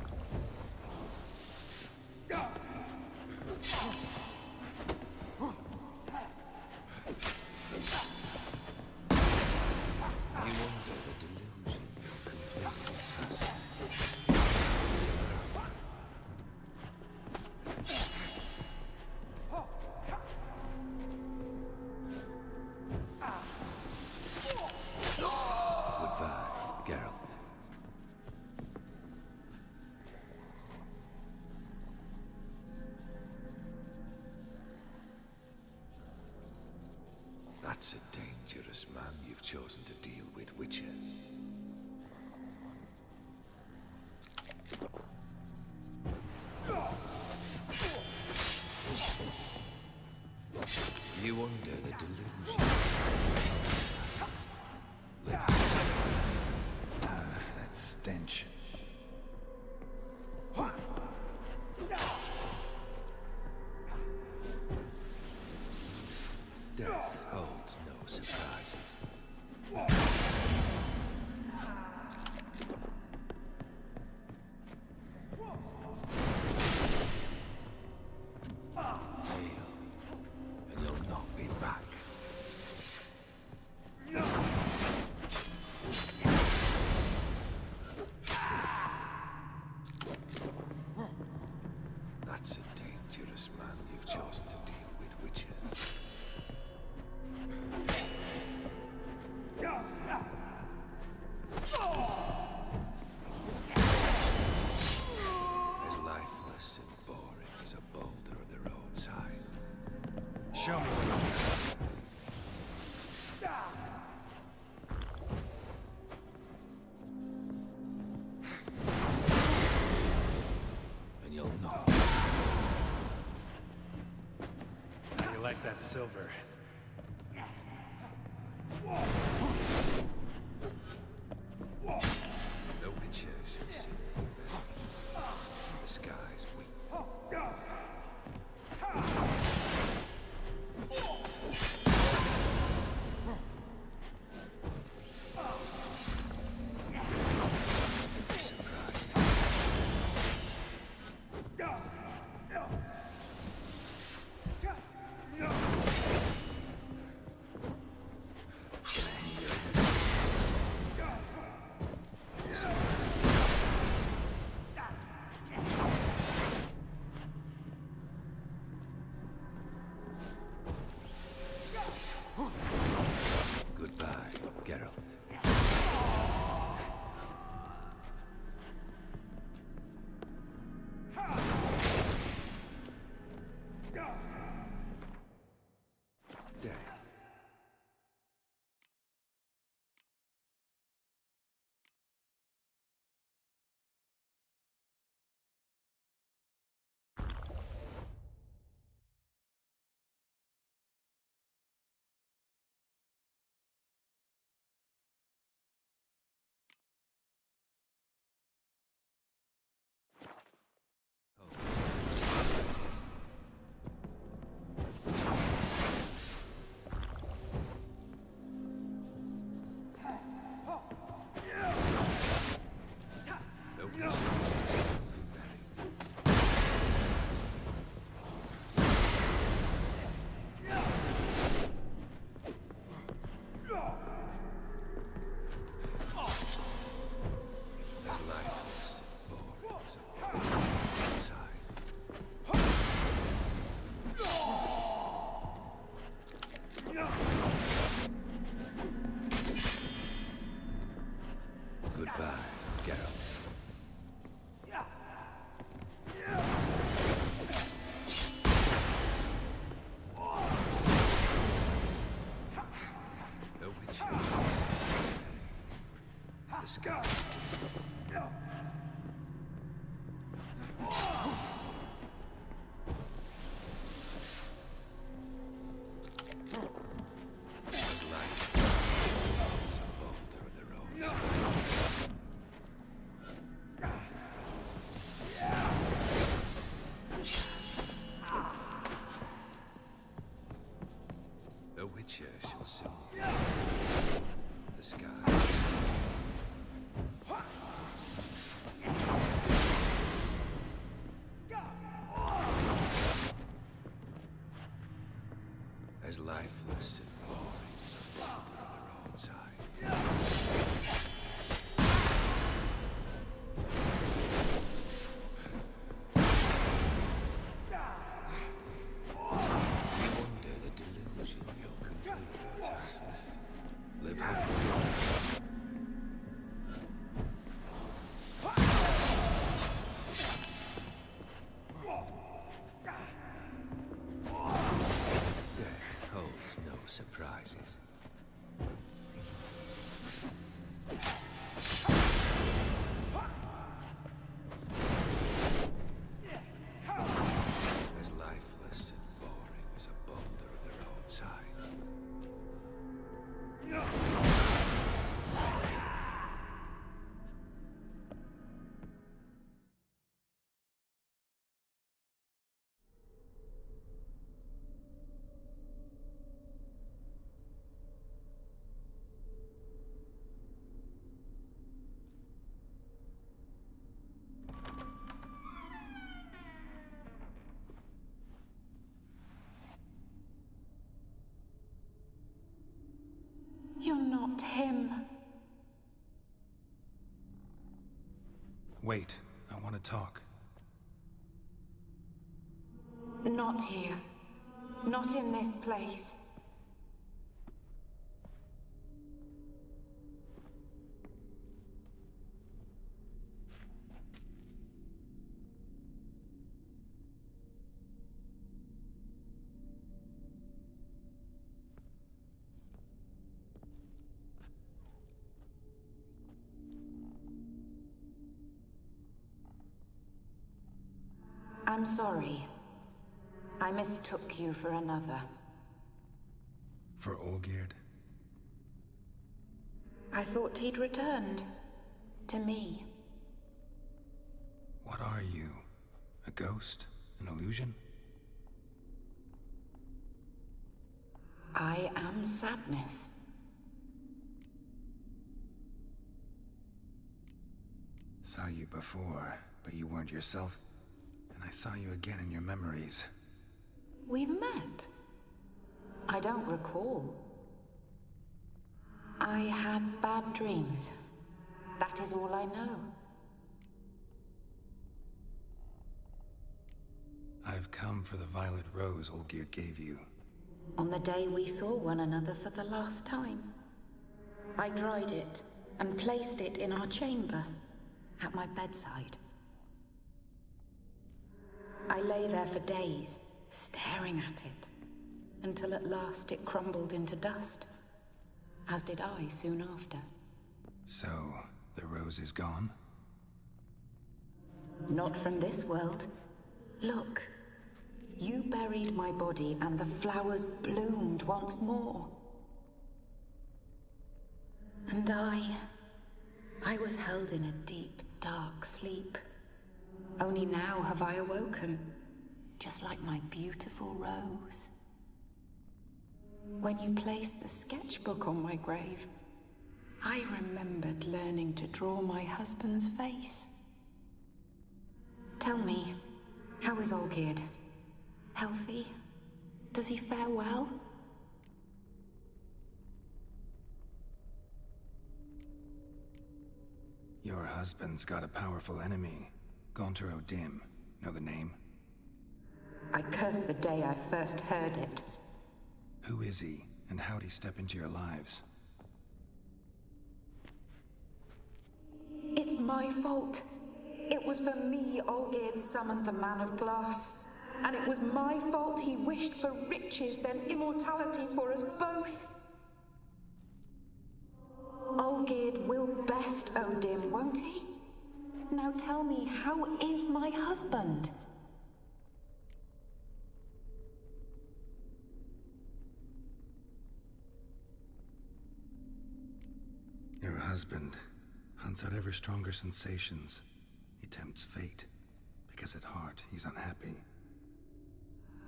You wonder the delusion of completing tasks. Goodbye, Geralt. That's a dangerous man you've chosen to deal with, Witcher. You wonder the delusion. That stench. Death holds no surprises. Fail, and you'll not be back. That's a dangerous man you've chosen to deal with, Witcher. As lifeless and boring as a boulder on the roadside. Show me what you got. And you'll not. How you like that silver? The Witcher should see the skies weep. Goodbye, Geralt. Death. As lifeless and boring as a boulder outside. Goodbye, Geralt. The Witcher the sky. As light as a boulder on the roadside. The Witcher shall soon the sky. As lifeless and boring as a boulder on the roadside. Wonder the delusion you'll complete your tasks. Live happily. Death holds no surprises. As lifeless and boring as a boulder on the roadside. You're not him. Wait, I want to talk. Not here. Not in this place. I'm sorry. I mistook you for another. For Olgierd? I thought he'd returned. To me. What are you? A ghost? An illusion? I am sadness. Saw you before, but you weren't yourself. And I saw you again in your memories. We've met. I don't recall. I had bad dreams. That is all I know. I've come for the violet rose Olgierd gave you. On the day we saw one another for the last time, I dried it and placed it in our chamber, at my bedside. I lay there for days, staring at it, until at last it crumbled into dust, as did I soon after. So, the rose is gone? Not from this world. Look, you buried my body and the flowers bloomed once more. And I was held in a deep, dark sleep. Only now have I awoken, just like my beautiful rose. When you placed the sketchbook on my grave, I remembered learning to draw my husband's face. Tell me, how is Olgierd? Healthy? Does he fare well? Your husband's got a powerful enemy. Gaunter O'Dim. Know the name? I curse the day I first heard it. Who is he, and how'd he step into your lives? It's my fault. It was for me Olgierd summoned the Man of Glass. And it was my fault he wished for riches than immortality for us both. Olgierd will best O'Dim, won't he? Now tell me, how is my husband? Your husband hunts out ever stronger sensations. He tempts fate, because at heart he's unhappy.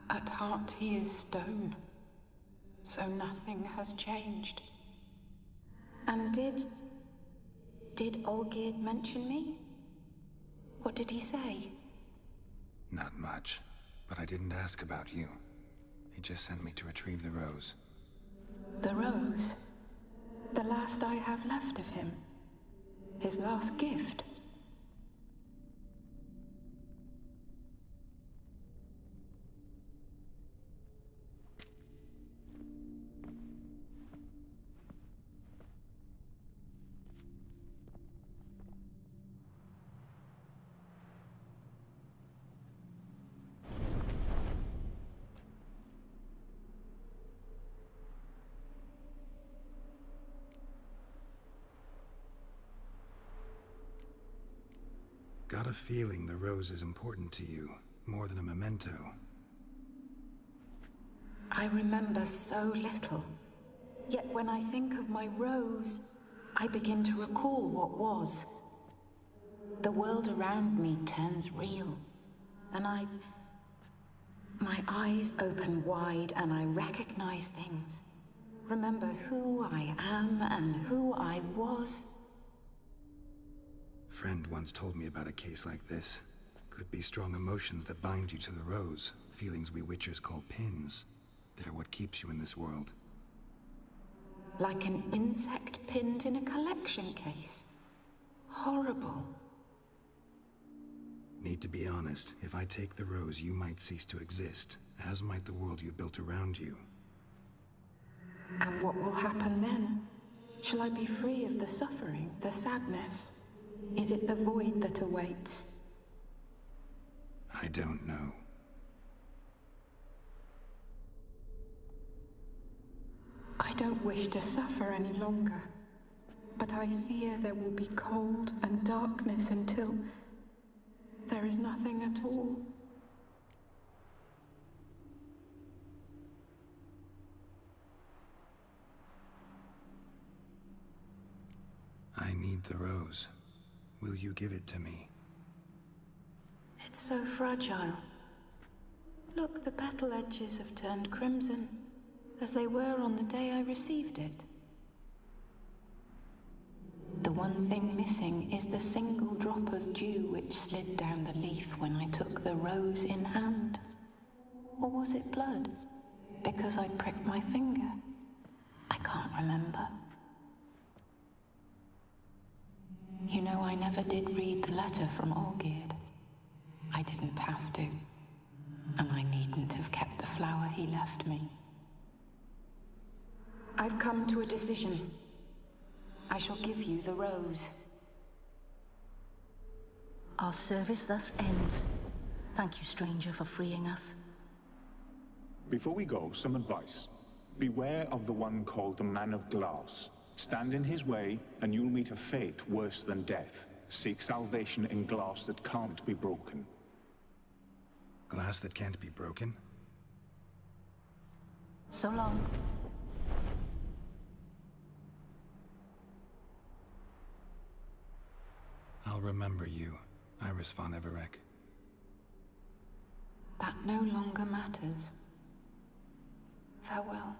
At heart he is stone, so nothing has changed. And did Olgierd mention me? What did he say? Not much, but I didn't ask about you. He just sent me to retrieve the rose. The rose? The last I have left of him? His last gift? Got a feeling the rose is important to you, more than a memento. I remember so little. Yet when I think of my rose, I begin to recall what was. The world around me turns real, and my eyes open wide and I recognize things. Remember who I am and who I was. Friend once told me about a case like this. Could be strong emotions that bind you to the rose. Feelings we witchers call pins. They're what keeps you in this world. Like an insect pinned in a collection case. Horrible. Need to be honest. If I take the rose, you might cease to exist, as might the world you built around you. And what will happen then? Shall I be free of the suffering, the sadness? Is it the void that awaits? I don't know. I don't wish to suffer any longer, but I fear there will be cold and darkness until there is nothing at all. I need the rose. Will you give it to me? It's so fragile. Look, the petal edges have turned crimson, as they were on the day I received it. The one thing missing is the single drop of dew which slid down the leaf when I took the rose in hand. Or was it blood? Because I pricked my finger? I can't remember. You know, I never did read the letter from Olgierd. I didn't have to. And I needn't have kept the flower he left me. I've come to a decision. I shall give you the rose. Our service thus ends. Thank you, stranger, for freeing us. Before we go, some advice. Beware of the one called the Man of Glass. Stand in his way, and you'll meet a fate worse than death. Seek salvation in glass that can't be broken. Glass that can't be broken? So long. I'll remember you, Iris von Everec. That no longer matters. Farewell.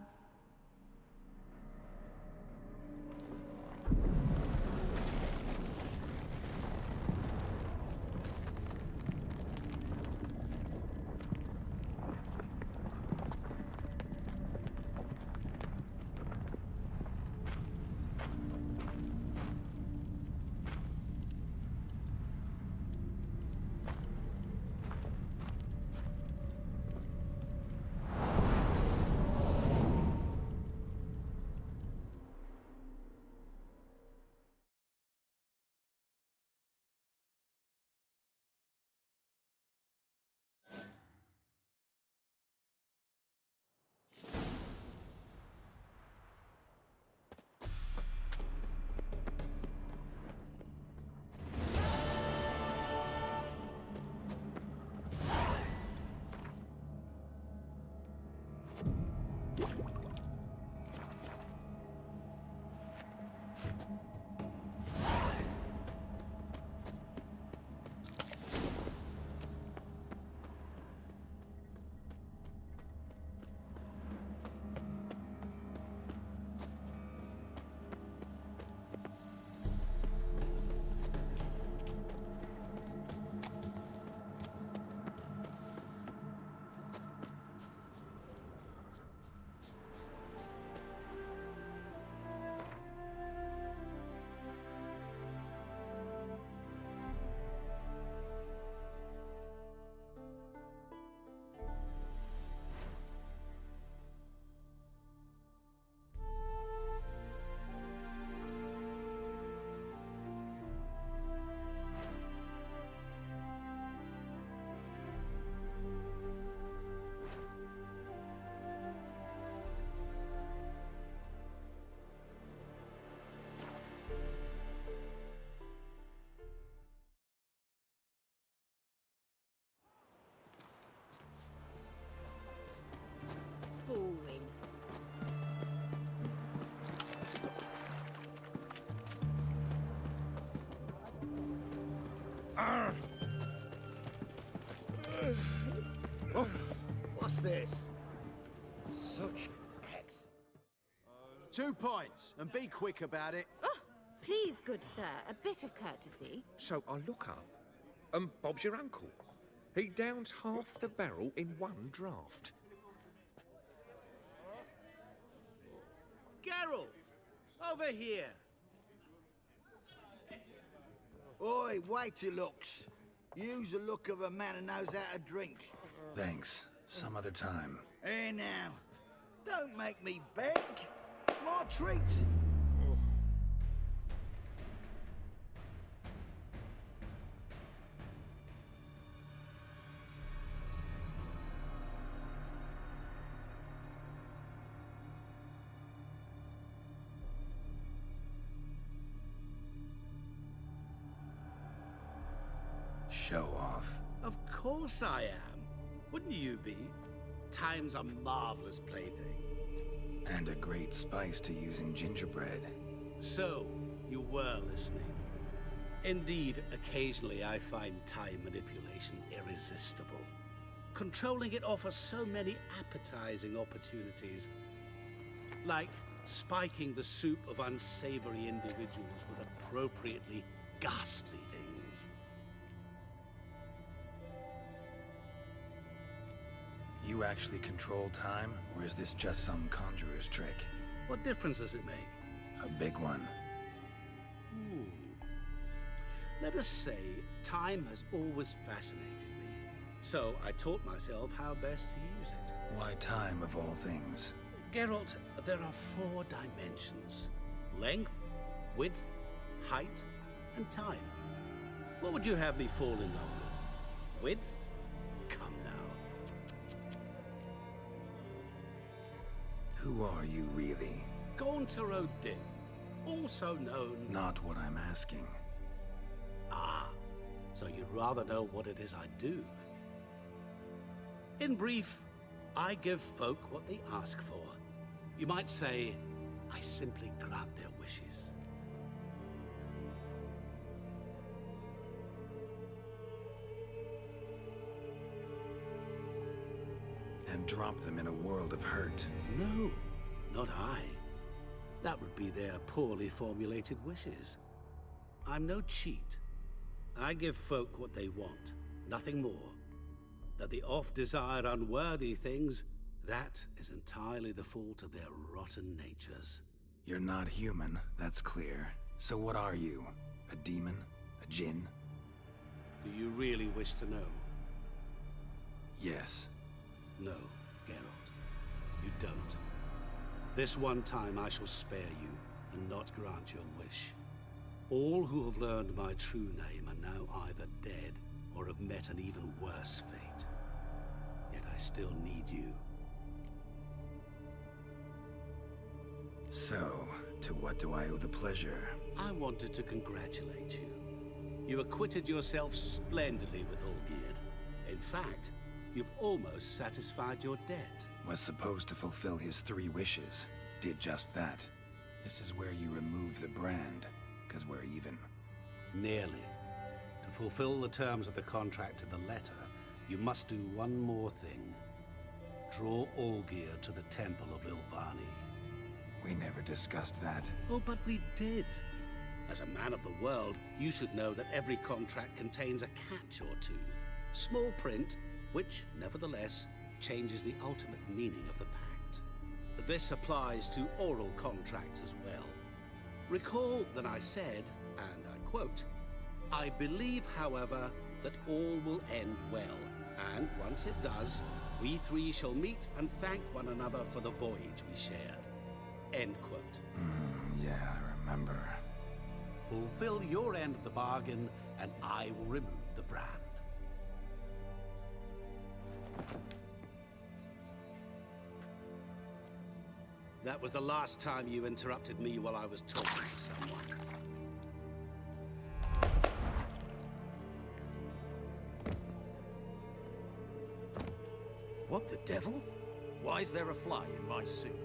Oh, what's this? Such X. 2 points, and be quick about it. Oh, please, good sir, a bit of courtesy. So I look up, and Bob's your uncle. He downs half the barrel in one draught. Geralt! Over here! Oi, wait your looks. Use the look of a man who knows how to drink. Thanks. Some other time. Here now. Don't make me beg. My treat. Show off. Of course I am. Wouldn't you be? Time's a marvelous plaything. And a great spice to use in gingerbread. So, you were listening. Indeed, occasionally I find time manipulation irresistible. Controlling it offers so many appetizing opportunities. Like spiking the soup of unsavory individuals with appropriately ghastly things. You actually control time, or is this just some conjurer's trick? What difference does it make? A big one. Let us say, time has always fascinated me. So I taught myself how best to use it. Why time, of all things? Geralt, there are 4 dimensions. Length, width, height, and time. What would you have me fall in love with? Width? Come now. Who are you, really? Gaunter O'Din, also known... Not what I'm asking. Ah, so you'd rather know what it is I do. In brief, I give folk what they ask for. You might say, I simply grant their wishes. And drop them in a world of hurt. No, not I. That would be their poorly formulated wishes. I'm no cheat. I give folk what they want, nothing more. That they oft desire unworthy things, that is entirely the fault of their rotten natures. You're not human, that's clear. So what are you? A demon? A djinn? Do you really wish to know? Yes. No, Geralt. You don't. This one time I shall spare you and not grant your wish. All who have learned my true name are now either dead or have met an even worse fate. Yet I still need you. So, to what do I owe the pleasure? I wanted to congratulate you. You acquitted yourself splendidly with Olgierd. In fact, you've almost satisfied your debt. Was supposed to fulfill his 3 wishes. Did just that. This is where you remove the brand, because we're even. Nearly. To fulfill the terms of the contract to the letter, you must do one more thing. Draw Olgierd to the Temple of Lilvani. We never discussed that. Oh, but we did. As a man of the world, you should know that every contract contains a catch or two. Small print, which, nevertheless, changes the ultimate meaning of the pact. This applies to oral contracts as well. Recall that I said, and I quote, I believe, however, that all will end well, and once it does, we 3 shall meet and thank one another for the voyage we shared. End quote. Yeah, I remember. Fulfill your end of the bargain, and I will remove the brand. That was the last time you interrupted me while I was talking to someone. What the devil? Why is there a fly in my soup?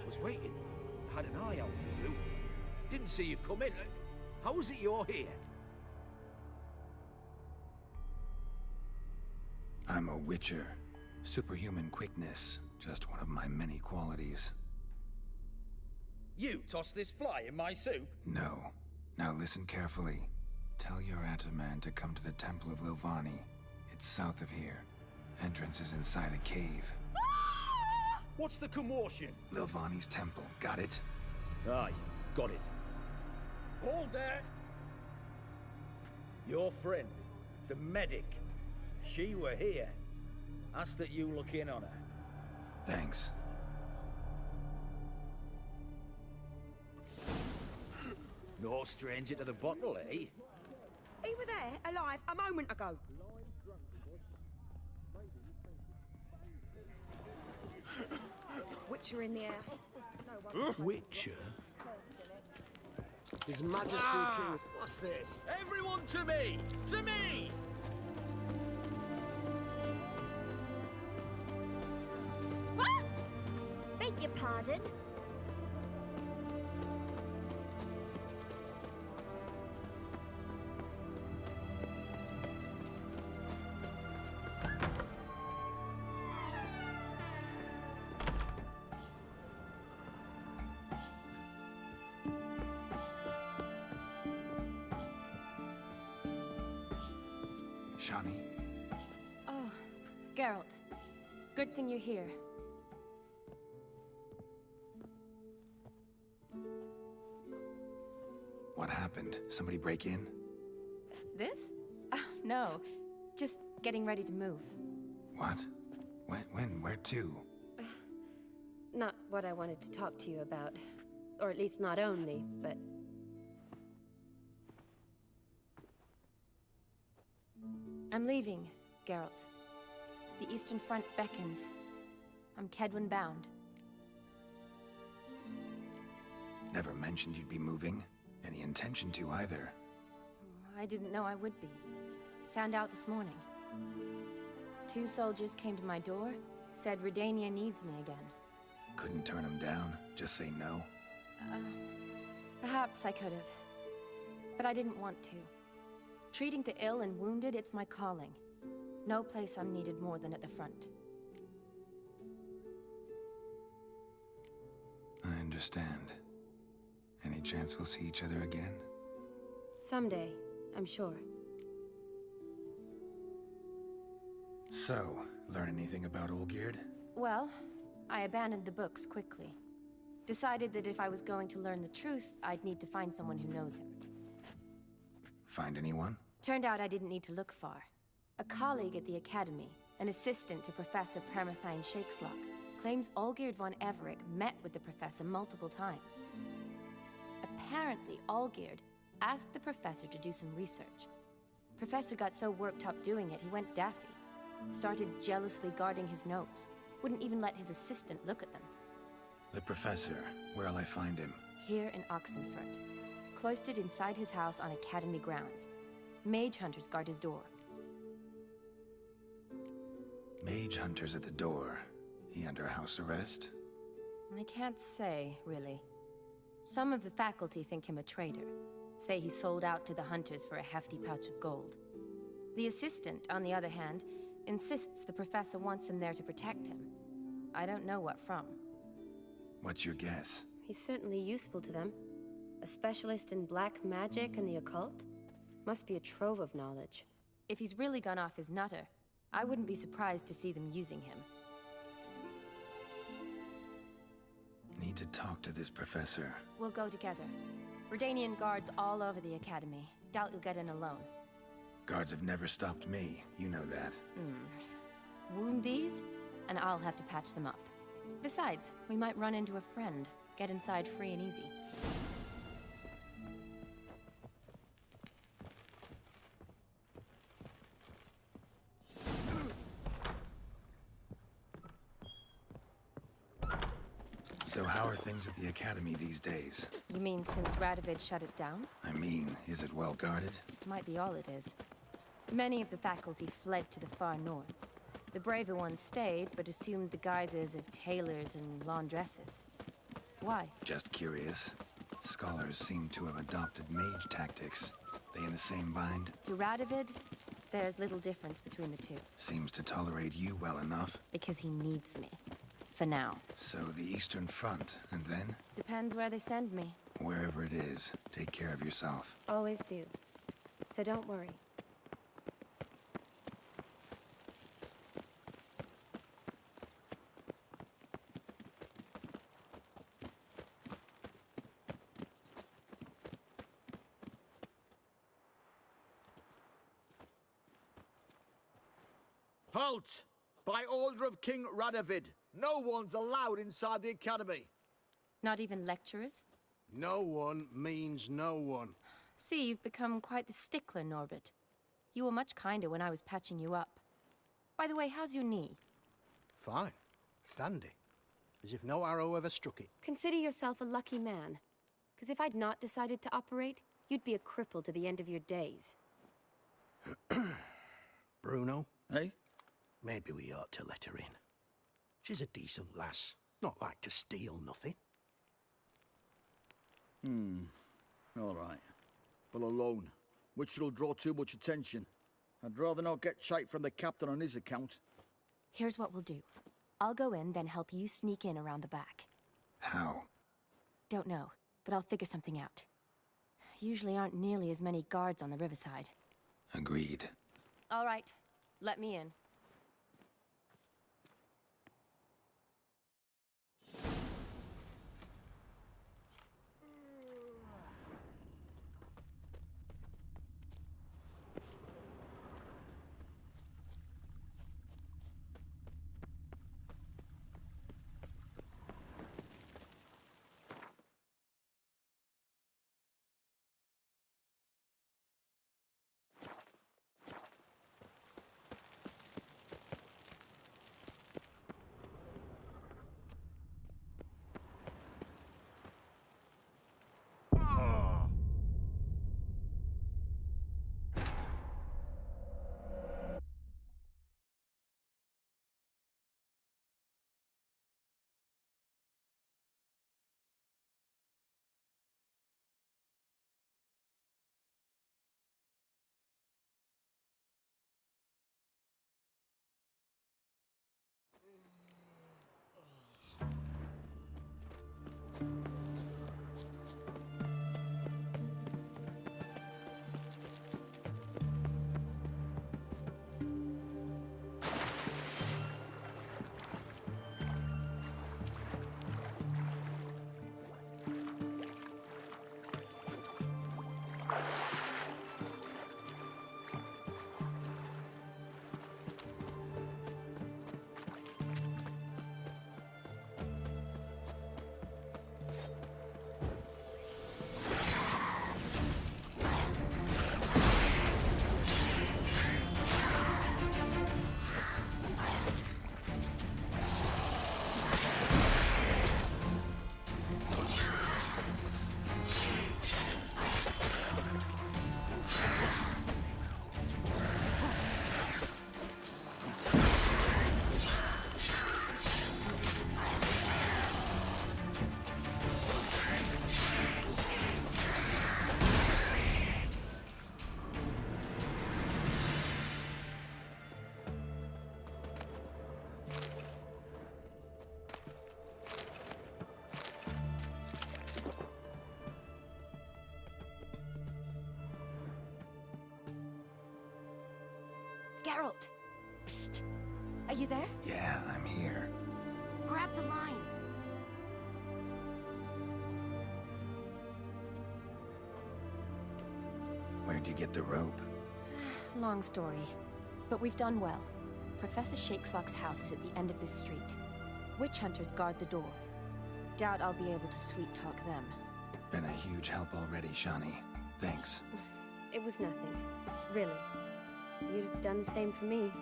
I was waiting. I had an eye out for you. Didn't see you come in. How is it you're here? I'm a witcher. Superhuman quickness, just one of my many qualities. You tossed this fly in my soup? No. Now listen carefully. Tell your Ataman to come to the Temple of Lilvani. It's south of here. Entrance is inside a cave. What's the commotion? Lilvani's temple, got it? Aye, got it. Hold there! Your friend, the medic, she were here. Ask that you look in on her. Thanks. No stranger to the bottle, eh? You were there, alive, a moment ago. Witcher in the air. Witcher? His Majesty King... What's this? Everyone to me! To me! Beg your pardon? Shani? Oh, Geralt. Good thing you're here. What happened? Somebody break in? This? No. Just getting ready to move. What? When? Where to? Not what I wanted to talk to you about. Or at least not only, but... I'm leaving, Geralt. The Eastern Front beckons. I'm Kedwin bound. Never mentioned you'd be moving. Any intention to either. I didn't know I would be. Found out this morning. 2 soldiers came to my door, said Redania needs me again. Couldn't turn them down? Just say no? Perhaps I could have. But I didn't want to. Treating the ill and wounded, it's my calling. No place I'm needed more than at the front. I understand. Any chance we'll see each other again? Someday, I'm sure. So, learn anything about Olgierd? Well, I abandoned the books quickly. Decided that if I was going to learn the truth, I'd need to find someone who knows him. Find anyone? Turned out I didn't need to look far. A colleague at the Academy, an assistant to Professor Permathine Shakeslock, claims Olgierd von Everec met with the professor multiple times. Apparently, Olgierd asked the professor to do some research. Professor got so worked up doing it, he went daffy. Started jealously guarding his notes. Wouldn't even let his assistant look at them. The professor. Where'll I find him? Here in Oxenfurt. Cloistered inside his house on Academy grounds. Mage hunters guard his door. Mage hunters at the door. He under house arrest? I can't say, really. Some of the faculty think him a traitor. Say he sold out to the hunters for a hefty pouch of gold. The assistant, on the other hand, insists the professor wants him there to protect him. I don't know what from. What's your guess? He's certainly useful to them. A specialist in black magic and the occult? Must be a trove of knowledge. If he's really gone off his nutter, I wouldn't be surprised to see them using him. Need to talk to this professor. We'll go together. Redanian guards all over the Academy. Doubt you'll get in alone. Guards have never stopped me, you know that. Wound these, and I'll have to patch them up. Besides, we might run into a friend. Get inside free and easy. So how are things at the Academy these days? You mean since Radovid shut it down? I mean, is it well guarded? Might be all it is. Many of the faculty fled to the far north. The braver ones stayed, but assumed the guises of tailors and laundresses. Why? Just curious. Scholars seem to have adopted mage tactics. They in the same bind? To Radovid, There's little difference between the two. Seems to tolerate you well enough. Because he needs me. For now. So the Eastern Front, and then? Depends where they send me. Wherever it is, take care of yourself. Always do. So don't worry. Halt! By order of King Radovid, no one's allowed inside the academy. Not even lecturers? No one means no one. See, you've become quite the stickler, Norbert. You were much kinder when I was patching you up. By the way, how's your knee? Fine. Dandy. As if no arrow ever struck it. Consider yourself a lucky man. Because if I'd not decided to operate, you'd be a cripple to the end of your days. Bruno, eh? Maybe we ought to let her in. She's a decent lass. Not like to steal nothing. All right. But alone, which will draw too much attention. I'd rather not get shite from the captain on his account. Here's what we'll do. I'll go in, then help you sneak in around the back. How? Don't know, but I'll figure something out. Usually aren't nearly as many guards on the riverside. Agreed. All right, let me in. Geralt! Psst! Are you there? Yeah, I'm here. Grab the line! Where'd you get the rope? Long story. But we've done well. Professor Shakeslock's house is at the end of this street. Witch hunters guard the door. Doubt I'll be able to sweet-talk them. Been a huge help already, Shani. Thanks. It was nothing. Really. You'd have done the same for me.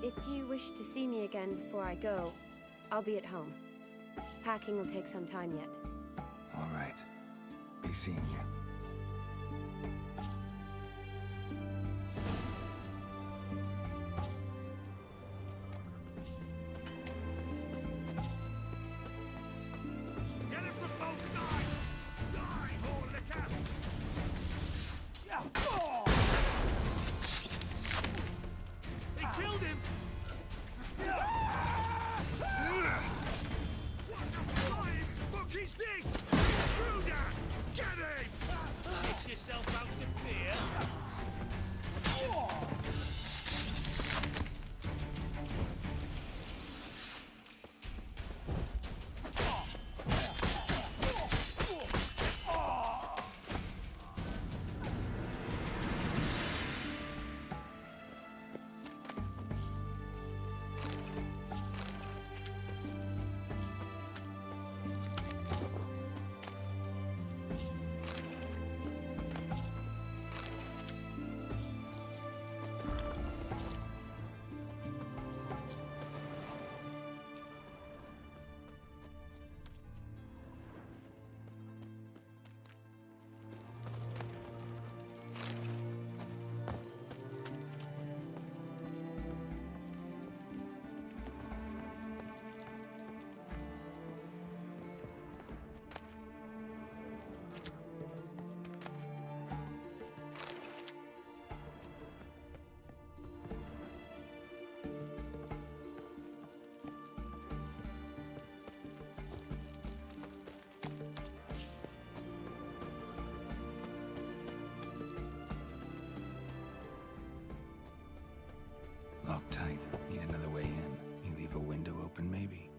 If you wish to see me again before I go, I'll be at home. Packing will take some time yet. All right. Be seeing you. locked tight. Need another way in. You leave a window open, maybe?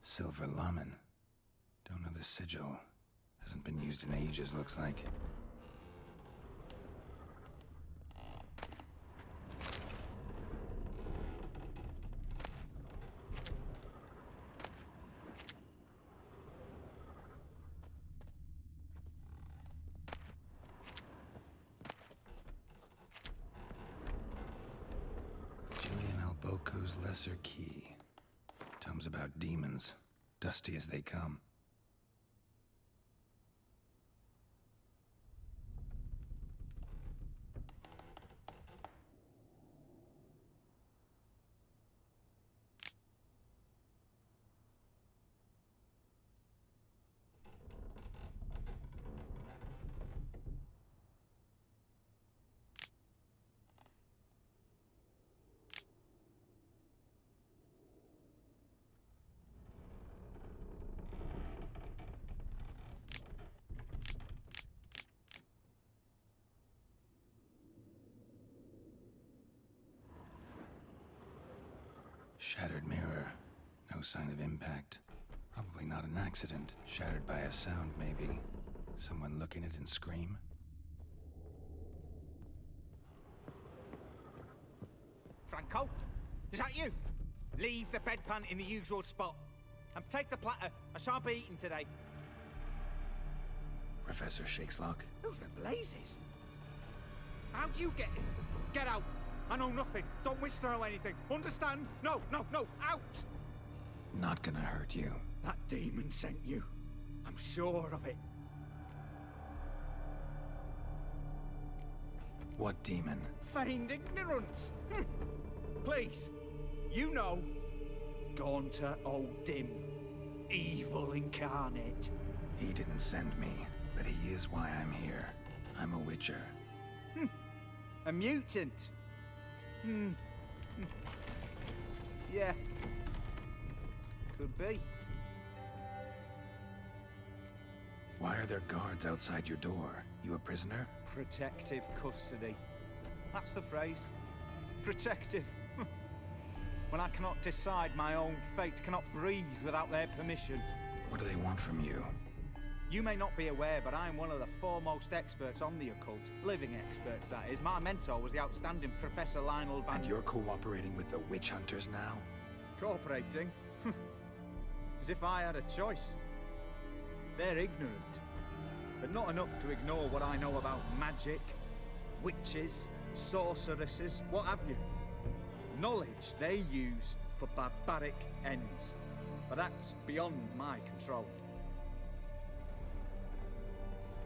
Silver Laman. Don't know the sigil. Hasn't been used in ages, looks like. Julian Alboco's Lesser Key. Tomes about demons, dusty as they come. Shattered mirror. No sign of impact. Probably not an accident. Shattered by a sound, maybe. Someone look in it and scream? Franco? Is that you? Leave the bedpan in the usual spot. And take the platter. I shan't be eating today. Professor Shakeslock? Who the blazes? How'd you get in? Get out! I know nothing. Don't wish to know anything. Understand? No, no, no! Out! Not gonna hurt you. That demon sent you. I'm sure of it. What demon? Feigned ignorance. Please. You know. Gaunter O'Dim. Evil incarnate. He didn't send me, but he is why I'm here. I'm a witcher. A mutant. Yeah. Could be. Why are there guards outside your door? You a prisoner? Protective custody. That's the phrase. Protective. When I cannot decide my own fate, cannot breathe without their permission. What do they want from you? You may not be aware, but I'm one of the foremost experts on the occult. Living experts, that is. My mentor was the outstanding Professor Lionel Van... And you're cooperating with the witch hunters now? Cooperating? As if I had a choice. They're ignorant, but not enough to ignore what I know about magic, witches, sorceresses, what have you. Knowledge they use for barbaric ends. But that's beyond my control.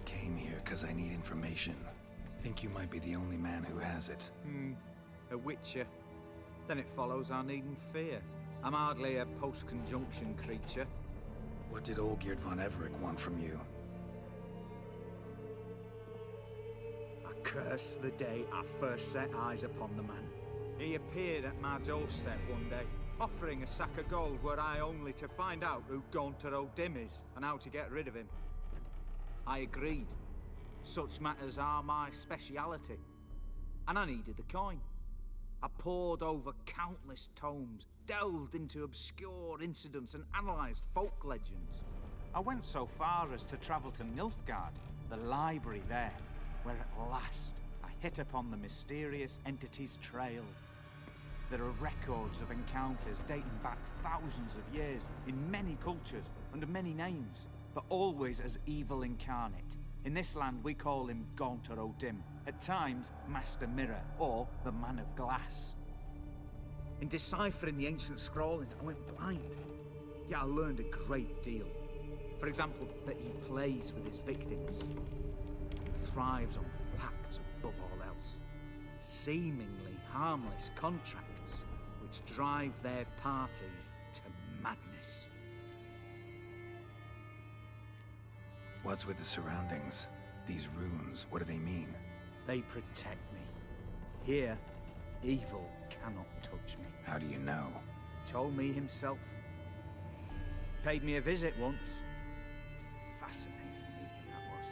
Came here because I need information. Think you might be the only man who has it. A witcher. Then it follows I needn't fear. I'm hardly a post-conjunction creature. What did Olgierd von Everec want from you? I curse the day I first set eyes upon the man. He appeared at my doorstep one day, offering a sack of gold were I only to find out who Gaunter O'Dim is and how to get rid of him. I agreed. Such matters are my speciality. And I needed the coin. I pored over countless tomes, delved into obscure incidents and analysed folk legends. I went so far as to travel to Nilfgaard, the library there, where at last I hit upon the mysterious entity's trail. There are records of encounters dating back thousands of years in many cultures under many names, but always as evil incarnate. In this land we call him Gaunter O'Dim, at times Master Mirror or the Man of Glass. In deciphering the ancient scrawlings I went blind, yet I learned a great deal. For example, that he plays with his victims, and thrives on pacts above all else. Seemingly harmless contracts which drive their parties to madness. What's with the surroundings? These runes, what do they mean? They protect me. Here, evil cannot touch me. How do you know? Told me himself. Paid me a visit once. Fascinating meeting that was.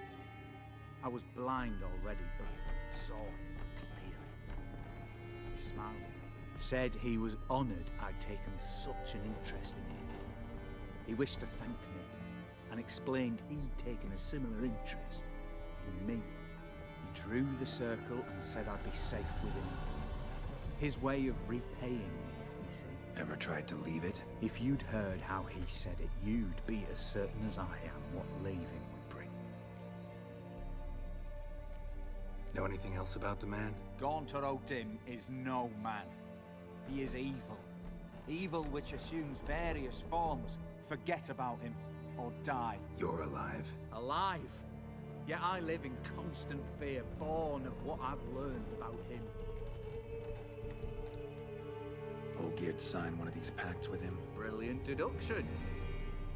I was blind already, but saw him clearly. He smiled at me. Said he was honoured I'd taken such an interest in him. He wished to thank me, and explained he'd taken a similar interest in me. He drew the circle and said I'd be safe within it. His way of repaying me, you see. Ever tried to leave it? If you'd heard how he said it, you'd be as certain as I am what leaving would bring. Know anything else about the man? Gaunter O'Dim is no man. He is evil. Evil which assumes various forms. Forget about him, or die. You're alive? Alive? Yet I live in constant fear, born of what I've learned about him. Olgierd signed one of these pacts with him? Brilliant deduction.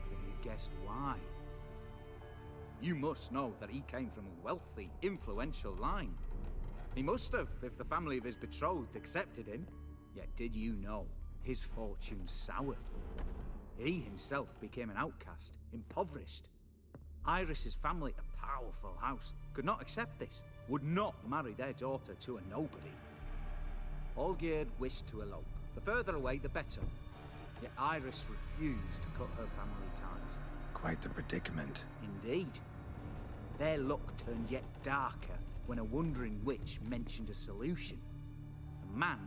Have you guessed why? You must know that he came from a wealthy, influential line. He must have, if the family of his betrothed accepted him. Yet did you know his fortune soured? He himself became an outcast, impoverished. Iris's family, a powerful house, could not accept this, would not marry their daughter to a nobody. Olgierd wished to elope. The further away, the better. Yet Iris refused to cut her family ties. Quite the predicament. Indeed. Their luck turned yet darker when a wandering witch mentioned a solution. A man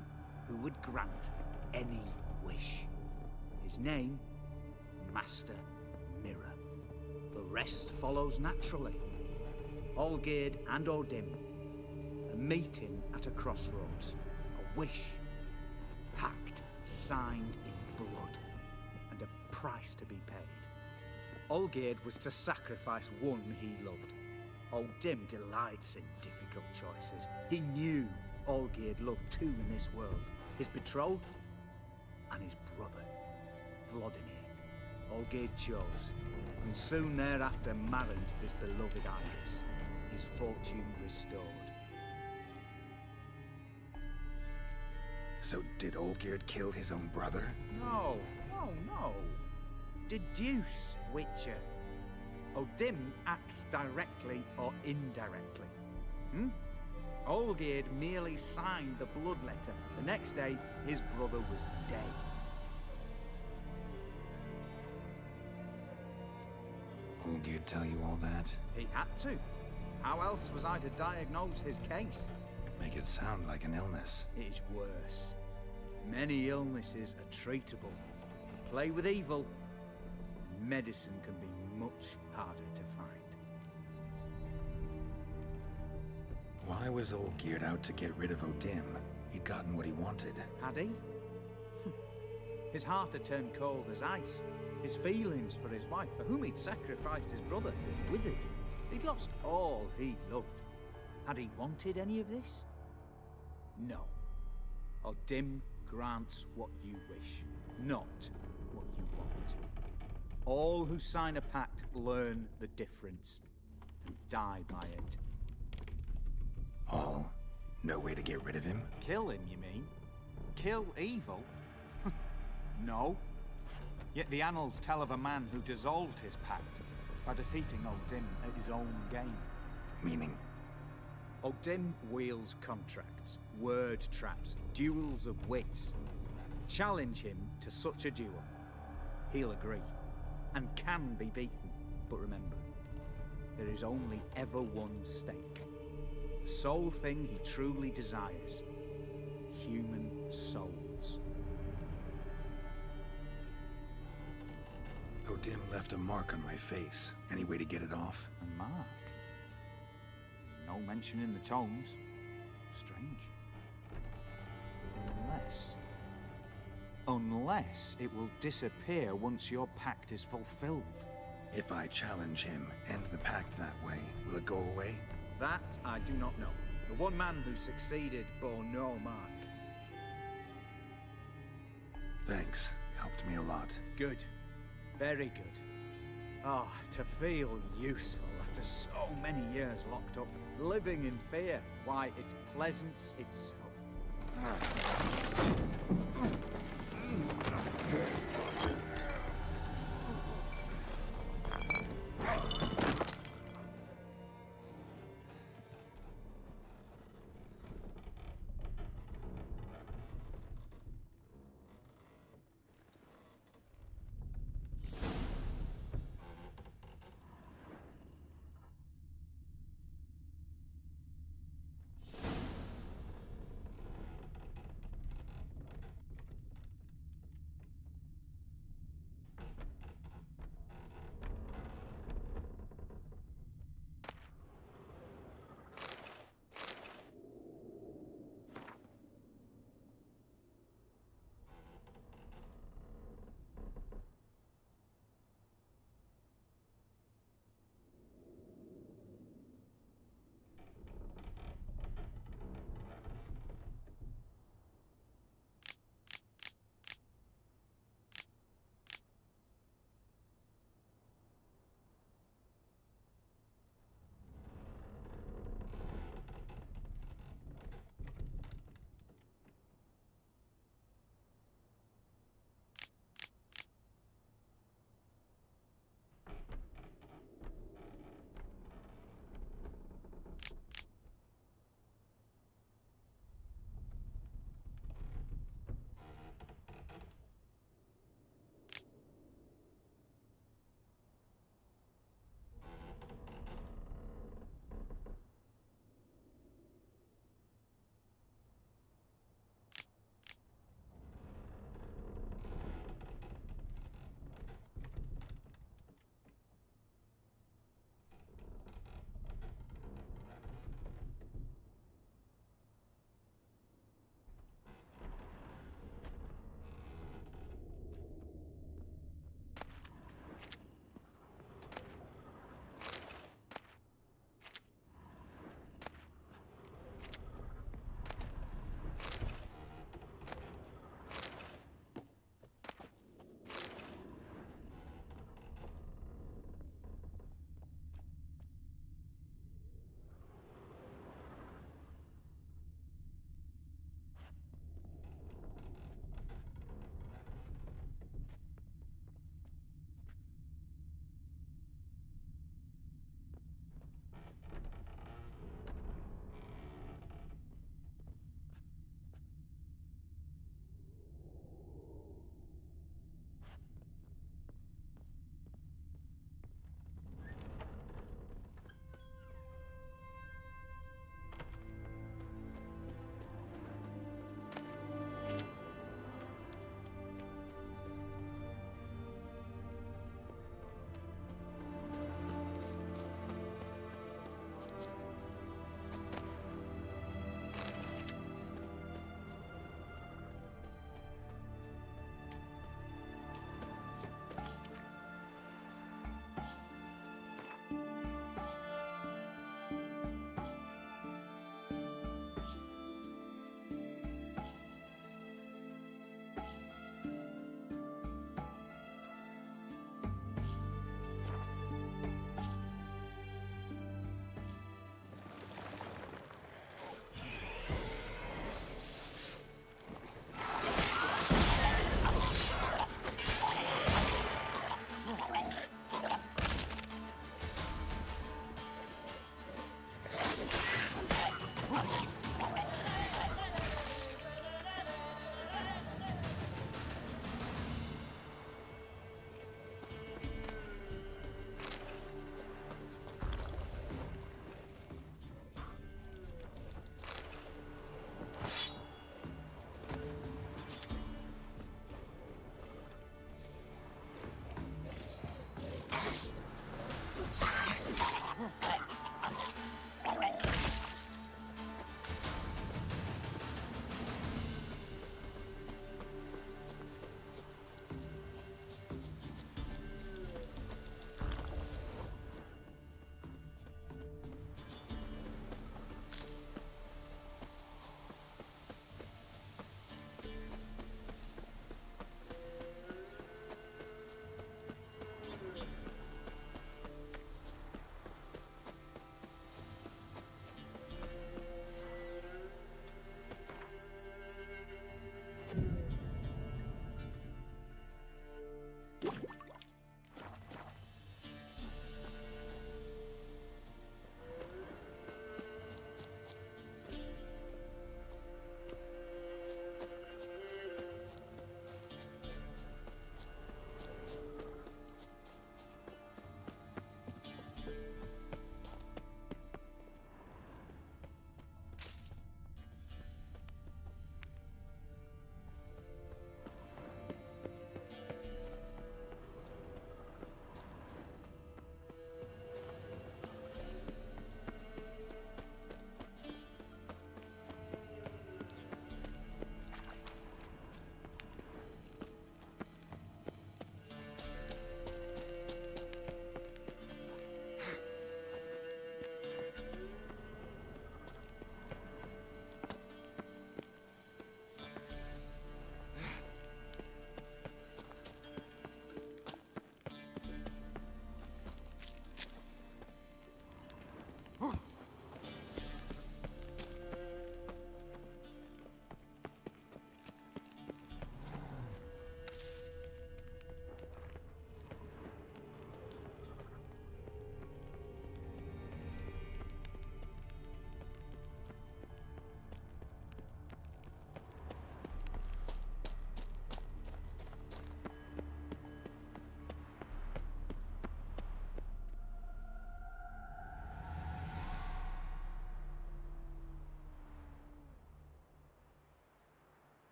who would grant any wish. His name, Master Mirror. The rest follows naturally. Olgierd and O'Dim. A meeting at a crossroads. A wish. A pact signed in blood. And a price to be paid. Olgierd was to sacrifice one he loved. O'Dim delights in difficult choices. He knew Olgierd loved two in this world. His betrothed and his brother, Vladimir. Olgierd chose, and soon thereafter married his beloved Iris, his fortune restored. So did Olgierd kill his own brother? No. Deduce, Witcher. O'Dim acts directly or indirectly. Olgierd merely signed the blood letter. The next day, his brother was dead. Olgierd tell you all that? He had to. How else was I to diagnose his case? Make it sound like an illness. It is worse. Many illnesses are treatable. But play with evil, medicine can be much harder to find. Why was Olgierd out to get rid of O'Dim? He'd gotten what he wanted. Had he? His heart had turned cold as ice. His feelings for his wife, for whom he'd sacrificed his brother, withered. He'd lost all he'd loved. Had he wanted any of this? No. O'Dim grants what you wish. not what you want. All who sign a pact learn the difference and die by it. All? No way to get rid of him? Kill him, you mean? Kill evil? No. Yet the annals tell of a man who dissolved his pact by defeating O'Dim at his own game. Meaning? O'Dim wields contracts, word traps, duels of wits. Challenge him to such a duel. He'll agree, and can be beaten. But remember, there is only ever one stake. The sole thing he truly desires. Human souls. O'Dim left a mark on my face. Any way to get it off? A mark? No mention in the tomes. Strange. Unless it will disappear once your pact is fulfilled. If I challenge him, end the pact that way, will it go away? That I do not know. The one man who succeeded bore no mark. Thanks. Helped me a lot. Good. Very good. Oh, to feel useful after so many years locked up, living in fear. Why, it's pleasance itself.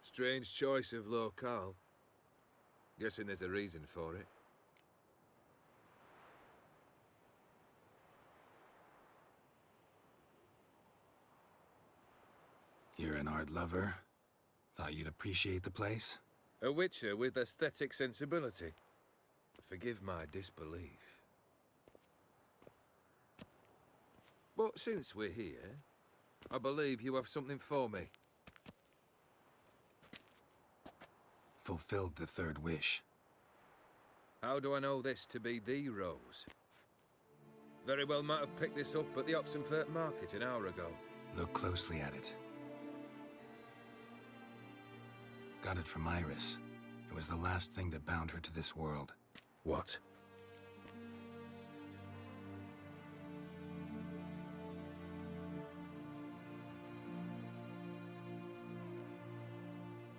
Strange choice of locale. Guessing there's a reason for it. You're an art lover. Thought you'd appreciate the place? A witcher with aesthetic sensibility. Forgive my disbelief. But since we're here, I believe you have something for me. Fulfilled the third wish. How do I know this to be the rose? Very well might have picked this up at the Oxenfurt market an hour ago. Look closely at it. Got it from Iris. It was the last thing that bound her to this world. What?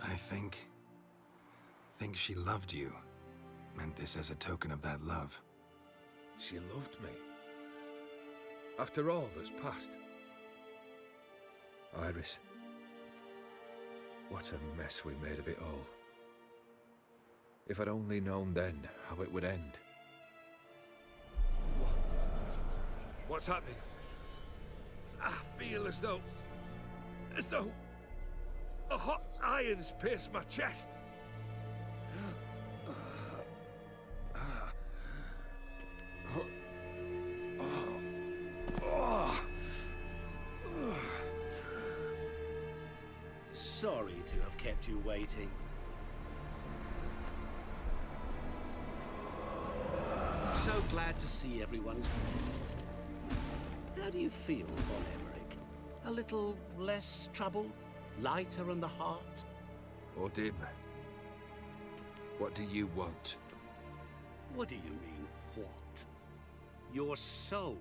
I think she loved you. Meant this as a token of that love. She loved me. After all that's passed. Iris. What a mess we made of it all. If I'd only known then how it would end. What's happening? I feel as though a hot iron's pierced my chest. Sorry to have kept you waiting. So glad to see everyone's made. How do you feel, Von Emmerich? A little less troubled? Lighter in the heart? Or dim? What do you want? What do you mean, what? Your soul.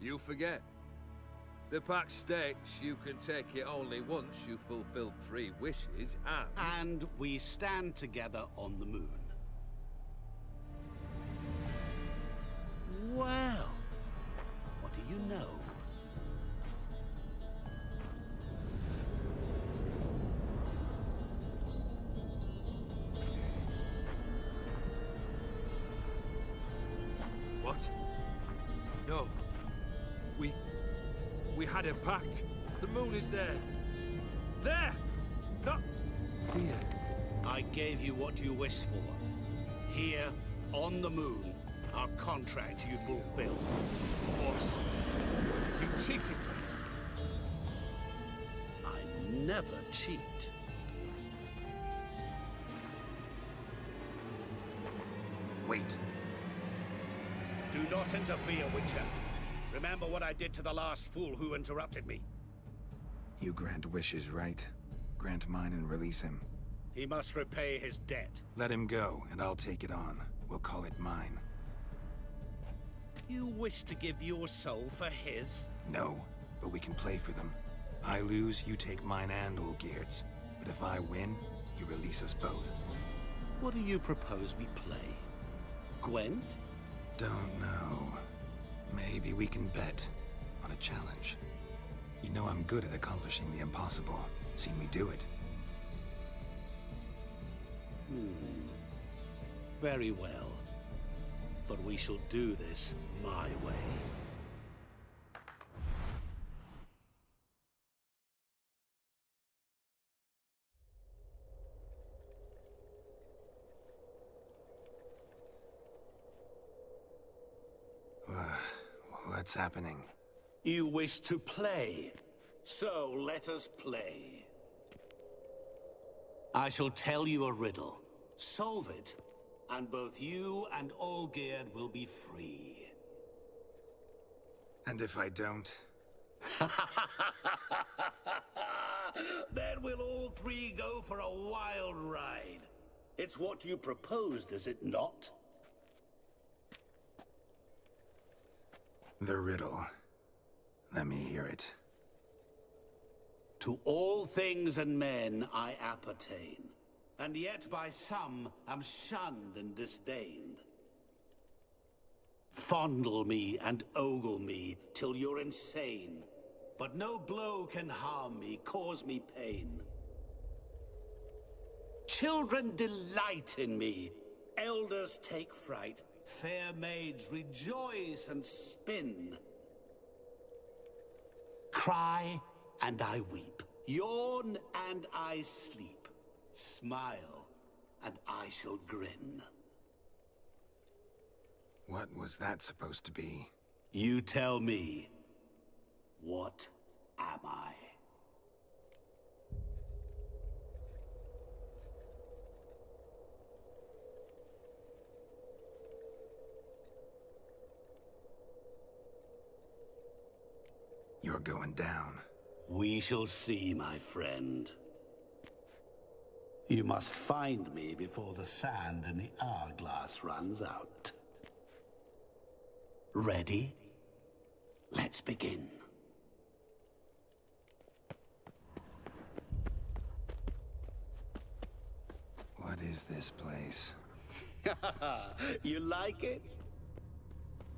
You forget. The pact states you can take it only once you've fulfilled 3 wishes, And we stand together on the moon. Well, what do you know? What? No. We had a pact. The moon is there. There! Not here. I gave you what you wished for. Here, on the moon, our contract you fulfilled. Boss, you cheated me. I never cheat. Wait. Do not interfere, Witcher. Remember what I did to the last fool who interrupted me. You grant wishes, right? Grant mine and release him. He must repay his debt. Let him go, and I'll take it on. We'll call it mine. You wish to give your soul for his? No, but we can play for them. I lose, you take mine and Olgierd's. But if I win, you release us both. What do you propose we play? Gwent? Don't know. Maybe we can bet on a challenge. You know I'm good at accomplishing the impossible. Seen me do it. Very well. But we shall do this my way. What's happening? You wish to play, so let us play. I shall tell you a riddle. Solve it, and both you and Olgierd will be free. And if I don't? Then we'll all 3 go for a wild ride. It's what you proposed, is it not? The riddle. Let me hear it. To all things and men I appertain, and yet by some am shunned and disdained. Fondle me and ogle me till you're insane, but no blow can harm me, cause me pain. Children delight in me. Elders take fright. Fair maids rejoice and spin. Cry and I weep. Yawn and I sleep. Smile and I shall grin. What was that supposed to be? You tell me. What am I? You're going down. We shall see, my friend. You must find me before the sand in the hourglass runs out. Ready? Let's begin. What is this place? You like it?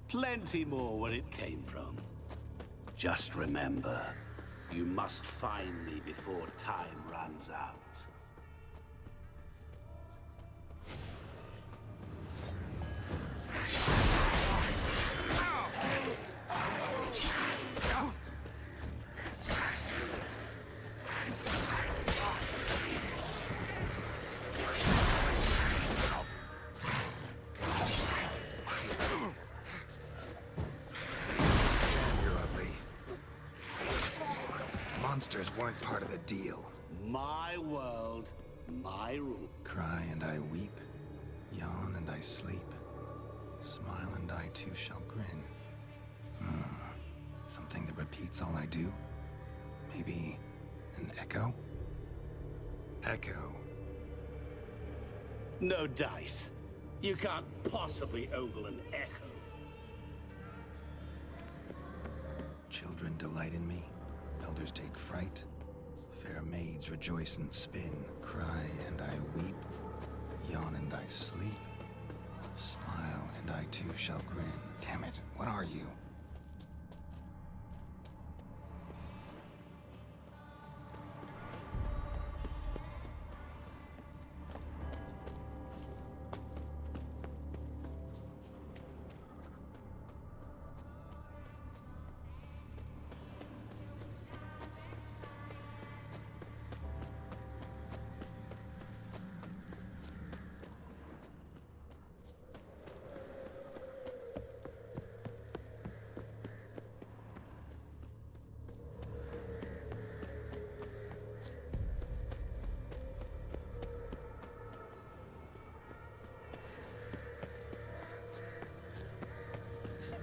Plenty more where it came from. Just remember, you must find me before time runs out. Monsters weren't part of the deal. My world, my rule. Cry and I weep, yawn and I sleep, smile and I too shall grin. Something that repeats all I do? Maybe an echo? Echo. No dice. You can't possibly ogle an echo. Children delight in me. Elders take fright. Fair maids rejoice and spin. Cry and I weep. Yawn and I sleep. Smile and I too shall grin. Damn it, what are you?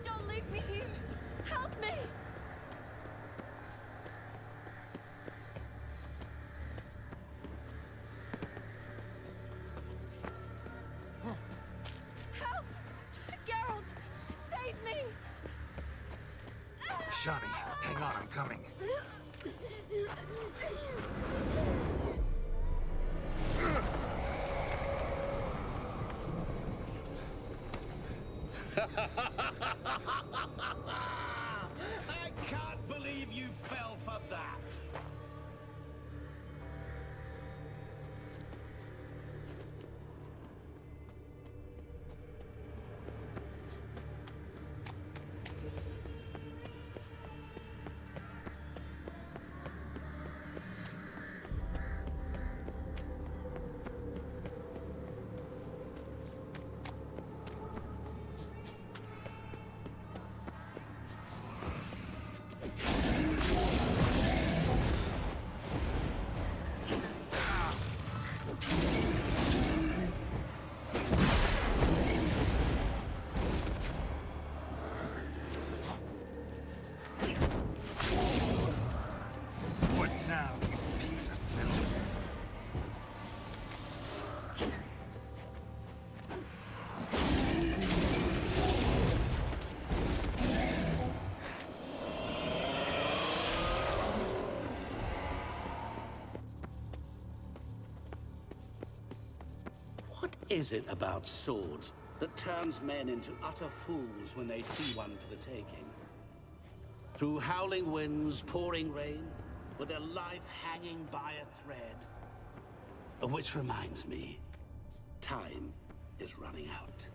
Don't leave me here! Help me! Help! Geralt! Save me! Shani, hang on, I'm coming. I can't believe you fell for that. What now, you piece of filth? What is it about swords that turns men into utter fools when they see one for the taking? Through howling winds, pouring rain, with their life hanging by a thread, Which reminds me, time is running out.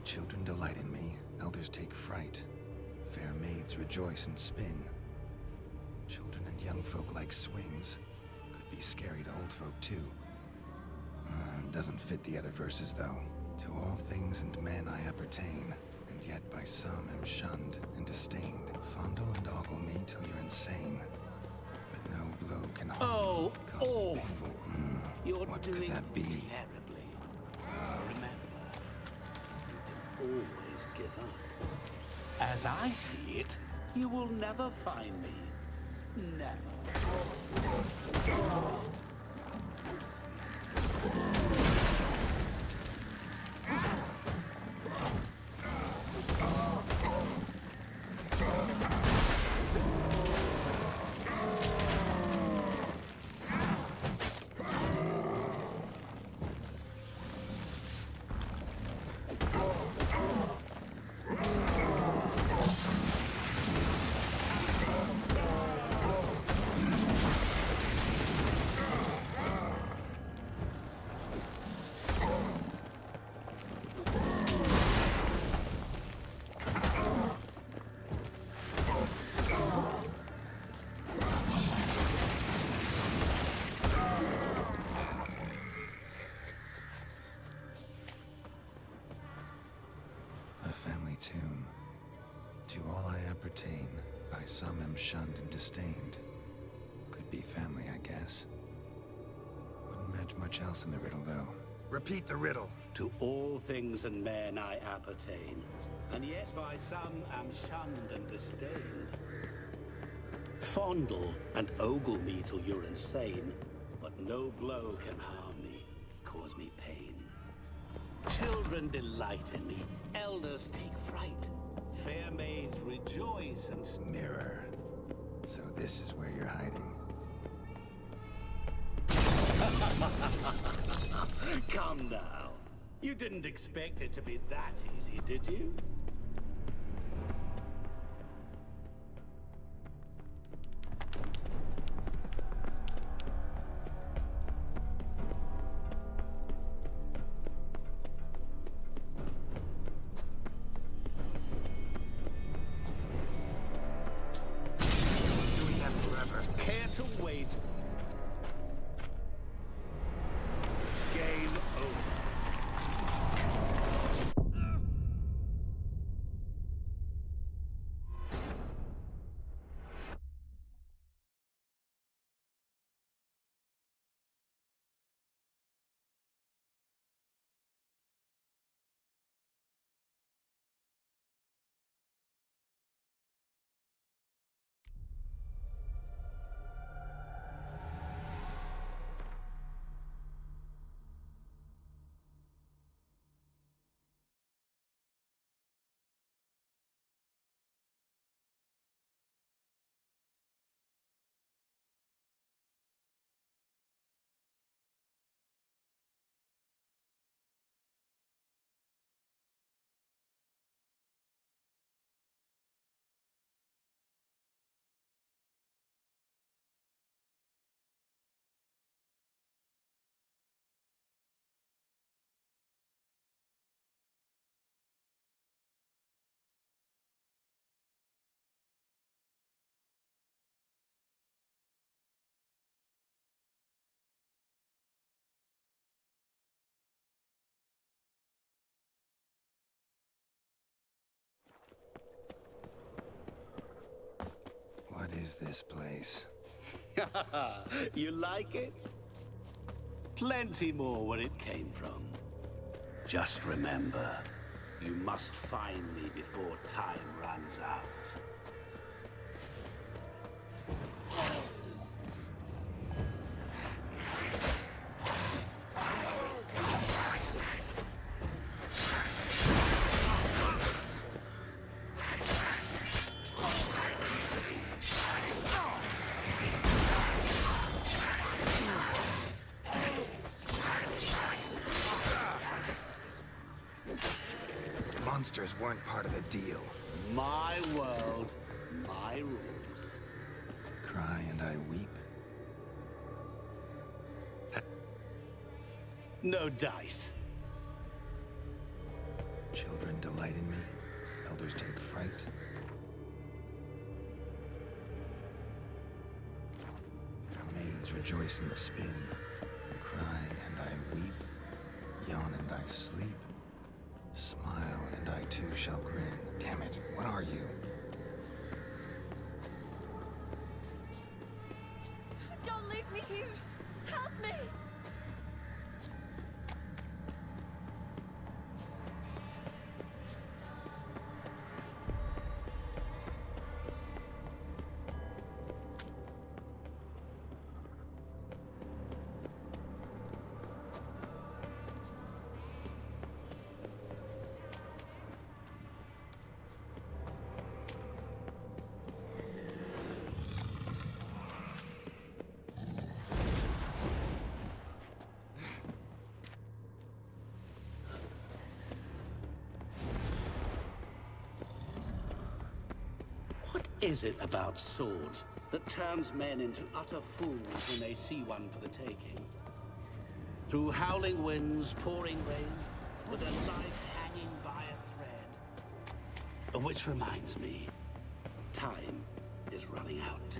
Children delight in me, elders take fright. Fair maids rejoice and spin. Children and young folk like swings. Could be scary to old folk too. Doesn't fit the other verses though. To all things and men I appertain, and yet by some am shunned and disdained. Fondle and ogle me till you're insane. But no blow can harm Oh, me, cause awful. pain. You're What doing could that be? terribly. Remember, you can always give up. As I see it, you will never find me. Never. Tomb. To all I appertain, by some am shunned and disdained. Could be family, I guess. Wouldn't match much else in the riddle, though. Repeat the riddle. To all things and men I appertain, and yet by some am shunned and disdained. Fondle and ogle me till you're insane, but no blow can harm me, cause me pain. Children delight in me, elders take fright. Fair maids rejoice and... Mirror. So this is where you're hiding. Calm down. You didn't expect it to be that easy, did you? Care to wait? Game over. What is this place? You like it? Plenty more where it came from. Just remember, you must find me before time runs out. monsters weren't part of the deal. My world, my rules. Cry and I weep. No dice. Children delight in me. Elders take fright. Maids rejoice in the spin. Cry and I weep. Yawn and I sleep. Smile and I too shall grin. Damn it, what are you? Don't leave me here! Help me! What is it about swords that turns men into utter fools when they see one for the taking? Through howling winds, pouring rain, with a life hanging by a thread. Which reminds me, time is running out.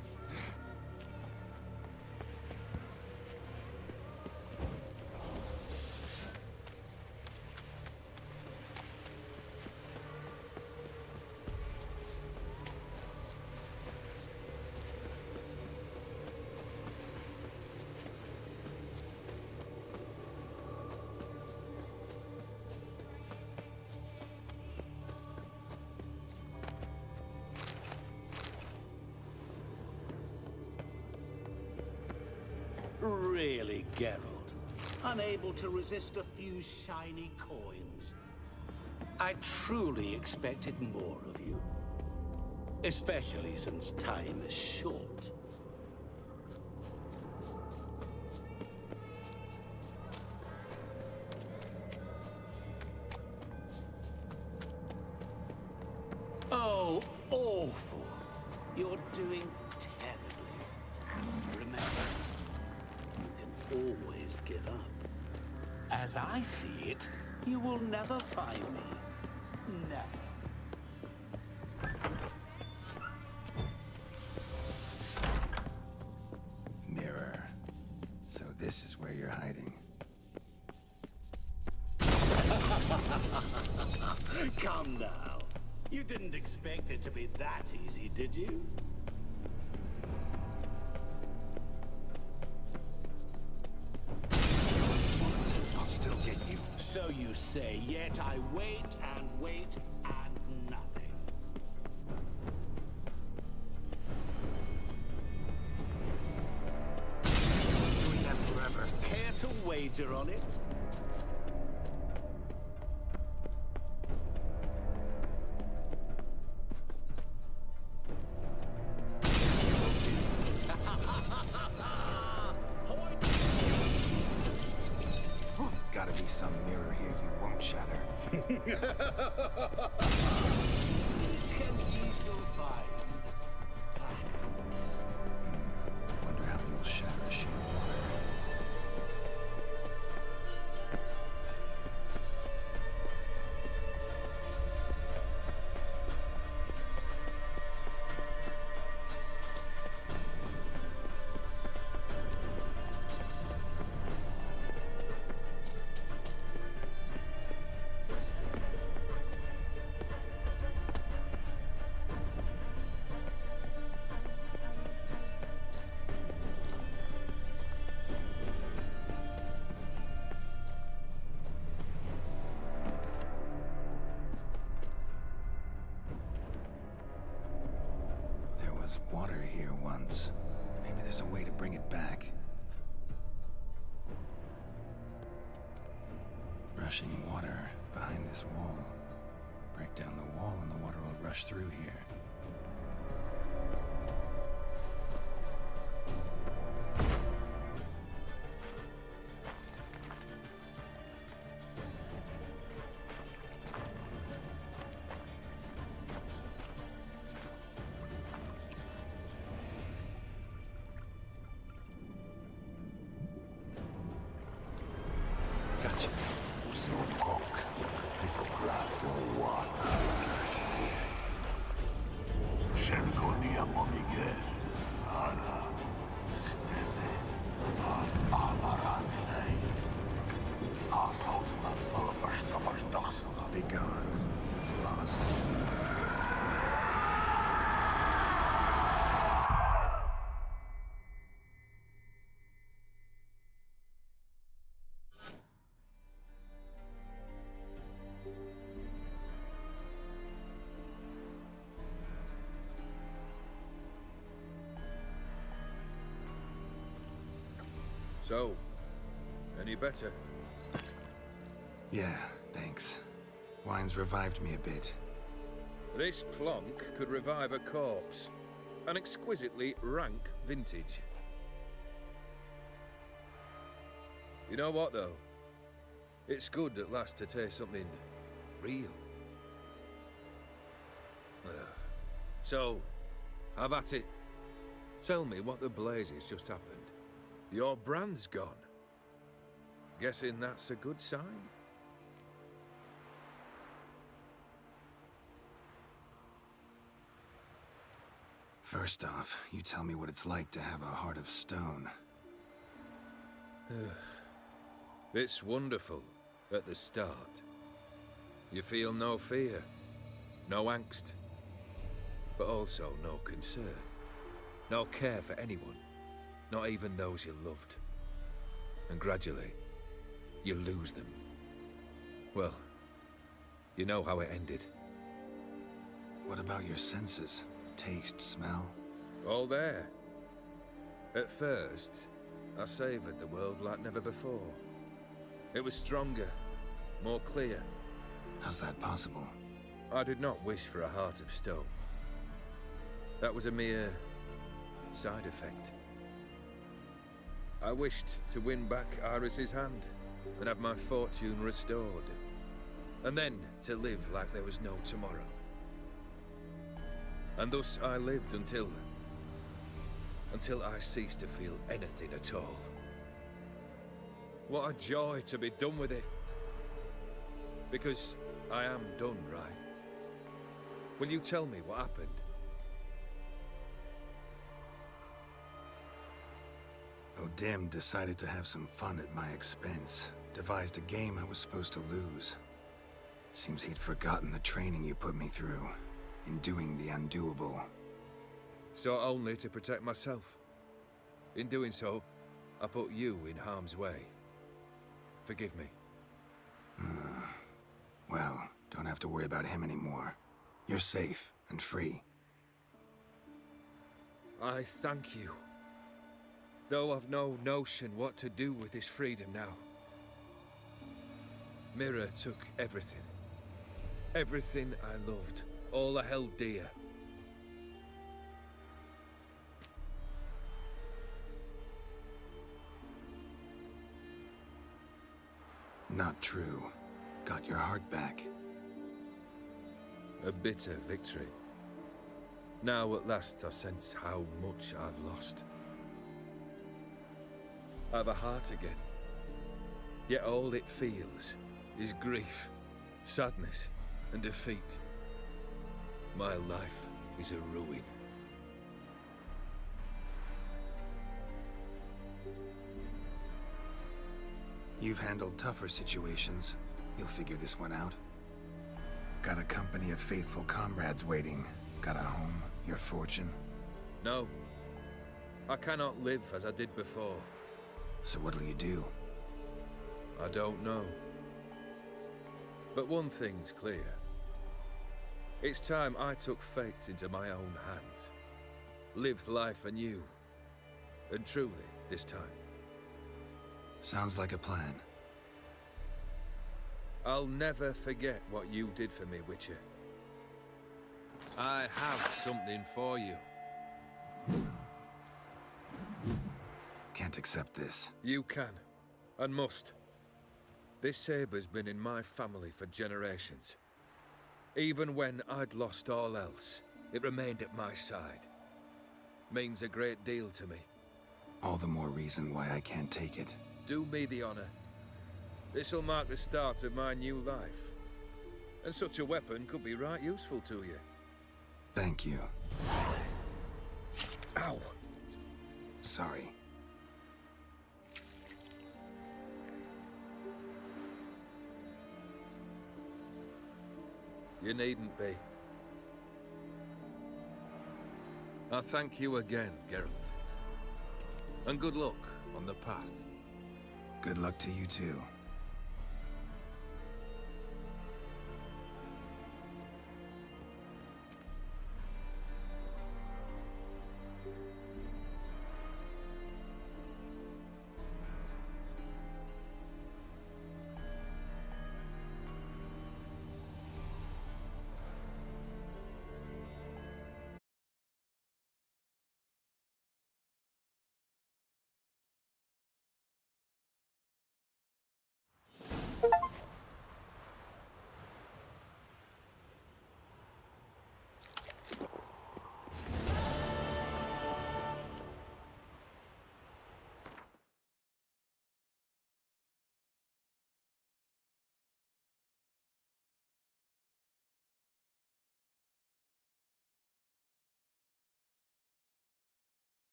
Really, Geralt? Unable to resist a few shiny coins? I truly expected more of you. Especially since time is short. Oh, awful. You're doing terribly. Remember, always give up. As I see it, you will never find me. Never. Mirror. So this is where you're hiding. Come now. You didn't expect it to be that easy, did you? So you say, yet I wait and wait and nothing. Doing that forever. Care to wager on it? Gotta be some mirror here you won't shatter. Can you still find? Wonder how you'll shatter a sheet of water. was water here once. Maybe there's a way to bring it back. Rushing water behind this wall. Break down the wall and the water will rush through here. Gotcha. Be gone. You've lost. So, any better? Yeah, thanks. Wine's revived me a bit. This plonk could revive a corpse. An exquisitely rank vintage. You know what, though? It's good at last to taste something real. So, have at it. Tell me what the blazes just happened. Your brand's gone. Guessing that's a good sign? First off, you tell me what it's like to have a heart of stone. It's wonderful at the start. You feel no fear, no angst, but also no concern, no care for anyone, not even those you loved. And gradually, you lose them. Well, you know how it ended. What about your senses? Taste, smell? All there. At first, I savoured the world like never before. It was stronger, more clear. How's that possible? I did not wish for a heart of stone. That was a mere side effect. I wished to win back Iris's hand and have my fortune restored. And then to live like there was no tomorrow. And thus I lived until I ceased to feel anything at all. What a joy to be done with it. Because I am done, right? Will you tell me what happened? O'Dim decided to have some fun at my expense. Devised a game I was supposed to lose. Seems he'd forgotten the training you put me through in doing the undoable. So only to protect myself. In doing so, I put you in harm's way. Forgive me. Well, don't have to worry about him anymore. You're safe and free. I thank you. Though I've no notion what to do with this freedom now. Mira took everything. Everything I loved. All I held dear. Not true. Got your heart back. A bitter victory. Now at last I sense how much I've lost. I've a heart again. Yet all it feels is grief, sadness, and defeat. My life is a ruin. You've handled tougher situations. You'll figure this one out. Got a company of faithful comrades waiting. Got a home, your fortune. No. I cannot live as I did before. So what'll you do? I don't know. But one thing's clear. It's time I took fate into my own hands. Lived life anew. And truly, this time. Sounds like a plan. I'll never forget what you did for me, Witcher. I have something for you. Can't accept this. You can, and must. This sabre's been in my family for generations. Even when I'd lost all else, it remained at my side. Means a great deal to me. All the more reason why I can't take it. Do me the honor. This'll mark the start of my new life. And such a weapon could be right useful to you. Thank you. Ow! Sorry. You needn't be. I thank you again, Geralt. And good luck on the path. Good luck to you too.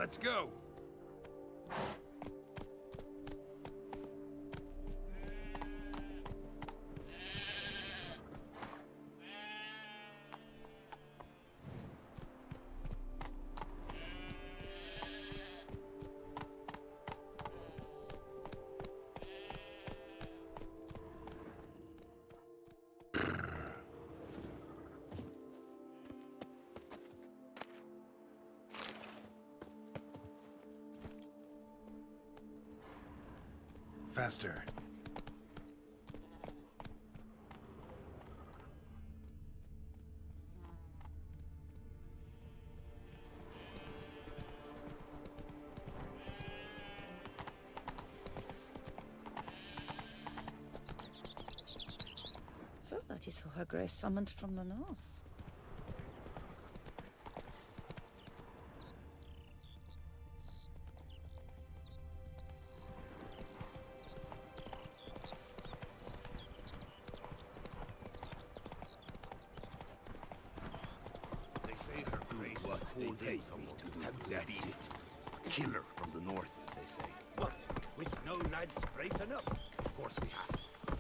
Let's go. Faster. So that is who Her Grace summoned from the north. Called in someone to tempt the beast. A killer from the north, they say. What? We've no lads brave enough? Of course we have.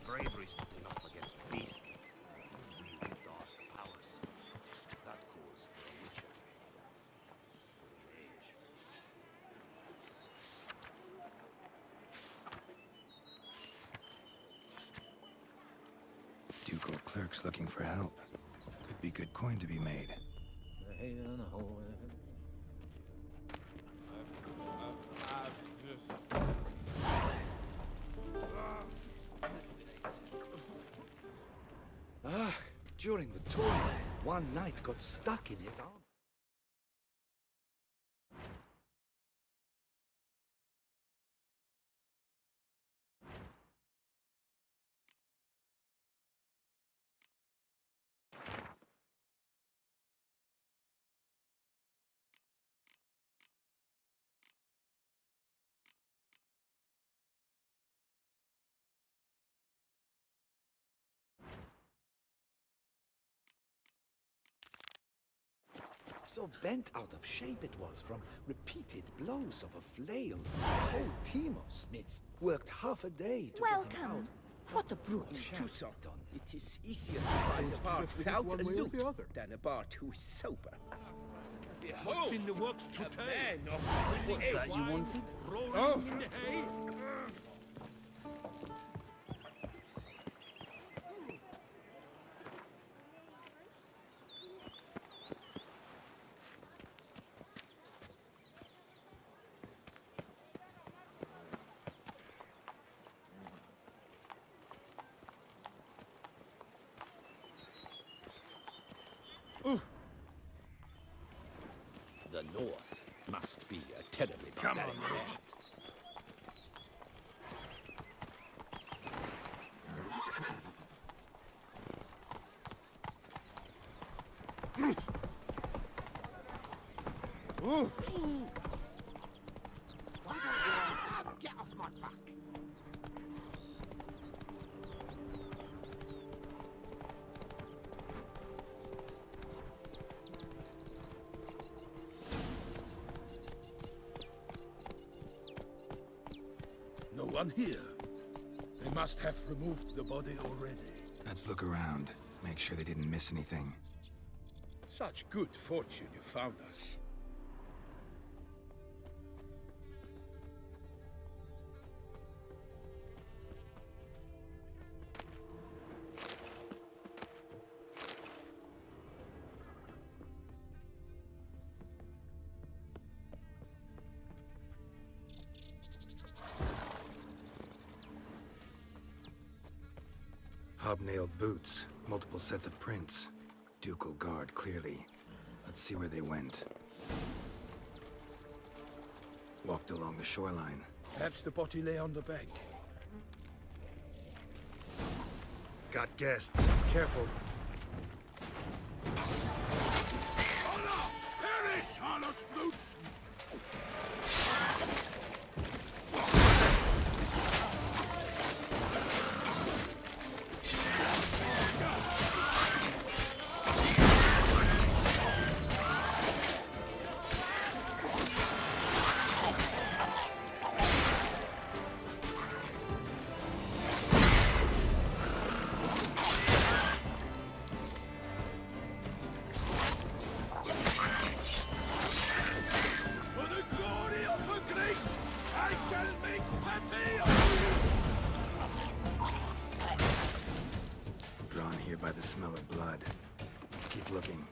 Bravery's not enough against the beast. Real dark powers. That calls for a witcher. Ducal clerks looking for help. Could be good coin to be made. During the tournament, one knight got stuck in his arm. So bent out of shape it was from repeated blows of a flail. The whole team of smiths worked half a day to get him out. What a brute. Toussaint, it is easier to find a bard without a lute than a bard who is sober. What's in the works today? What's that you wanted? Rolling in the hay? The north must be a terribly Come on, barbaric land. Why don't you get off my back? No one here. They must have removed the body already. Let's look around. Make sure they didn't miss anything. Such good fortune you found us. Hobnailed boots, multiple sets of prints. Ducal guard, clearly. Let's see where they went. Walked along the shoreline. Perhaps the body lay on the bank. Got guests. Careful. Hola! Perish, harlot boots! here by the smell of blood. Let's keep looking.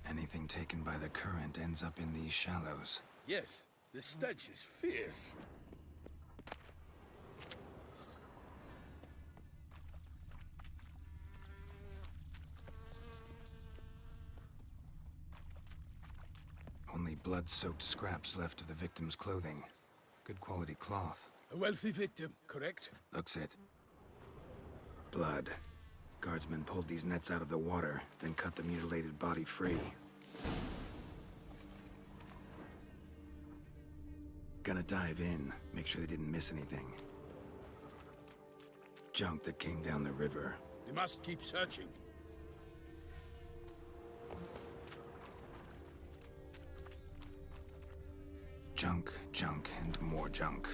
Anything taken by the current ends up in these shallows. Yes, the stench is fierce. Only blood-soaked scraps left of the victim's clothing. Good quality cloth. A wealthy victim, correct? Looks it. Blood. Guardsmen pulled these nets out of the water, then cut the mutilated body free. Gonna dive in, make sure they didn't miss anything. Junk that came down the river. We must keep searching. Junk, junk, and more junk.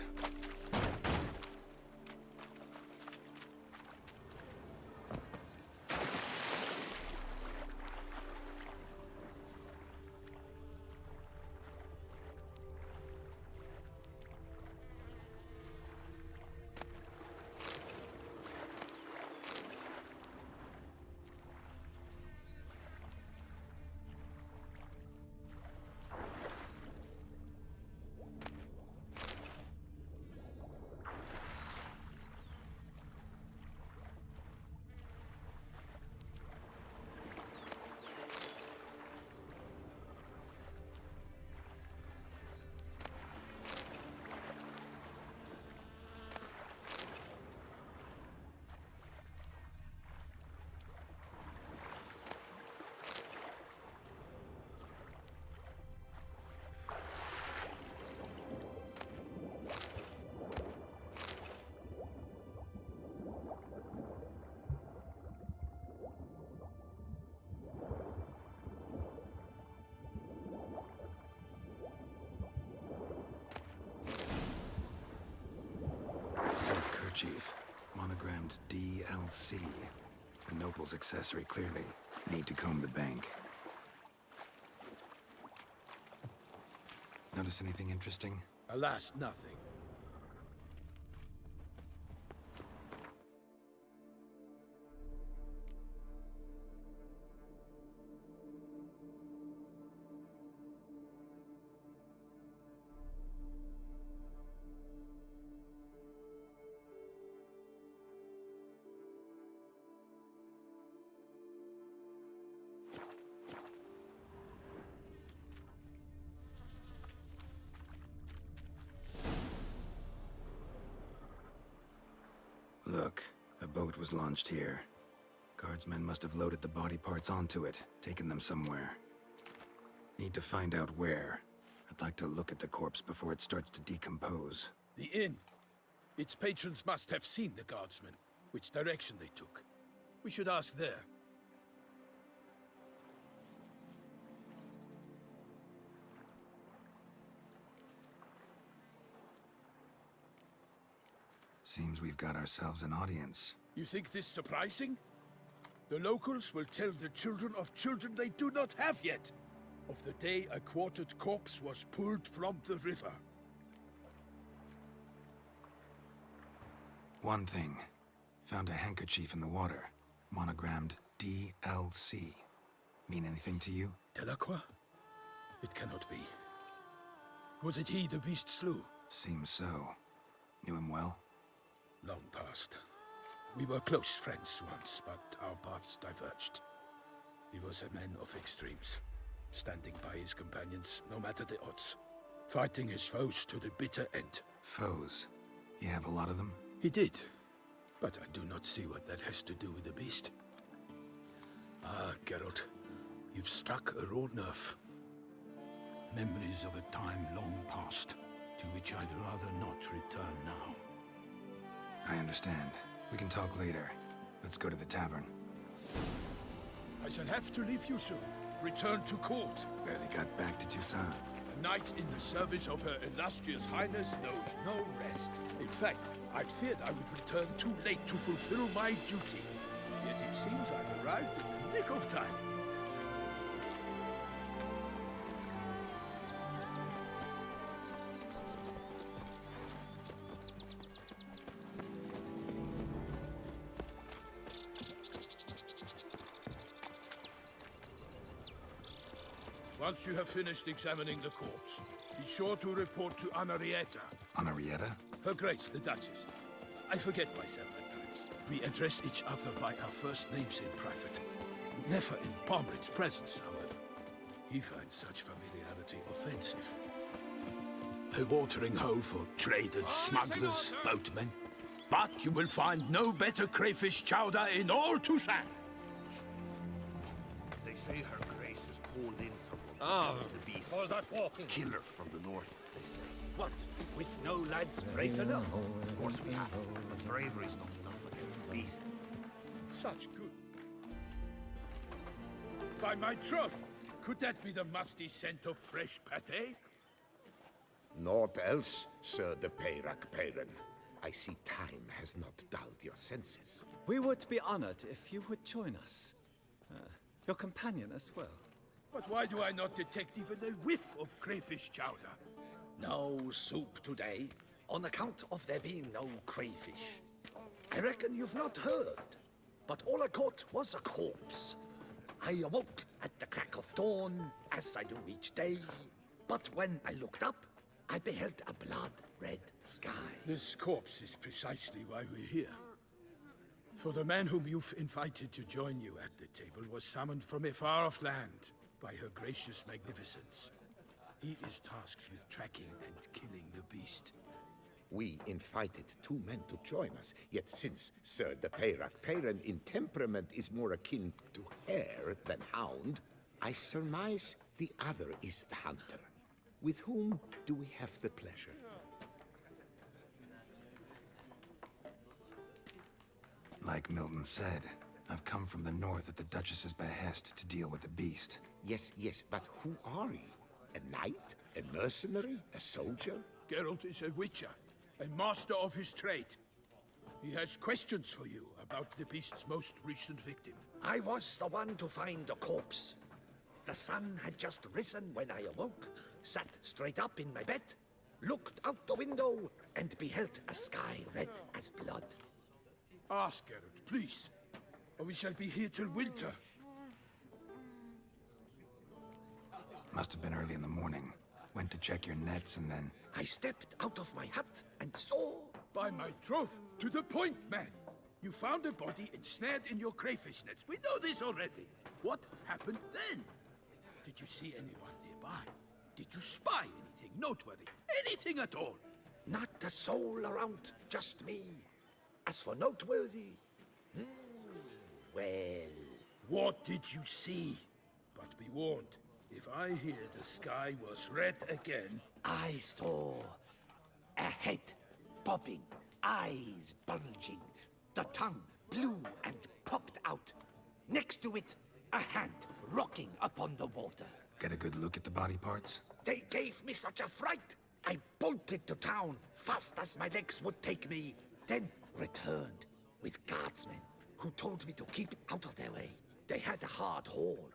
Silk kerchief, monogrammed DLC. A noble's accessory, clearly. Need to comb the bank. Notice anything interesting? Alas, nothing. Look, a boat was launched here. Guardsmen must have loaded the body parts onto it, taken them somewhere. Need to find out where. I'd like to look at the corpse before it starts to decompose. The inn. Its patrons must have seen the guardsmen, which direction they took. We should ask there. Seems we've got ourselves an audience. You think this surprising? The locals will tell the children of children they do not have yet, of the day a quartered corpse was pulled from the river. One thing. Found a handkerchief in the water. Monogrammed DLC. Mean anything to you? Delacroix? It cannot be. Was it he the beast slew? Seems so. Knew him well? Long past. We were close friends once, but our paths diverged. He was a man of extremes, standing by his companions, no matter the odds. Fighting his foes to the bitter end. Foes? You have a lot of them? He did. But I do not see what that has to do with the beast. Ah, Geralt, you've struck a raw nerve. Memories of a time long past, to which I'd rather not return now. I understand. We can talk later. Let's go to the tavern. I shall have to leave you soon. Return to court. Barely got back to Toussaint. A knight in the service of Her Illustrious Highness knows no rest. In fact, I'd feared I would return too late to fulfill my duty. Yet it seems I've arrived in the nick of time. Once you have finished examining the corpse, be sure to report to Anarietta. Anarietta? Her Grace, the Duchess. I forget myself at times. We address each other by our first names in private. Never in Pomrick's presence, however. He finds such familiarity offensive. A watering hole for traders, smugglers, boatmen. But you will find no better crayfish chowder in all Toussaint. They say her grace has called in someone. The beast. All that walking. Killer from the north, they say. What? With no lads brave enough? Of course we have. But bravery's not enough against the beast. Such good. By my troth, could that be the musty scent of fresh pate? Naught else, Sir de Peyrac-Peyran. I see time has not dulled your senses. We would be honored if you would join us. Your companion as well. But why do I not detect even a whiff of crayfish chowder? No soup today, on account of there being no crayfish. I reckon you've not heard, but all I caught was a corpse. I awoke at the crack of dawn, as I do each day, but when I looked up, I beheld a blood-red sky. This corpse is precisely why we're here. For the man whom you've invited to join you at the table was summoned from a far-off land by her gracious magnificence. He is tasked with tracking and killing the beast. We invited 2 men to join us, yet since Sir de Peyrac-Peyran in temperament is more akin to hare than hound, I surmise the other is the hunter. With whom do we have the pleasure? Like Milton said, I've come from the north at the Duchess's behest to deal with the beast. Yes, but who are you? A knight? A mercenary? A soldier? Geralt is a witcher, a master of his trade. He has questions for you about the beast's most recent victim. I was the one to find the corpse. The sun had just risen when I awoke, sat straight up in my bed, looked out the window, and beheld a sky red as blood. Ask Geralt, please, or we shall be here till winter. Must have been early in the morning. Went to check your nets and then... I stepped out of my hut and saw... By my troth, to the point, man. You found a body ensnared in your crayfish nets. We know this already. What happened then? Did you see anyone nearby? Did you spy anything noteworthy? Anything at all? Not a soul around, just me. As for noteworthy... well... What did you see? But be warned, if I hear the sky was red again... I saw a head bobbing, eyes bulging, the tongue blue and popped out. Next to it, a hand rocking upon the water. Get a good look at the body parts? They gave me such a fright. I bolted to town fast as my legs would take me, then returned with guardsmen who told me to keep out of their way. They had a hard haul.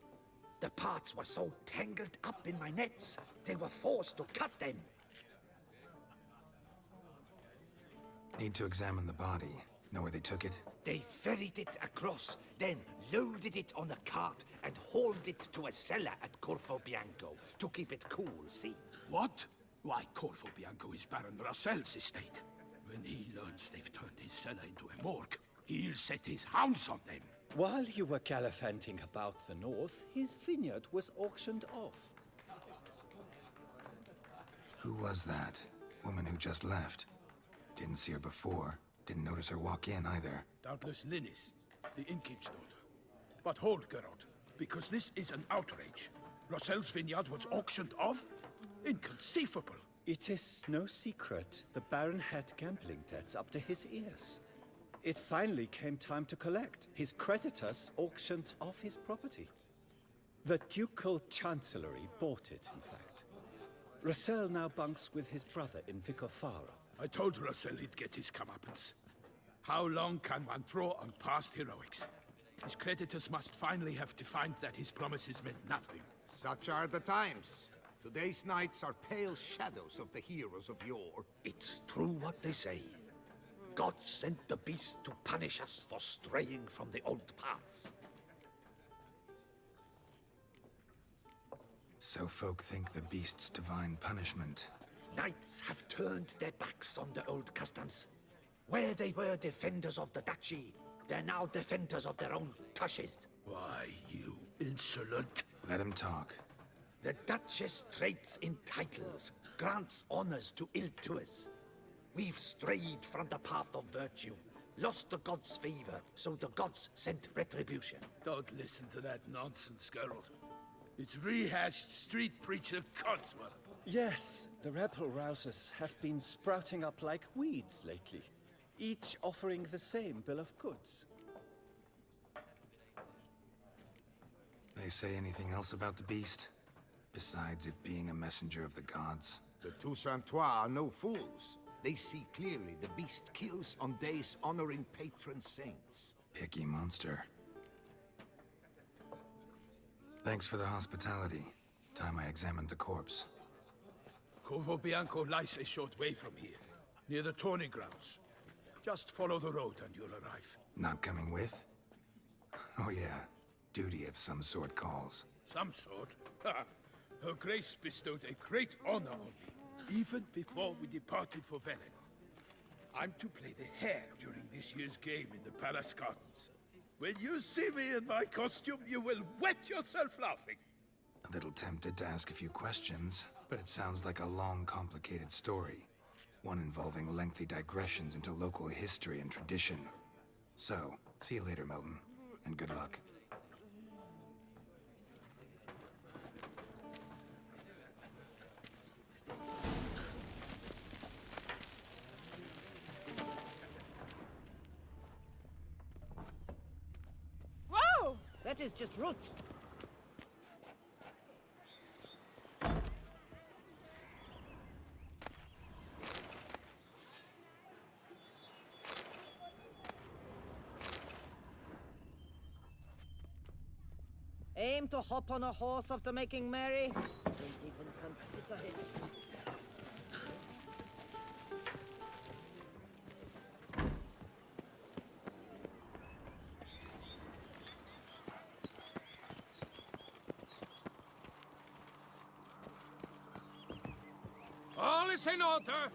The parts were so tangled up in my nets, they were forced to cut them. Need to examine the body. Know where they took it? They ferried it across, then loaded it on a cart and hauled it to a cellar at Corvo Bianco to keep it cool, see? What? Why, Corvo Bianco is Baron Russell's estate. When he learns they've turned his cellar into a morgue, he'll set his hounds on them. While you were gallivanting about the north, his vineyard was auctioned off. Who was that? Woman who just left. Didn't see her before. Didn't notice her walk in either. Doubtless Linnis, the innkeep's daughter. But hold, Geralt, because this is an outrage. Russell's vineyard was auctioned off? Inconceivable. It is no secret the Baron had gambling debts up to his ears. It finally came time to collect. His creditors auctioned off his property. The Ducal Chancellery bought it, in fact. Russell now bunks with his brother in Vicofara. I told Russell he'd get his comeuppance. How long can one draw on past heroics? His creditors must finally have to find that his promises meant nothing. Such are the times. Today's knights are pale shadows of the heroes of yore. It's true what they say. God sent the beast to punish us for straying from the old paths. So folk think the beast's divine punishment. Knights have turned their backs on the old customs. Where they were defenders of the duchy, they're now defenders of their own tushes. Why, you insolent... Let him talk. The Duchess trades in titles, grants honors to ill-doers. We've strayed from the path of virtue, lost the gods' favor, so the gods sent retribution. Don't listen to that nonsense, Geralt. It's rehashed street preacher codswallop. Yes, the rebel rousers have been sprouting up like weeds lately, each offering the same bill of goods. They say anything else about the beast? Besides it being a messenger of the gods? The Toussaintois are no fools. They see clearly the beast kills on days honoring patron saints. Picky monster. Thanks for the hospitality. Time I examined the corpse. Corvo Bianco lies a short way from here, near the tourney grounds. Just follow the road and you'll arrive. Not coming with? Oh yeah, duty of some sort calls. Some sort? Ha! Her Grace bestowed a great honor on me, even before we departed for Velen. I'm to play the hare during this year's game in the palace gardens. When you see me in my costume, you will wet yourself laughing. A little tempted to ask a few questions, but it sounds like a long, complicated story. One involving lengthy digressions into local history and tradition. So, see you later, Milton, and good luck. Whoa! That is just roots. Aim to hop on a horse after making merry? Don't even consider it. All is in order.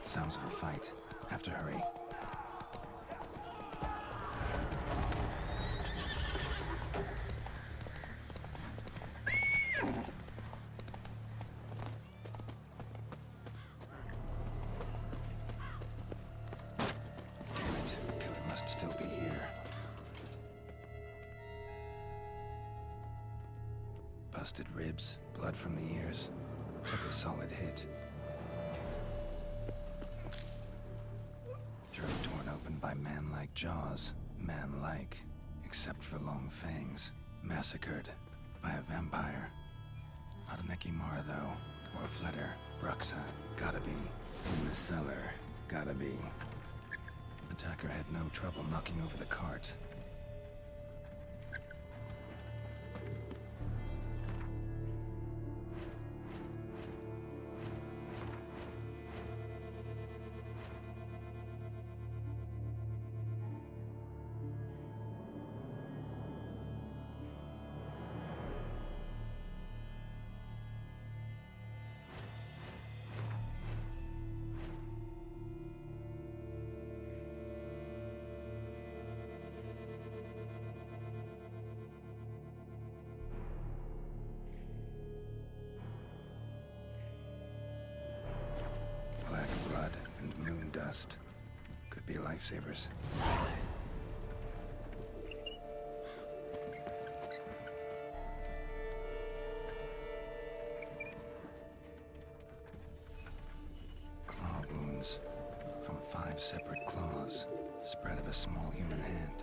Sounds like a fight. Have to hurry. Damn it. Killer must still be here. Busted ribs, blood from the ears. Took a solid hit. Throat torn open by man-like jaws. Man-like, except for long fangs. Massacred by a vampire. Not an Ekimara, though. Or a Fletter. Bruxa. Gotta be. In the cellar. Gotta be. Attacker had no trouble knocking over the cart. Black blood and moon dust. Could be lifesavers. Claw wounds from 5 separate claws, spread of a small human hand.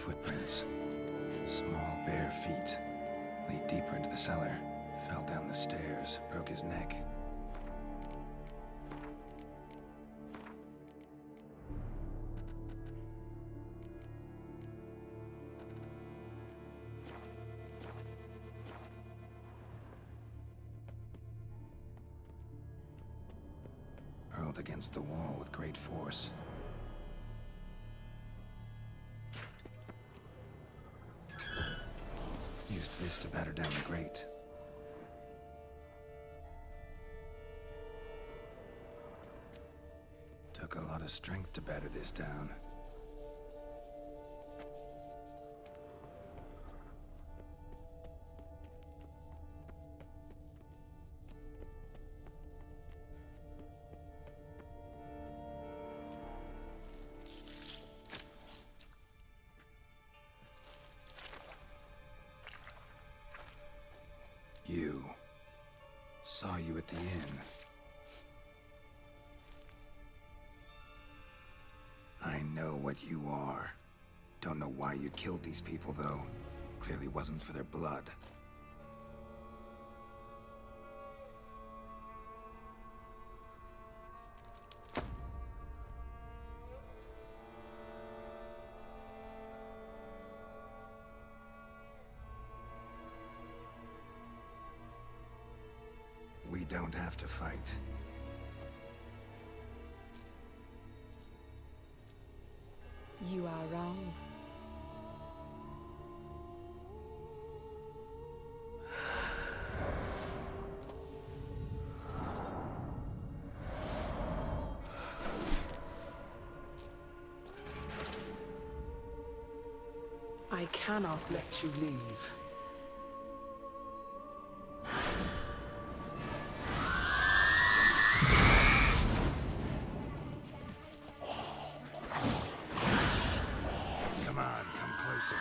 Footprints. Small, bare feet. Lead deeper into the cellar. Fell down the stairs, broke his neck. Hurled against the wall with great force. Used this to batter down the grate. Took a lot of strength to batter this down. You. Saw you at the inn. I know what you are. Don't know why you killed these people, though. Clearly wasn't for their blood. We don't have to fight. You are wrong. I cannot let you leave. Come on, come closer.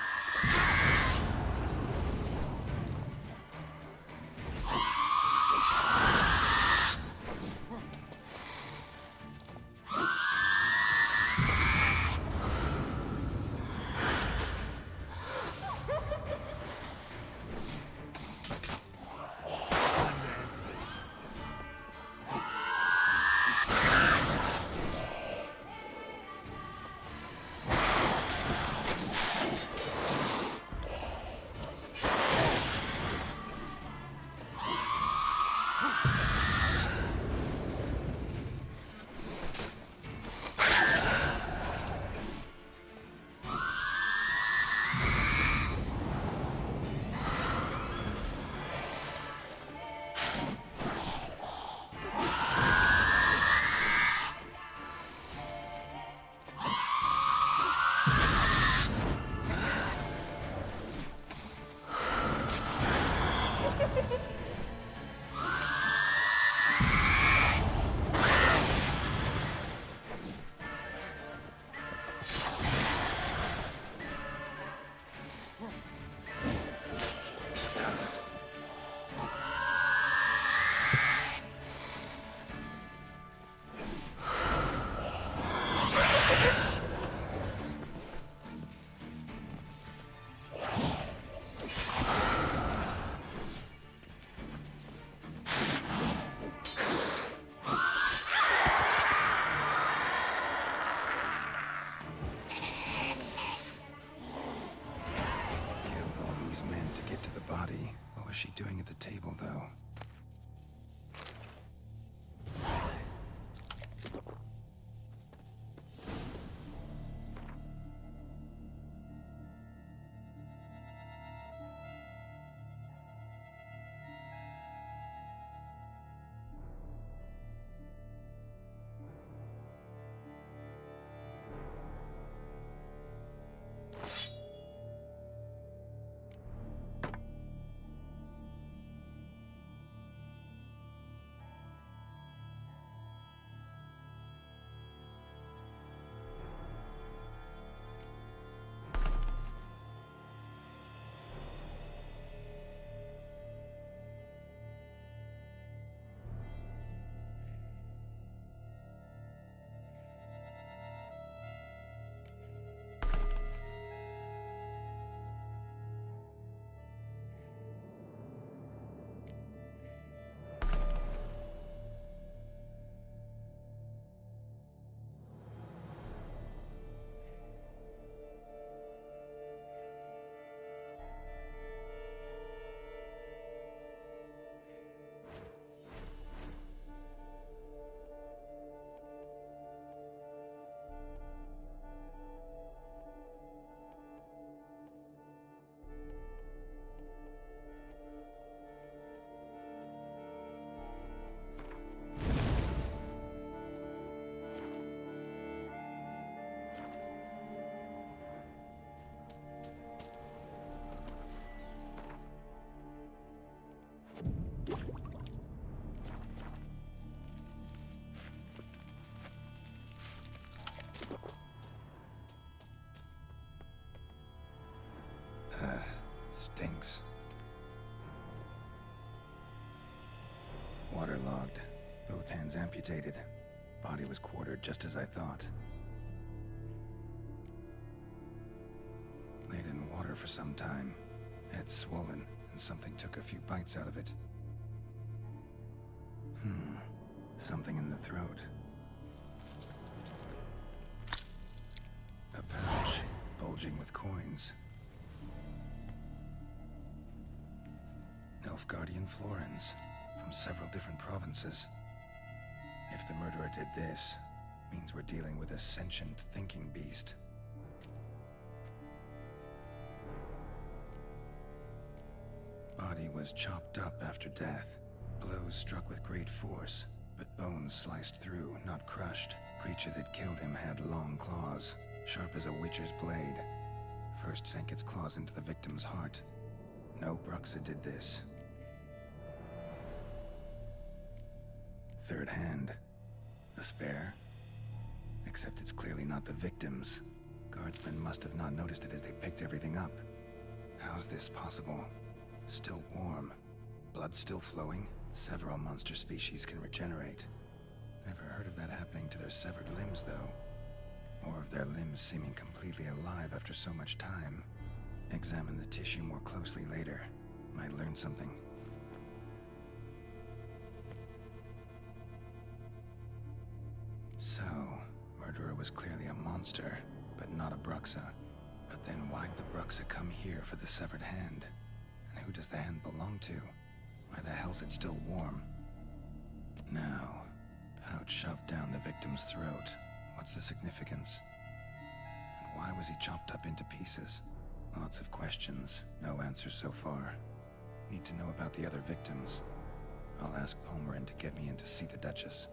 What was she doing at the table, though? stinks. Waterlogged. Both hands amputated. Body was quartered just as I thought. Laid in water for some time. Head swollen, and something took a few bites out of it. Something in the throat. A pouch, bulging with coins. Nilfgaardian florins, from several different provinces. If the murderer did this, means we're dealing with a sentient thinking beast. Body was chopped up after death. Blows struck with great force, but bones sliced through, not crushed. Creature that killed him had long claws, sharp as a witcher's blade. First sank its claws into the victim's heart. No Bruxa did this. Third hand. A spare? Except it's clearly not the victim's. Guardsmen must have not noticed it as they picked everything up. How's this possible? Still warm. Blood still flowing? Several monster species can regenerate. Never heard of that happening to their severed limbs, though. Or of their limbs seeming completely alive after so much time. Examine the tissue more closely later. Might learn something. So, murderer was clearly a monster, but not a Bruxa. But then why'd the Bruxa come here for the severed hand? And who does the hand belong to? Why the hell's it still warm? Now, pouch shoved down the victim's throat. What's the significance? And why was he chopped up into pieces? Lots of questions, no answers so far. Need to know about the other victims. I'll ask Palmerin to get me in to see the Duchess.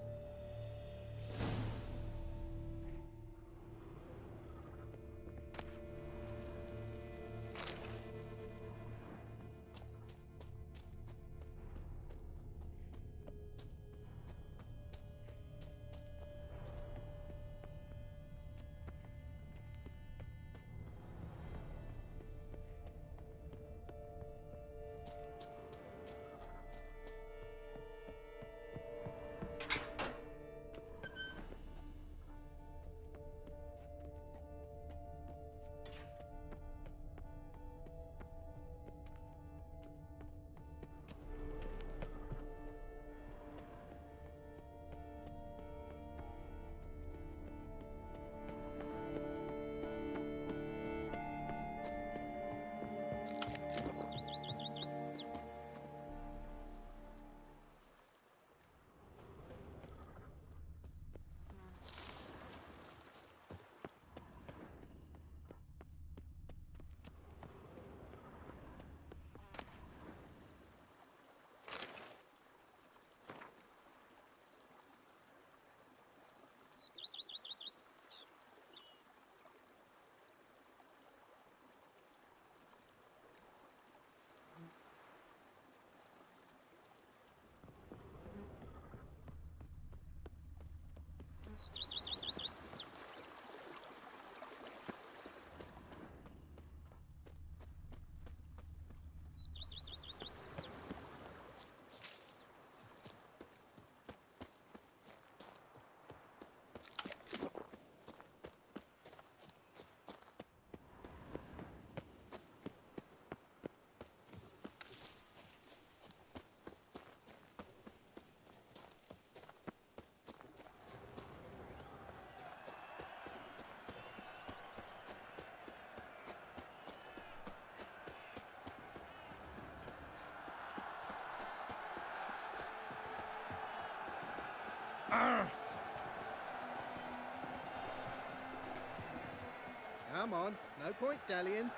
Come on, no point dallying.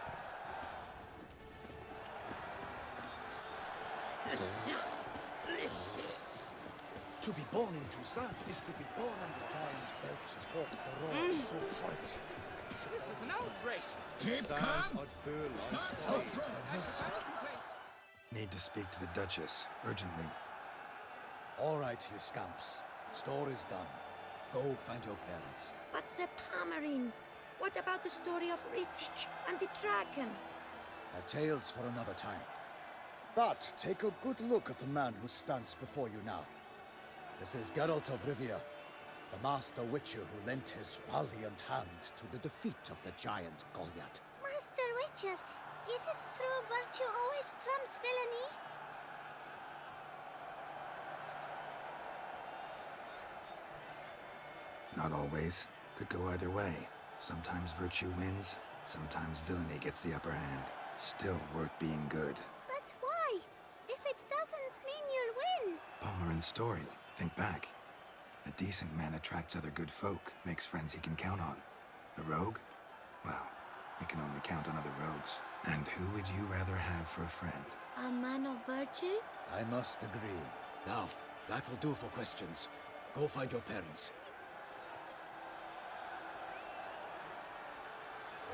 To be born in Toussaint is to be born on the giant felts forth the road so hot. This is an outrage. Sometimes I'd feel like Need to speak to the Duchess, urgently. All right, you scamps. Story's done. Go find your parents. But Sir Palmerin, what about the story of Rittik and the dragon? Tales for another time. But take a good look at the man who stands before you now. This is Geralt of Rivia, the master witcher who lent his valiant hand to the defeat of the giant Goliath. Master Witcher, is it true virtue always trumps villainy? Not always. Could go either way. Sometimes virtue wins, sometimes villainy gets the upper hand. Still worth being good. But why? If it doesn't mean you'll win. Palmer story. Think back. A decent man attracts other good folk, makes friends he can count on. A rogue? Well, he can only count on other rogues. And who would you rather have for a friend? A man of virtue? I must agree. Now, that will do for questions. Go find your parents.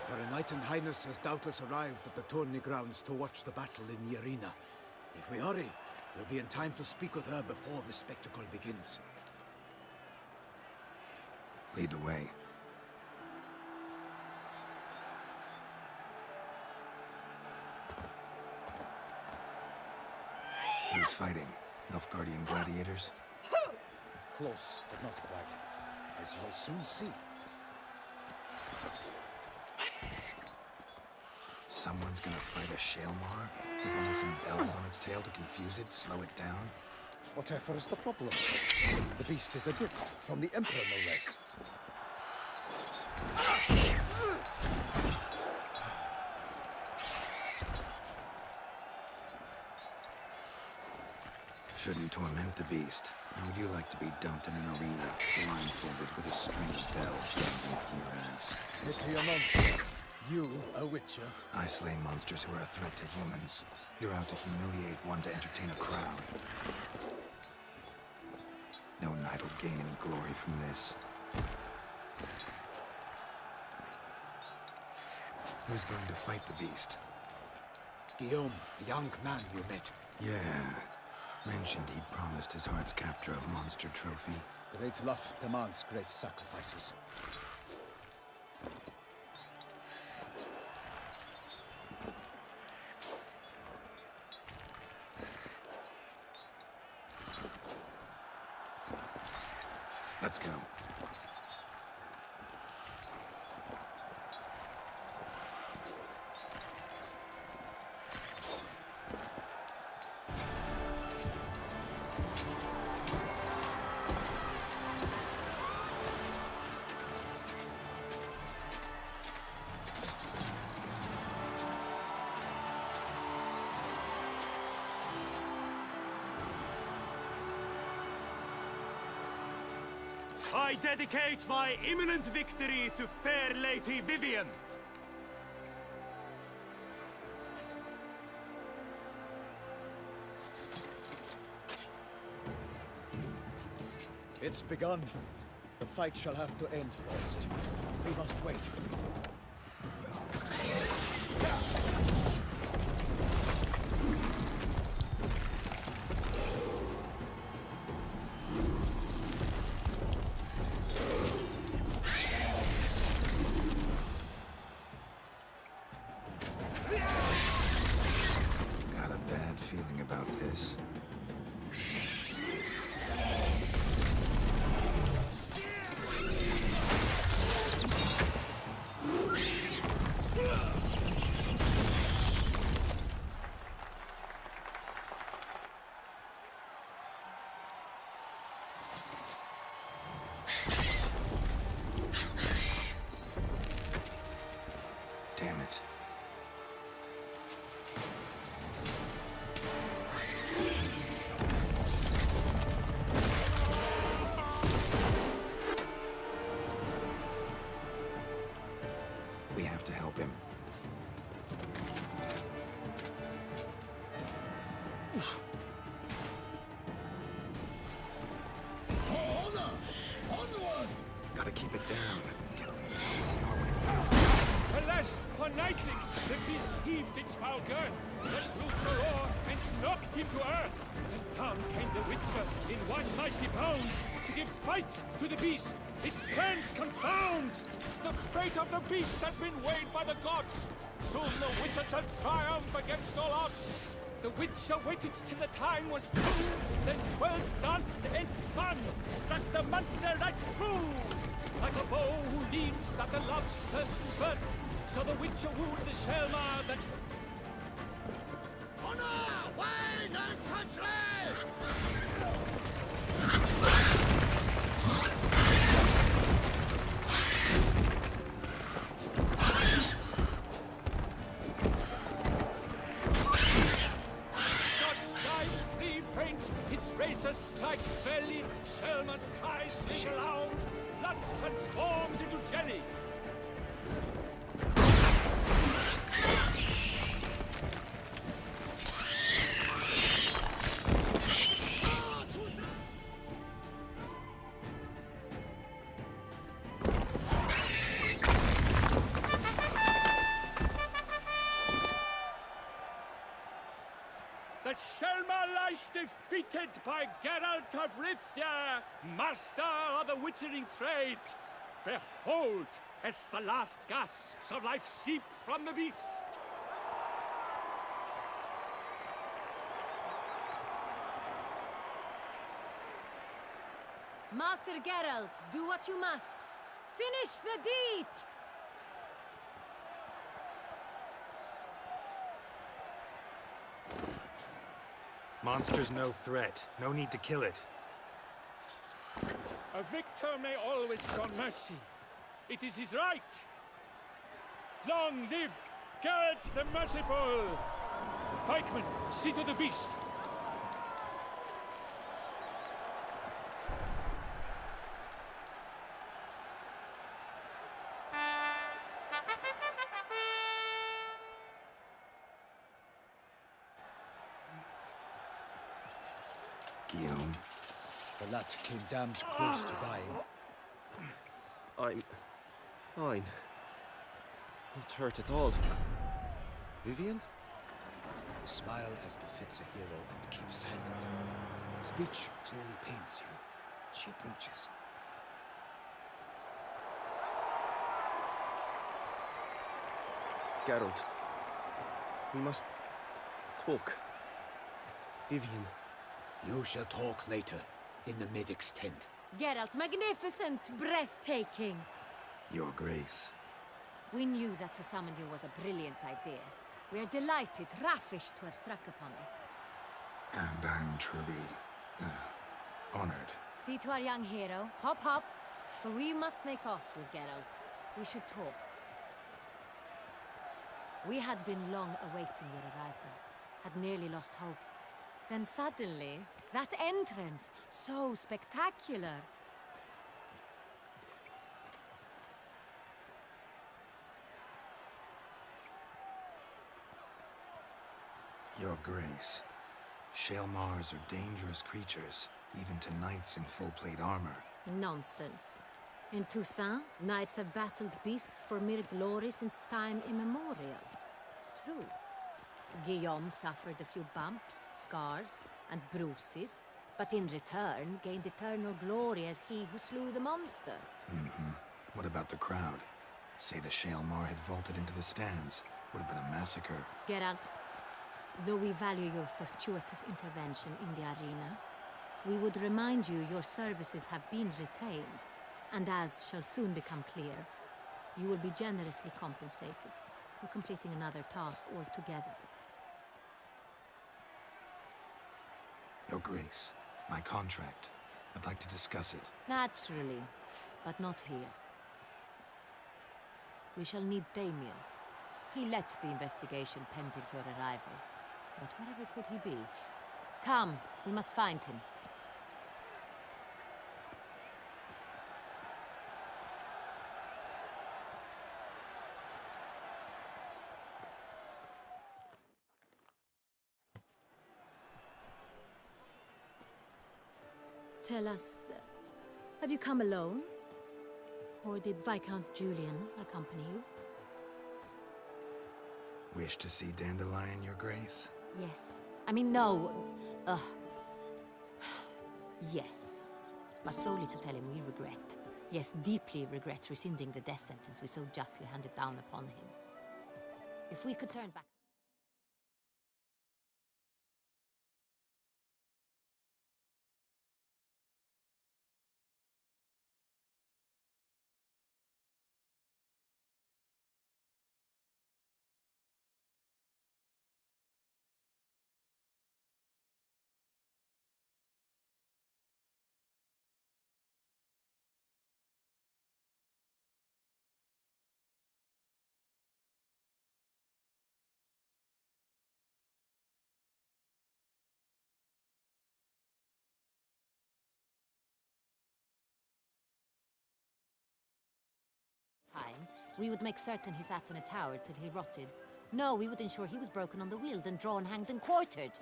Her Enlightened Highness has doubtless arrived at the tourney grounds to watch the battle in the arena. If we hurry, we'll be in time to speak with her before the spectacle begins. Lead the way. Who's fighting? Nilfgaardian gladiators? Close, but not quite. As you'll soon see. Someone's gonna fight a Shaelmar? With only some bells on its tail to confuse it, slow it down? Whatever is the problem? The beast is a gift from the Emperor, no less. Shouldn't torment the beast. How would you like to be dumped in an arena, blindfolded with a string of bells dangling from your ass? Pity a monster. You, a witcher? I slay monsters who are a threat to humans. You're out to humiliate one to entertain a crowd. No knight will gain any glory from this. Who's going to fight the beast? Guillaume, the young man you met. Yeah. Mentioned he'd promised his heart's captor a monster trophy. Great love demands great sacrifices. Let's go. I dedicate my imminent victory to fair Lady Vivian. It's begun. The fight shall have to end first. We must wait. Got a bad feeling about this. Damn it. We have to help him. Gotta keep it down. Alas, for Nightling, the beast heaved its foul girth, but blew so roar and knocked him to earth. And down came the Witcher in one mighty bound, to give fight to the beast. Its plans confound. The fate of the beast has been weighed by the gods. Soon the Witcher shall triumph against all odds. The Witcher waited till the time was true, then twirled, danced, and spun, struck the monster right through. Like a bow who leads at the love's first spurt, so the Witcher wooed the Shelmar that... Honor, wine, and country! Racer strikes belly, Shelmar's cries ring aloud, blood transforms into jelly. The Shelmar lies defeated by Geralt of Rivia, master of the witchering trade. Behold, as the last gasps of life seep from the beast. Master Geralt, do what you must. Finish the deed! Monster's no threat. No need to kill it. A victor may always show mercy. It is his right. Long live Geralt the Merciful! Pikemen, see to the beast. Guillaume. The lad came damned close to dying. I'm fine. Not hurt at all. Vivian? Smile as befits a hero and keep silent. Speech clearly pains you. She approaches. Geralt. We must talk. Vivian. You shall talk later, in the medic's tent. Geralt, magnificent, breathtaking. Your Grace. We knew that to summon you was a brilliant idea. We are delighted, ravished to have struck upon it. And I'm truly, honored. See to our young hero. Hop, hop. For we must make off with Geralt. We should talk. We had been long awaiting your arrival. Had nearly lost hope. Then suddenly, that entrance, so spectacular. Your Grace. Shelmars are dangerous creatures, even to knights in full plate armor. Nonsense. In Toussaint, knights have battled beasts for mere glory since time immemorial. True. Guillaume suffered a few bumps, scars, and bruises, but in return gained eternal glory as he who slew the monster. What about the crowd? Say the Shelmar had vaulted into the stands. Would have been a massacre. Geralt, though we value your fortuitous intervention in the arena, we would remind you your services have been retained, and as shall soon become clear, you will be generously compensated for completing another task altogether. Your Grace, my contract. I'd like to discuss it. Naturally, but not here. We shall need Damien. He led the investigation pending your arrival. But wherever could he be? Come, we must find him. Tell us, have you come alone? Or did Viscount Julian accompany you? Wish to see Dandelion, Your Grace? Yes. I mean, no. Yes. but solely to tell him we regret, yes, deeply regret rescinding the death sentence we so justly handed down upon him. If we could turn back... time, we would make certain he sat in a tower till he rotted. No, we would ensure he was broken on the wheel, then drawn, hanged, and quartered.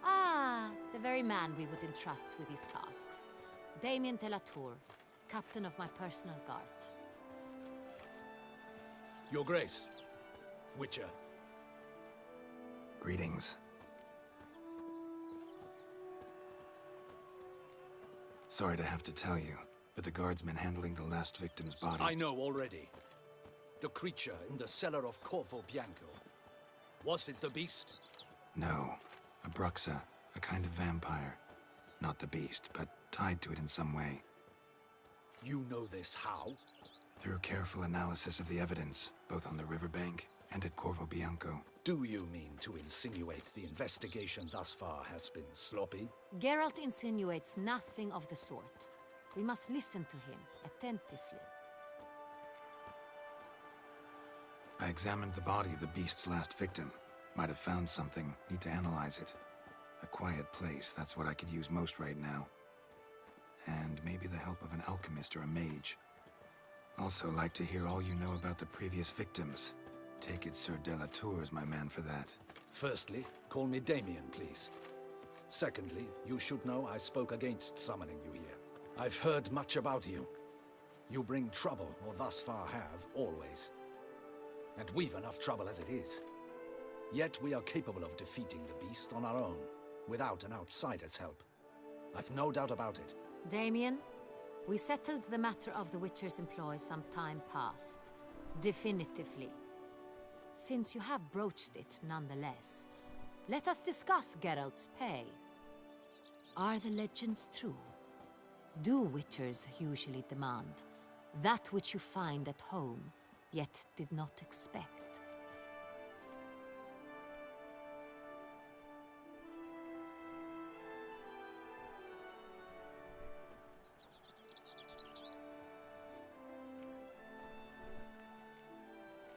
Ah, the very man we would entrust with these tasks. Damien de la Tour, captain of my personal guard. Your Grace, Witcher. Greetings. Sorry to have to tell you, but the guardsman handling the last victim's body... I know already. The creature in the cellar of Corvo Bianco. Was it the beast? No. A Bruxa, a kind of vampire. Not the beast, but tied to it in some way. You know this how? Through careful analysis of the evidence, both on the riverbank and at Corvo Bianco. Do you mean to insinuate the investigation thus far has been sloppy? Geralt insinuates nothing of the sort. We must listen to him attentively. I examined the body of the beast's last victim. Might have found something. Need to analyze it. A quiet place, that's what I could use most right now. And maybe the help of an alchemist or a mage. Also like to hear all you know about the previous victims. Take it Sir de la Tour is my man for that. Firstly, call me Damien, please. Secondly, you should know I spoke against summoning you here. I've heard much about you. You bring trouble, or thus far have, always. And we've enough trouble as it is. Yet we are capable of defeating the beast on our own, without an outsider's help. I've no doubt about it. Damien, we settled the matter of the Witcher's employ some time past. Definitively. Since you have broached it nonetheless, let us discuss Geralt's pay. Are the legends true? Do Witchers usually demand that which you find at home, yet did not expect?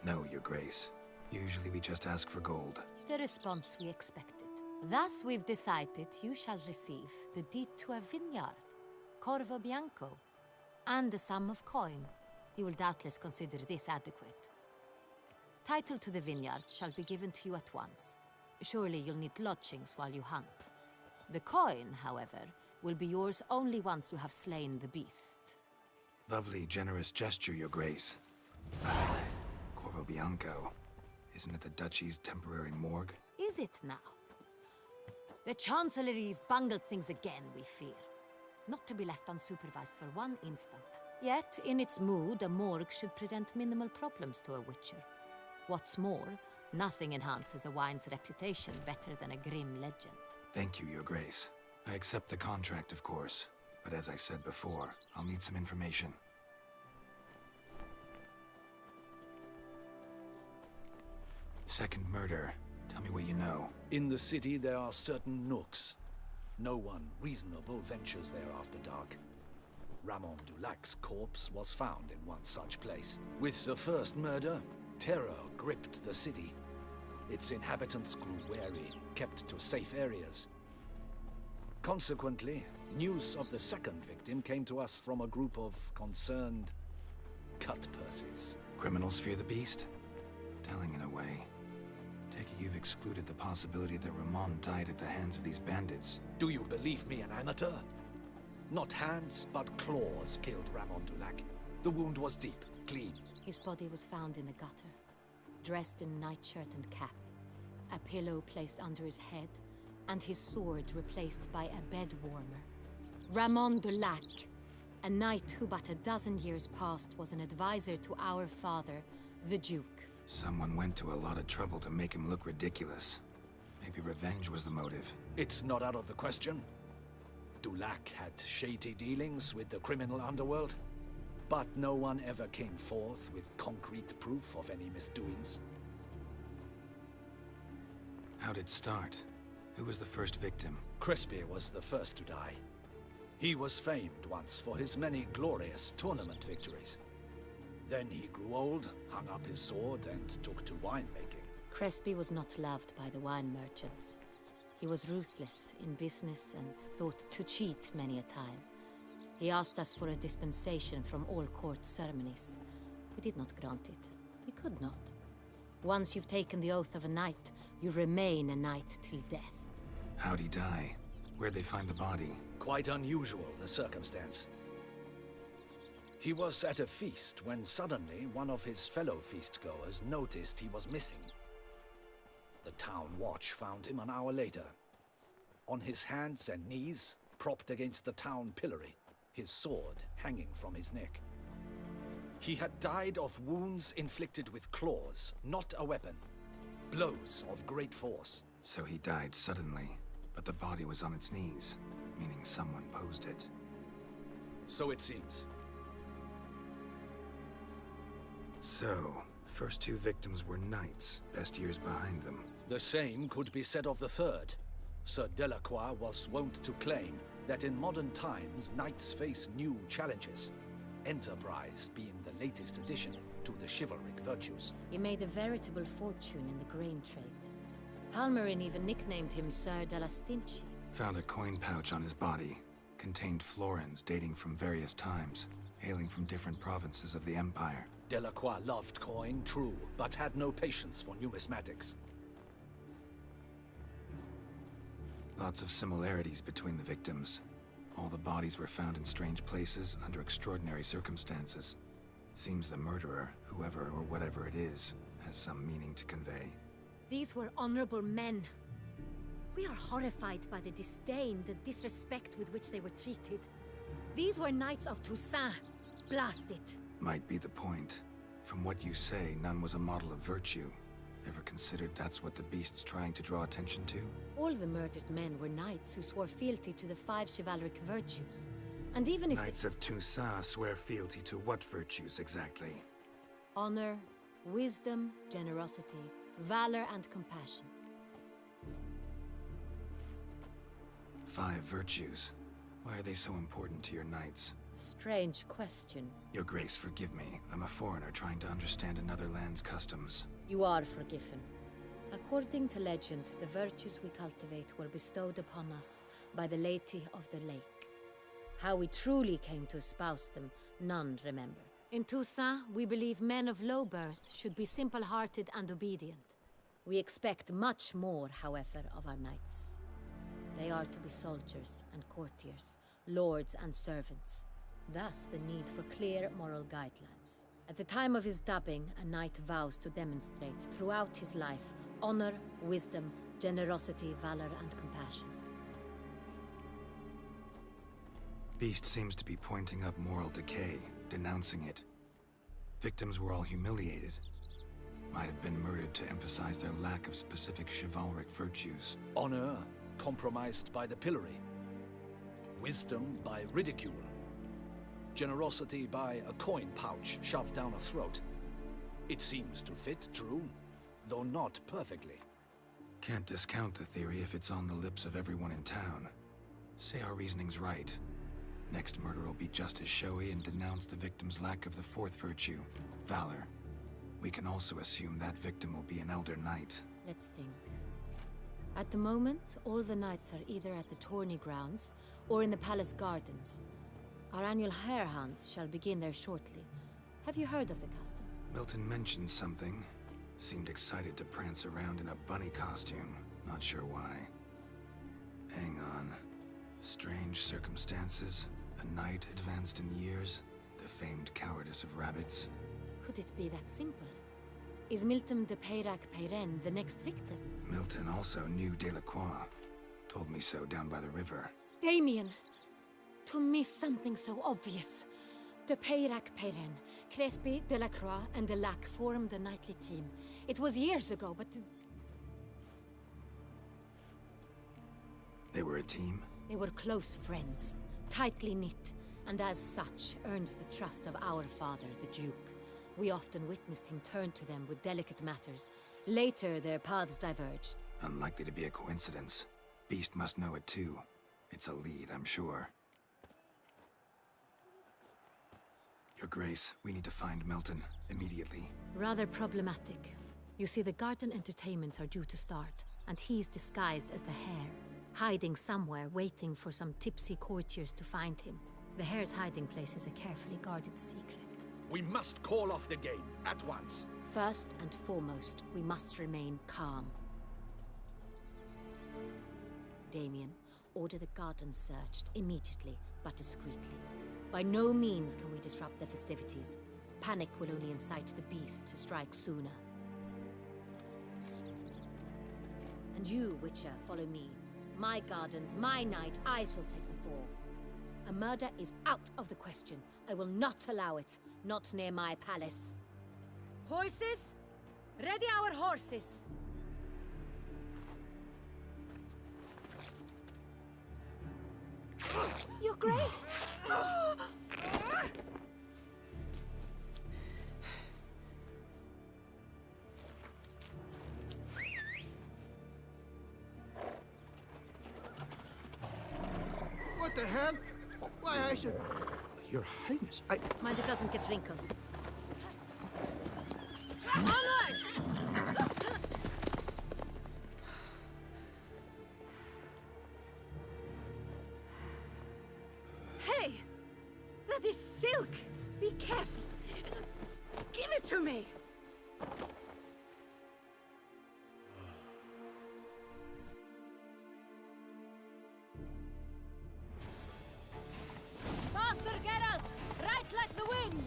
No, Your Grace. Usually we just ask for gold. The response we expected. Thus we've decided you shall receive the deed to a vineyard, Corvo Bianco, and the sum of coin. You will doubtless consider this adequate. Title to the vineyard shall be given to you at once. Surely you'll need lodgings while you hunt. The coin, however, will be yours only once you have slain the beast. Lovely, generous gesture, Your Grace. Corvo Bianco. Isn't it the Duchy's temporary morgue? Is it now? The Chancellery's bungled things again, we fear. Not to be left unsupervised for one instant. Yet, in its mood, a morgue should present minimal problems to a Witcher. What's more, nothing enhances a wine's reputation better than a grim legend. Thank you, Your Grace. I accept the contract, of course. But as I said before, I'll need some information. Second murder. Tell me what you know. In the city, there are certain nooks. No one reasonable ventures there after dark. Ramon Dulac's corpse was found in one such place. With the first murder, terror gripped the city. Its inhabitants grew wary, kept to safe areas. Consequently, news of the second victim came to us from a group of concerned cut-purses. Criminals fear the beast? Telling in a way. Take it you've excluded the possibility that Ramon died at the hands of these bandits. Do you believe me an amateur? Not hands, but claws killed Ramon Dulac. The wound was deep, clean. His body was found in the gutter, dressed in nightshirt and cap. a pillow placed under his head, and his sword replaced by a bed warmer. Ramon de Lac, a knight who but a dozen years past was an advisor to our father, the Duke. Someone went to a lot of trouble to make him look ridiculous. Maybe revenge was the motive. It's not out of the question. Dulac had shady dealings with the criminal underworld, but no one ever came forth with concrete proof of any misdoings. How'd it start? Who was the first victim? Crespi was the first to die. He was famed once for his many glorious tournament victories. Then he grew old, hung up his sword, and took to winemaking. Crespi was not loved by the wine merchants. He was ruthless in business and thought to cheat many a time. He asked us for a dispensation from all court ceremonies. We did not grant it. We could not. Once you've taken the oath of a knight, you remain a knight till death. How'd he die? Where'd they find the body? Quite unusual, the circumstance. He was at a feast when suddenly one of his fellow feastgoers noticed he was missing. The town watch found him an hour later, on his hands and knees, propped against the town pillory, his sword hanging from his neck. He had died of wounds inflicted with claws, not a weapon. Blows of great force. So he died suddenly, but the body was on its knees, meaning someone posed it. So it seems. So, first two victims were knights, best years behind them. The same could be said of the third. Sir Delacroix was wont to claim that in modern times knights face new challenges, enterprise being the latest addition to the chivalric virtues. He made a veritable fortune in the grain trade. Palmerin even nicknamed him Sir de la Stinchi. Found a coin pouch on his body. Contained florins dating from various times, hailing from different provinces of the Empire. Delacroix loved coin, true, but had no patience for numismatics. Lots of similarities between the victims. All the bodies were found in strange places under extraordinary circumstances. Seems the murderer, whoever or whatever it is, has some meaning to convey. These were honorable men. We are horrified by the disdain, the disrespect with which they were treated. These were knights of Toussaint. Blast it. Might be the point. From what you say, none was a model of virtue. Ever considered that's what the beast's trying to draw attention to? All the murdered men were knights who swore fealty to the 5 chivalric virtues. And even if Knights of Toussaint swear fealty to what virtues exactly? honor, wisdom, generosity, valor, and compassion. 5 virtues. Why are they so important to your knights? Strange question. Your Grace, forgive me. I'm a foreigner trying to understand another land's customs. You are forgiven. According to legend, the virtues we cultivate were bestowed upon us by the Lady of the Lake. How we truly came to espouse them, none remember. In Toussaint, we believe men of low birth should be simple-hearted and obedient. We expect much more, however, of our knights. They are to be soldiers and courtiers, lords and servants. Thus, the need for clear moral guidelines. At the time of his dubbing, a knight vows to demonstrate throughout his life honor, wisdom, generosity, valor, and compassion. Beast seems to be pointing up moral decay, denouncing it. Victims were all humiliated. Might have been murdered to emphasize their lack of specific chivalric virtues. Honor compromised by the pillory. Wisdom by ridicule. Generosity by a coin pouch shoved down a throat. It seems to fit, true, though not perfectly. Can't discount the theory if it's on the lips of everyone in town. Say our reasoning's right. Next murder will be just as showy and denounce the victim's lack of the 4th virtue, valor. We can also assume that victim will be an elder knight. Let's think. At the moment, all the knights are either at the tourney grounds or in the palace gardens. Our annual hare hunt shall begin there shortly. Have you heard of the custom? Milton mentioned something. Seemed excited to prance around in a bunny costume. Not sure why. Hang on. Strange circumstances. A knight advanced in years. The famed cowardice of rabbits. Could it be that simple? Is Milton de Peyrac Peyren the next victim? Milton also knew Delacroix. Told me so down by the river. Damien! To miss something so obvious. De Peyrac Peyren, Crespi, Delacroix, and Delac formed the knightly team. It was years ago, but... They were a team? They were close friends, tightly knit, and as such earned the trust of our father, the Duke. We often witnessed him turn to them with delicate matters. Later, their paths diverged. Unlikely to be a coincidence. Beast must know it too. It's a lead, I'm sure. Your Grace, we need to find Milton, immediately. Rather problematic. You see, the garden entertainments are due to start, and he's disguised as the Hare, hiding somewhere, waiting for some tipsy courtiers to find him. The Hare's hiding place is a carefully guarded secret. We must call off the game, at once. First and foremost, we must remain calm. Damien, order the garden searched immediately, but discreetly. By no means can we disrupt the festivities. Panic will only incite the beast to strike sooner. And you, Witcher, follow me. My gardens, my night, I shall take the fall. A murder is out of the question. I will not allow it. Not near my palace. Horses? Ready our horses! Your Grace! What the hell? Why, I should... Your Highness, Mind it doesn't get wrinkled. Onward! Hey! That is silk! Be careful! Give it to me! Faster, Geralt! Right like the wind!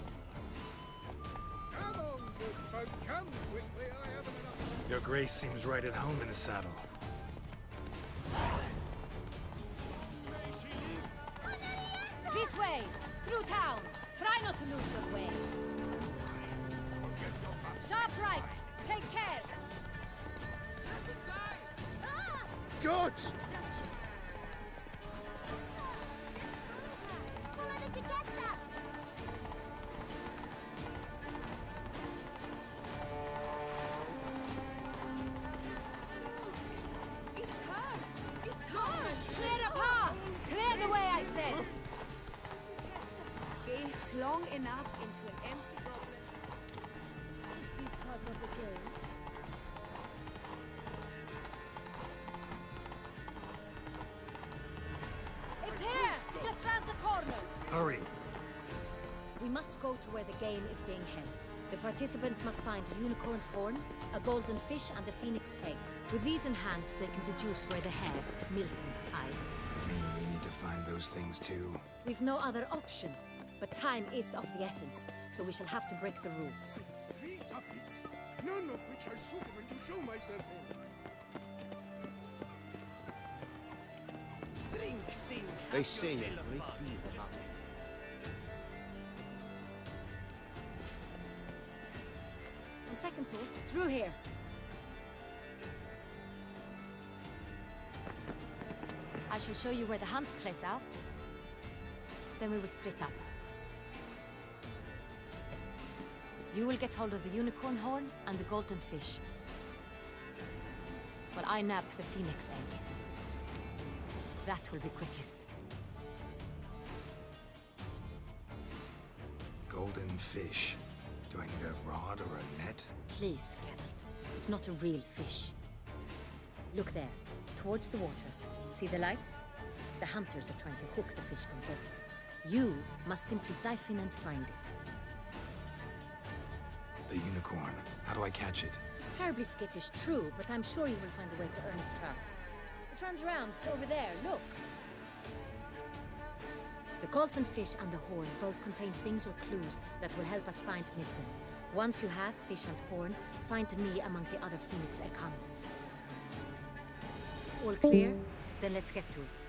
Come on, good folk, come quickly. I haven't enough. Your Grace seems right at home in the saddle. This way! Through town! Try not to lose your way! Sharp right! Take care! God! Follow the Chiketsa! It's her! It's her! Clear a path! Clear the way, I said! Gaze long enough into an empty goblet. If he's part of the game. It's here! Just round the corner! Hurry! We must go to where the game is being held. The participants must find a unicorn's horn, a golden fish, and a phoenix egg. With these in hand, they can deduce where the Hare, Milton, hides. Mean we need to find those things too? We've no other option. But time is of the essence, so we shall have to break the rules. 3 tuppets, none of which are suitable to show myself on. Drink, sing. They say a great deal about me. On second thought, through here. I shall show you where the hunt plays out. Then we will split up. You will get hold of the unicorn horn and the golden fish, while I nab the phoenix egg. That will be quickest. Golden fish. Do I need a rod or a net? Please, Geralt. It's not a real fish. Look there, towards the water. See the lights? The hunters are trying to hook the fish from boats. You must simply dive in and find it. The unicorn. How do I catch it? It's terribly skittish, true, but I'm sure you will find a way to earn its trust. It runs around over there, look. The golden fish and the horn both contain things or clues that will help us find Milton. Once you have Fish and Horn, find me among the other Phoenix Egg Hunters. All clear? Then let's get to it.